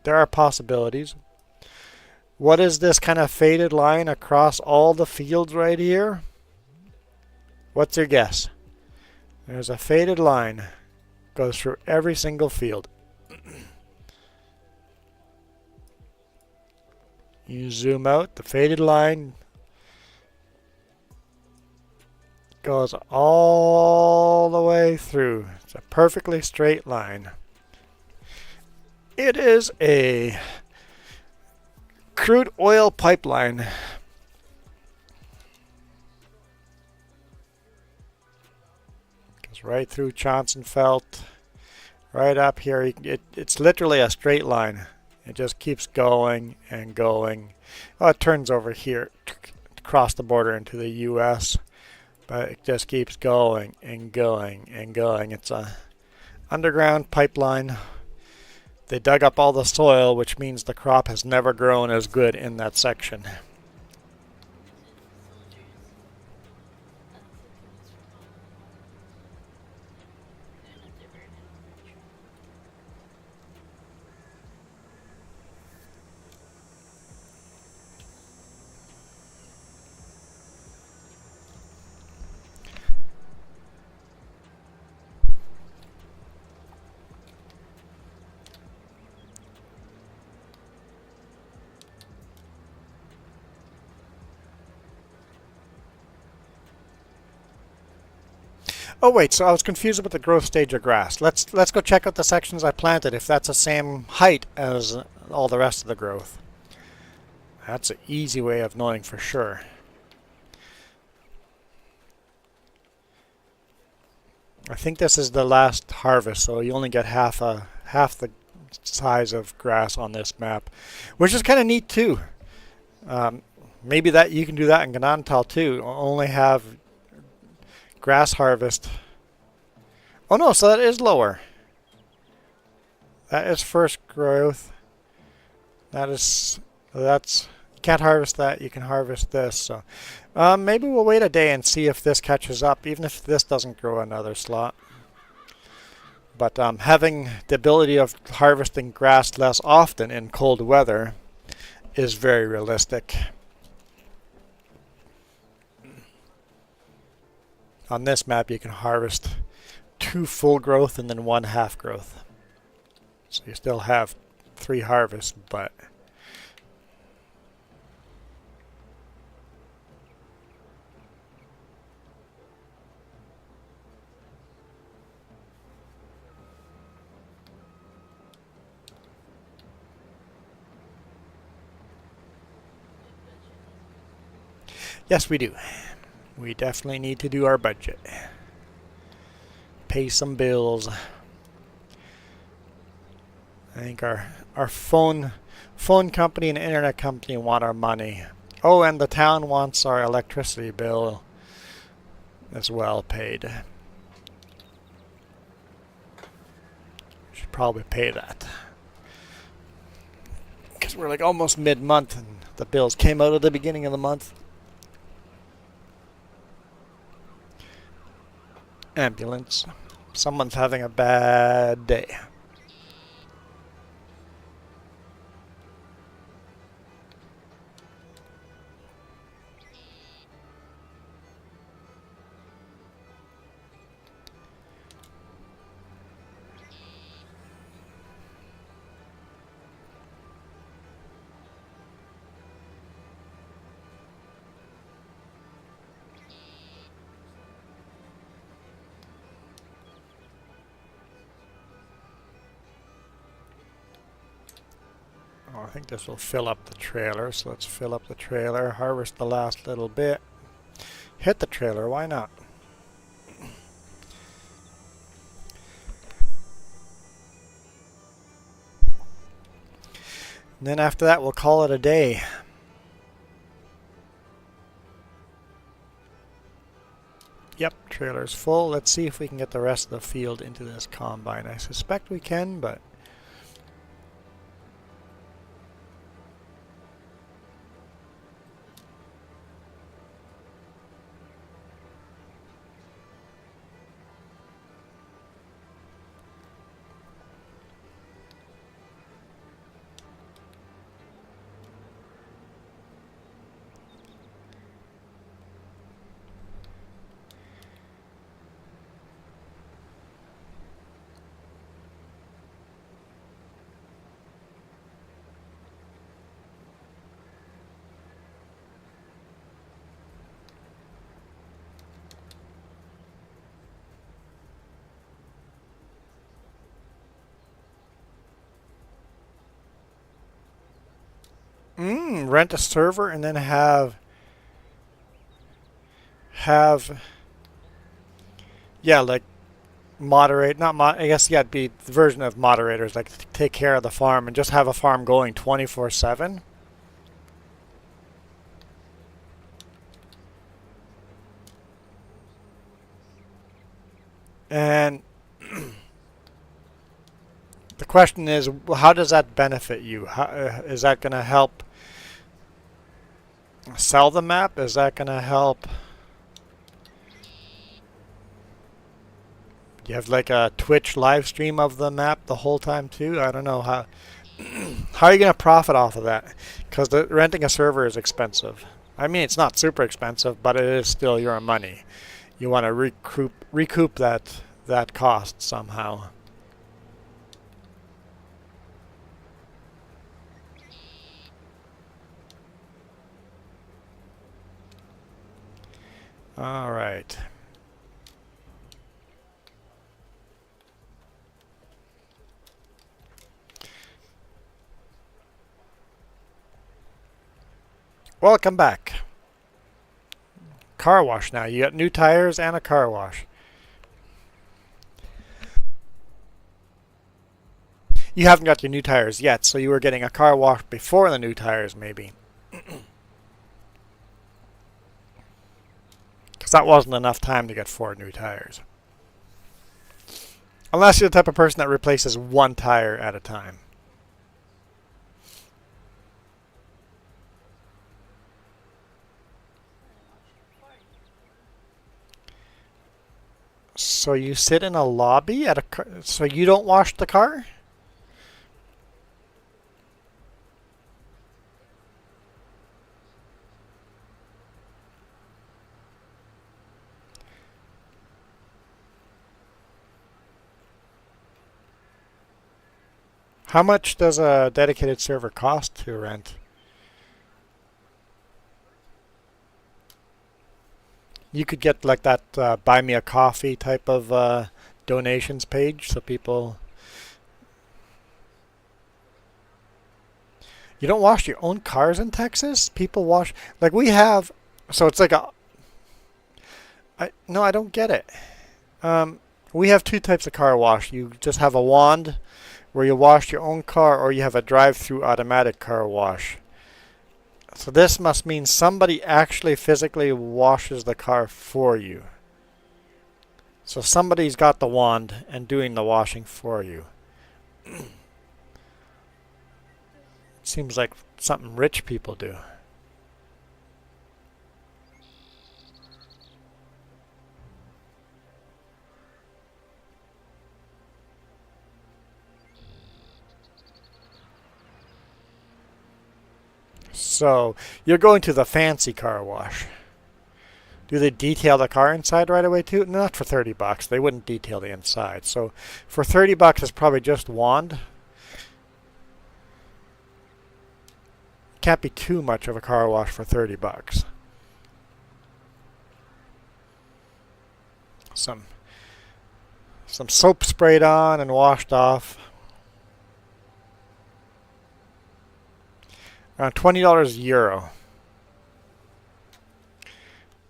There are possibilities. What is this kind of faded line across all the fields right here? What's your guess? There's a faded line. Goes through every single field. You zoom out, the faded line. goes all the way through. It's a perfectly straight line. It is a crude oil pipeline. Goes right through Johnsonfeld, right up here. It's literally a straight line. It just keeps going and going. Oh, it turns over here to cross the border into the U.S., but it just keeps going and going and going. It's a underground pipeline. They dug up all the soil, which means the crop has never grown as good in that section. Oh wait, so I was confused about the growth stage of grass. Let's go check out the sections I planted if that's the same height as all the rest of the growth. That's an easy way of knowing for sure. I think this is the last harvest, so you only get half the size of grass on this map, which is kind of neat too. Maybe that you can do that in Gnadtal too. Only have grass harvest. Oh no, so that is lower. That is first growth. That's you can't harvest that. You can harvest this. So maybe we'll wait a day and see if this catches up, even if this doesn't grow another slot. But having the ability of harvesting grass less often in cold weather is very realistic. On this map you can harvest 2 full growth and then 1 half growth. So you still have 3 harvests, but yes, we do. We definitely need to do our budget. Pay some bills. I think our phone company and internet company want our money. Oh, and the town wants our electricity bill as well paid. Should probably pay that. Because we're like almost mid-month and the bills came out at the beginning of the month. Ambulance. Someone's having a bad day. Oh, I think this will fill up the trailer, so let's fill up the trailer, harvest the last little bit, hit the trailer, why not? And then after that we'll call it a day. Yep, trailer's full. Let's see if we can get the rest of the field into this combine. I suspect we can, but Rent a server and then have yeah, like moderate, not mod, I guess, yeah, it'd be the version of moderators, like take care of the farm and just have a farm going 24/7. And the question is, well, how does that benefit you? How, is that going to help sell the map? Is that going to help? You have like a Twitch live stream of the map the whole time too? I don't know how. How are you going to profit off of that? Because renting a server is expensive. I mean, it's not super expensive, but it is still your money. You want to recoup that cost somehow. All right. Welcome back. Car wash now. You got new tires and a car wash. You haven't got your new tires yet, so you were getting a car wash before the new tires, maybe. Because that wasn't enough time to get 4 new tires. Unless you're the type of person that replaces 1 tire at a time. So you sit in a lobby at a car, so you don't wash the car? How much does a dedicated server cost to rent? You could get like that buy me a coffee type of donations page, so people... You don't wash your own cars in Texas? People wash... Like we have... So it's like a... No, I don't get it. We have 2 types of car wash. You just have a wand where you wash your own car, or you have a drive-through automatic car wash. So this must mean somebody actually physically washes the car for you. So somebody's got the wand and doing the washing for you. Seems like something rich people do. So, you're going to the fancy car wash. Do they detail the car inside right away too? Not for $30. They wouldn't detail the inside. So, for $30 it's probably just wand. Can't be too much of a car wash for $30. Some soap sprayed on and washed off. Around $20 euro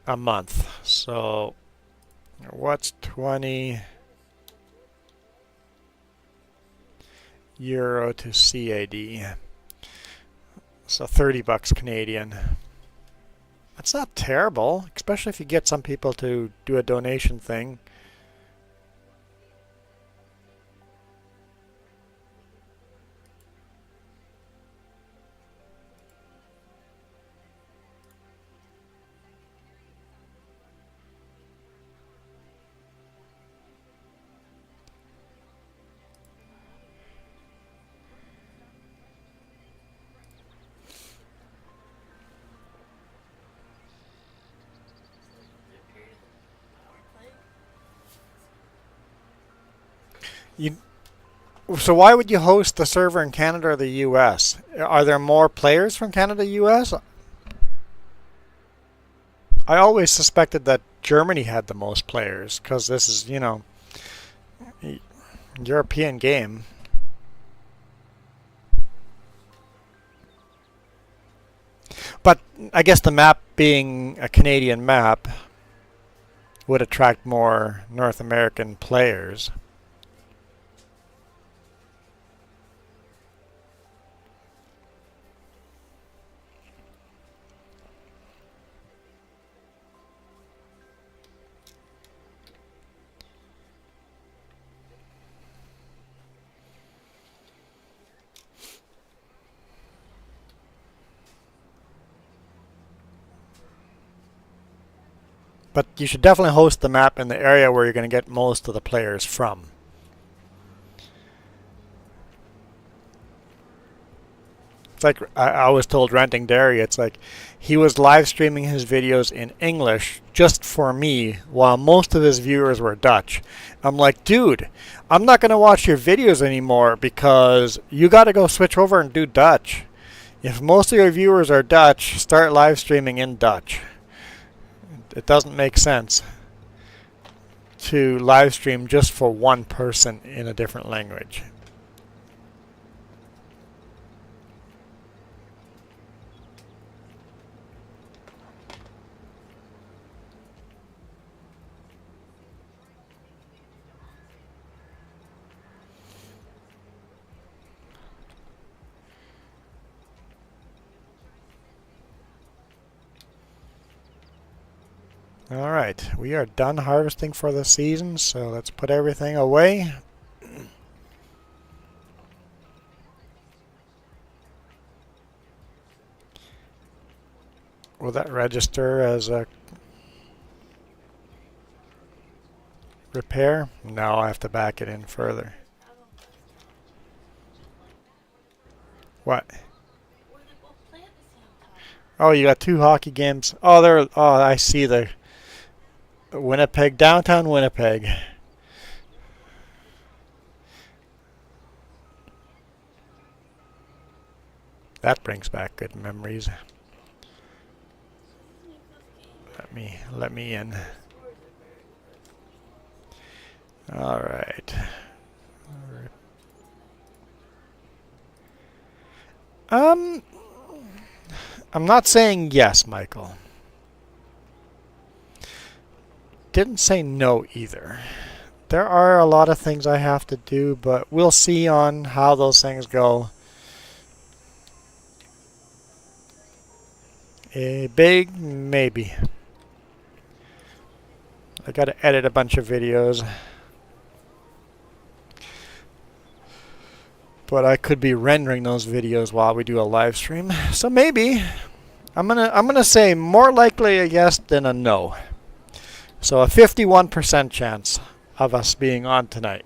a month. So what's 20 euro to CAD? So $30 Canadian. That's not terrible, especially if you get some people to do a donation thing. So why would you host the server in Canada or the US? Are there more players from Canada, US? I always suspected that Germany had the most players, because this is, you know, a European game. But I guess the map being a Canadian map would attract more North American players. But you should definitely host the map in the area where you're going to get most of the players from. It's like I was told Renting Dairy, it's like he was live streaming his videos in English just for me while most of his viewers were Dutch. I'm like, dude, I'm not going to watch your videos anymore because you got to go switch over and do Dutch. If most of your viewers are Dutch, start live streaming in Dutch. It doesn't make sense to live stream just for one person in a different language. Alright, we are done harvesting for the season, so let's put everything away. Will that register as a repair? No, I have to back it in further. What? Oh, you got 2 hockey games. Oh, there. Oh, I see the Winnipeg, downtown Winnipeg. That brings back good memories. Let me in. All right. I'm not saying yes, Michael. Didn't say no either. There are a lot of things I have to do, but we'll see on how those things go. A big maybe. I gotta edit a bunch of videos. But I could be rendering those videos while we do a live stream. So maybe I'm gonna say more likely a yes than a no. So a 51% chance of us being on tonight.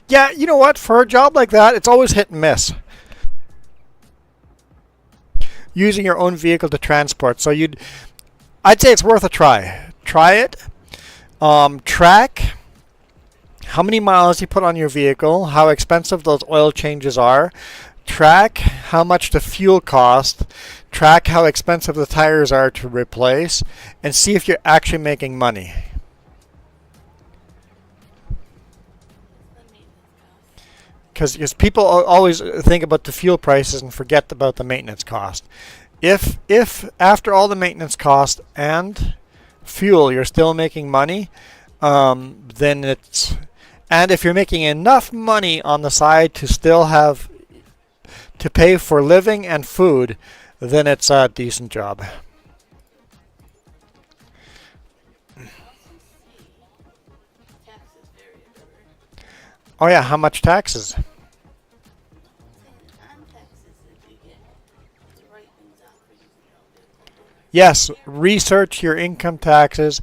Yeah, you know what? For a job like that, it's always hit and miss. Using your own vehicle to transport. So I'd say it's worth a try. Try it. Track how many miles you put on your vehicle, how expensive those oil changes are. Track how much the fuel costs. Track how expensive the tires are to replace. And see if you're actually making money. Because people always think about the fuel prices and forget about the maintenance cost. If after all the maintenance cost and fuel you're still making money, then it's, and if you're making enough money on the side to still have to pay for living and food, then it's a decent job. Oh yeah, how much taxes? I'm saying on taxes if you get to write things out for using your own vehicle. Yes, research your income taxes.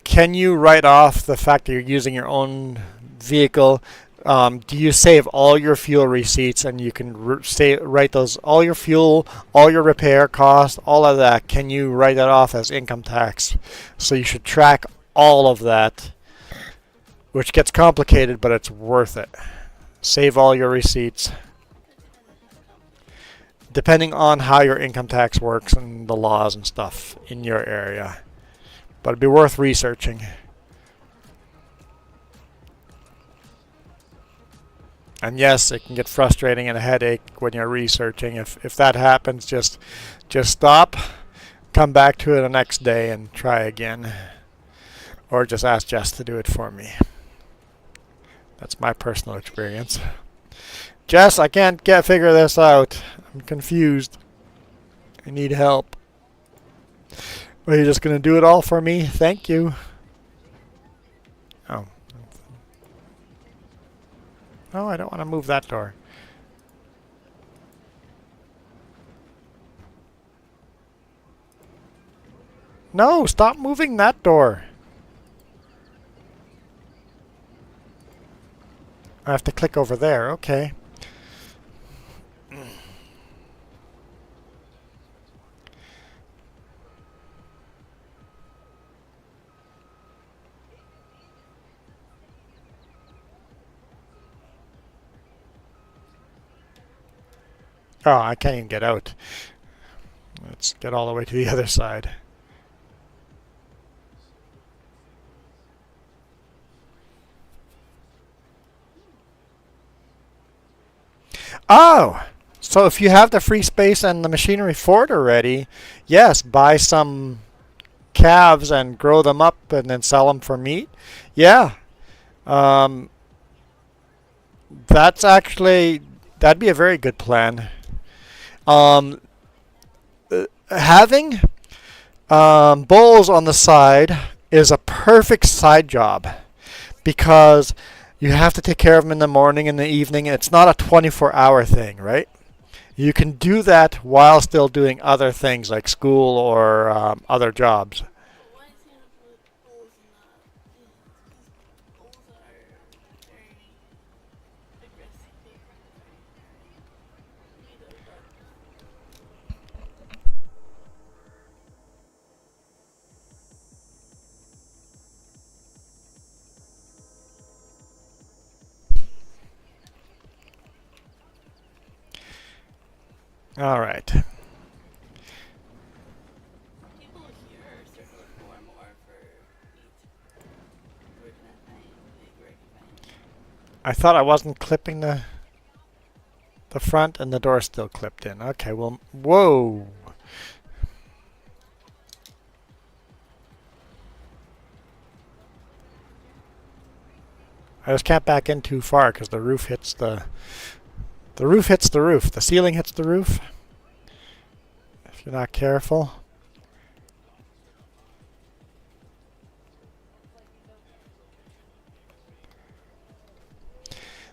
Can you write off the fact that you're using your own vehicle? Do you save all your fuel receipts and you can write those, all your fuel, all your repair costs, all of that? Can you write that off as income tax? So you should track all of that, which gets complicated, but it's worth it. Save all your receipts. Depending on how your income tax works and the laws and stuff in your area. But it'd be worth researching. And yes, it can get frustrating and a headache when you're researching. If that happens, just stop, come back to it the next day and try again. Or just ask Jess to do it for me. That's my personal experience. Jess, I can't figure this out. I'm confused. I need help. Are you just going to do it all for me? Thank you. Oh. Oh, I don't want to move that door. No, stop moving that door. I have to click over there. Okay. Oh, I can't even get out. Let's get all the way to the other side. Oh! So if you have the free space and the machinery for it already, yes, buy some calves and grow them up and then sell them for meat. Yeah. That's actually, that'd be a very good plan. Having bulls on the side is a perfect side job because you have to take care of them in the morning and the evening. It's not a 24-hour thing, right? You can do that while still doing other things like school or other jobs. But why is he gonna put bulls in the bulls are very aggressive. Either All right. people here are starting to look more and more for meat. Where can I find where can I find I thought I wasn't clipping the front and the door still clipped in. Okay, well, whoa. I just can't back in too far because the roof hits the roof hits the roof. The ceiling hits the roof. If you're not careful.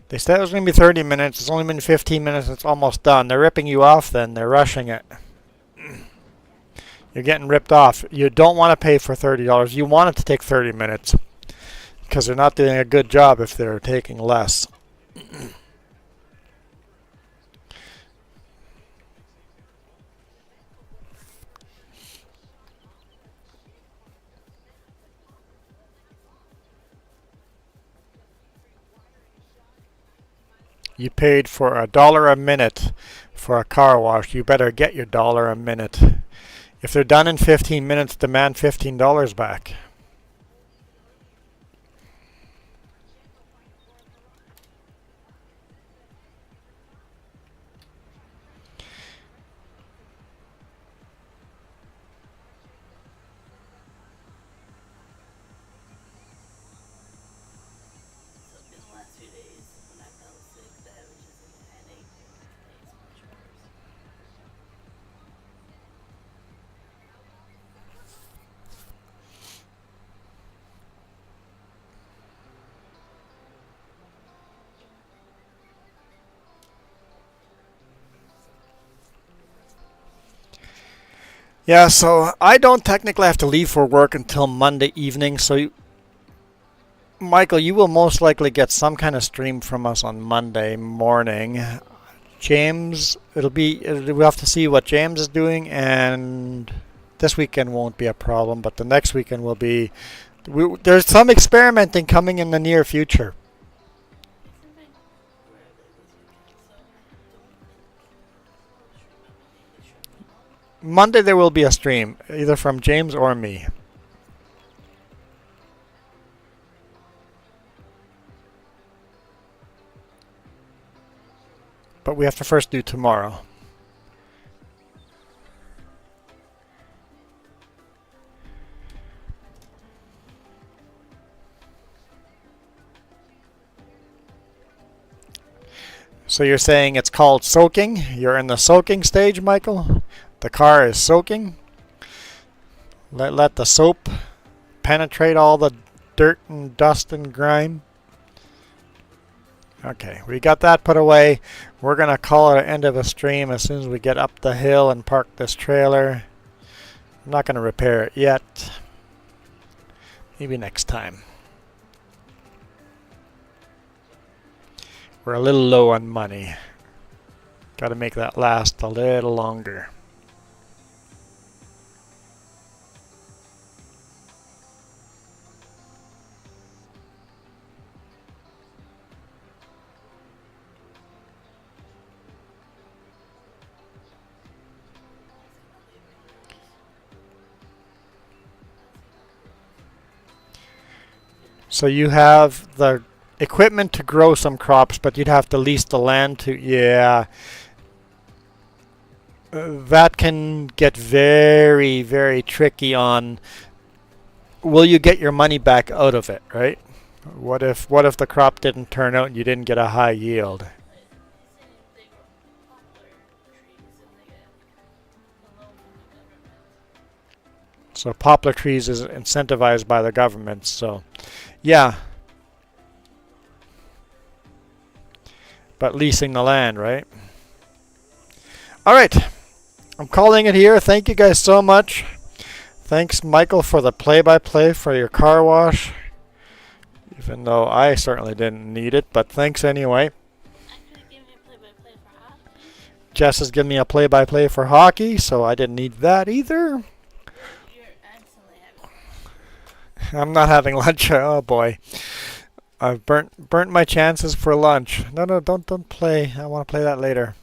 They said it was going to be 30 minutes. It's only been 15 minutes. It's almost done. They're ripping you off then. They're rushing it. You're getting ripped off. You don't want to pay for $30. You want it to take 30 minutes because they're not doing a good job if they're taking less. You paid for $1 a minute for a car wash. You better get your $1 a minute. If they're done in 15 minutes, demand $15 back. so in the last few days when I felt sick that I was just like a headache and it's much worse. Yeah, so I don't technically have to leave for work until Monday evening, so Michael, you will most likely get some kind of stream from us on Monday morning. James, we'll have to see what James is doing, and this weekend won't be a problem, but the next weekend will be. There's some experimenting coming in the near future. Monday there will be a stream, either from James or me. But we have to first do tomorrow. So you're saying it's called soaking? You're in the soaking stage, Michael? The car is soaking? Let the soap penetrate all the dirt and dust and grime? Okay, we got that put away. We're going to call it an end of a stream as soon as we get up the hill and park this trailer. I'm not going to repair it yet. Maybe next time. We're a little low on money. Got to make that last a little longer. So you have the equipment to grow some crops, but you'd have to lease the land to, yeah. That can get very, very tricky on, will you get your money back out of it, right? What if the crop didn't turn out and you didn't get a high yield? So poplar trees is incentivized by the government, so yeah. But leasing the land, right? All right. I'm calling it here. Thank you guys so much. Thanks, Michael, for the play-by-play for your car wash. Even though I certainly didn't need it, but thanks anyway. Jess has given me a play-by-play for hockey, so I didn't need that either. I'm not having lunch. Oh boy, I've burnt my chances for lunch. No, don't play. I want to play that later.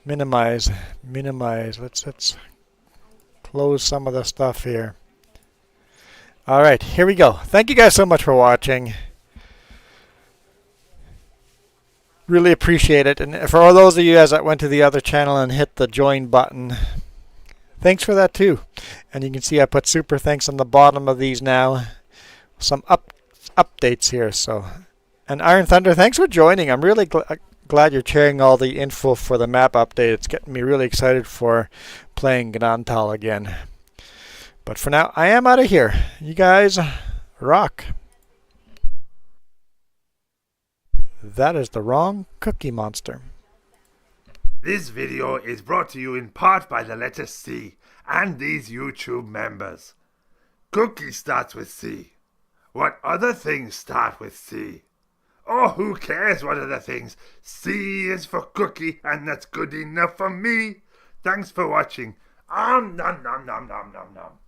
Minimize. Let's close some of the stuff here. All right, here we go. Thank you guys so much for watching. Really appreciate it, and for all those of you guys that went to the other channel and hit the join button, thanks for that too. And you can see I put super thanks on the bottom of these now. Some updates here. So, and Iron Thunder, thanks for joining. I'm really glad you're sharing all the info for the map update. It's getting me really excited for playing Gdantal again. But for now, I am out of here. You guys rock. That is the wrong Cookie Monster. This video is brought to you in part by the letter C and these YouTube members. Cookie starts with C. What other things start with C? Oh, who cares what other things? C is for cookie, and that's good enough for me. Thanks for watching. Nom nom nom nom nom nom.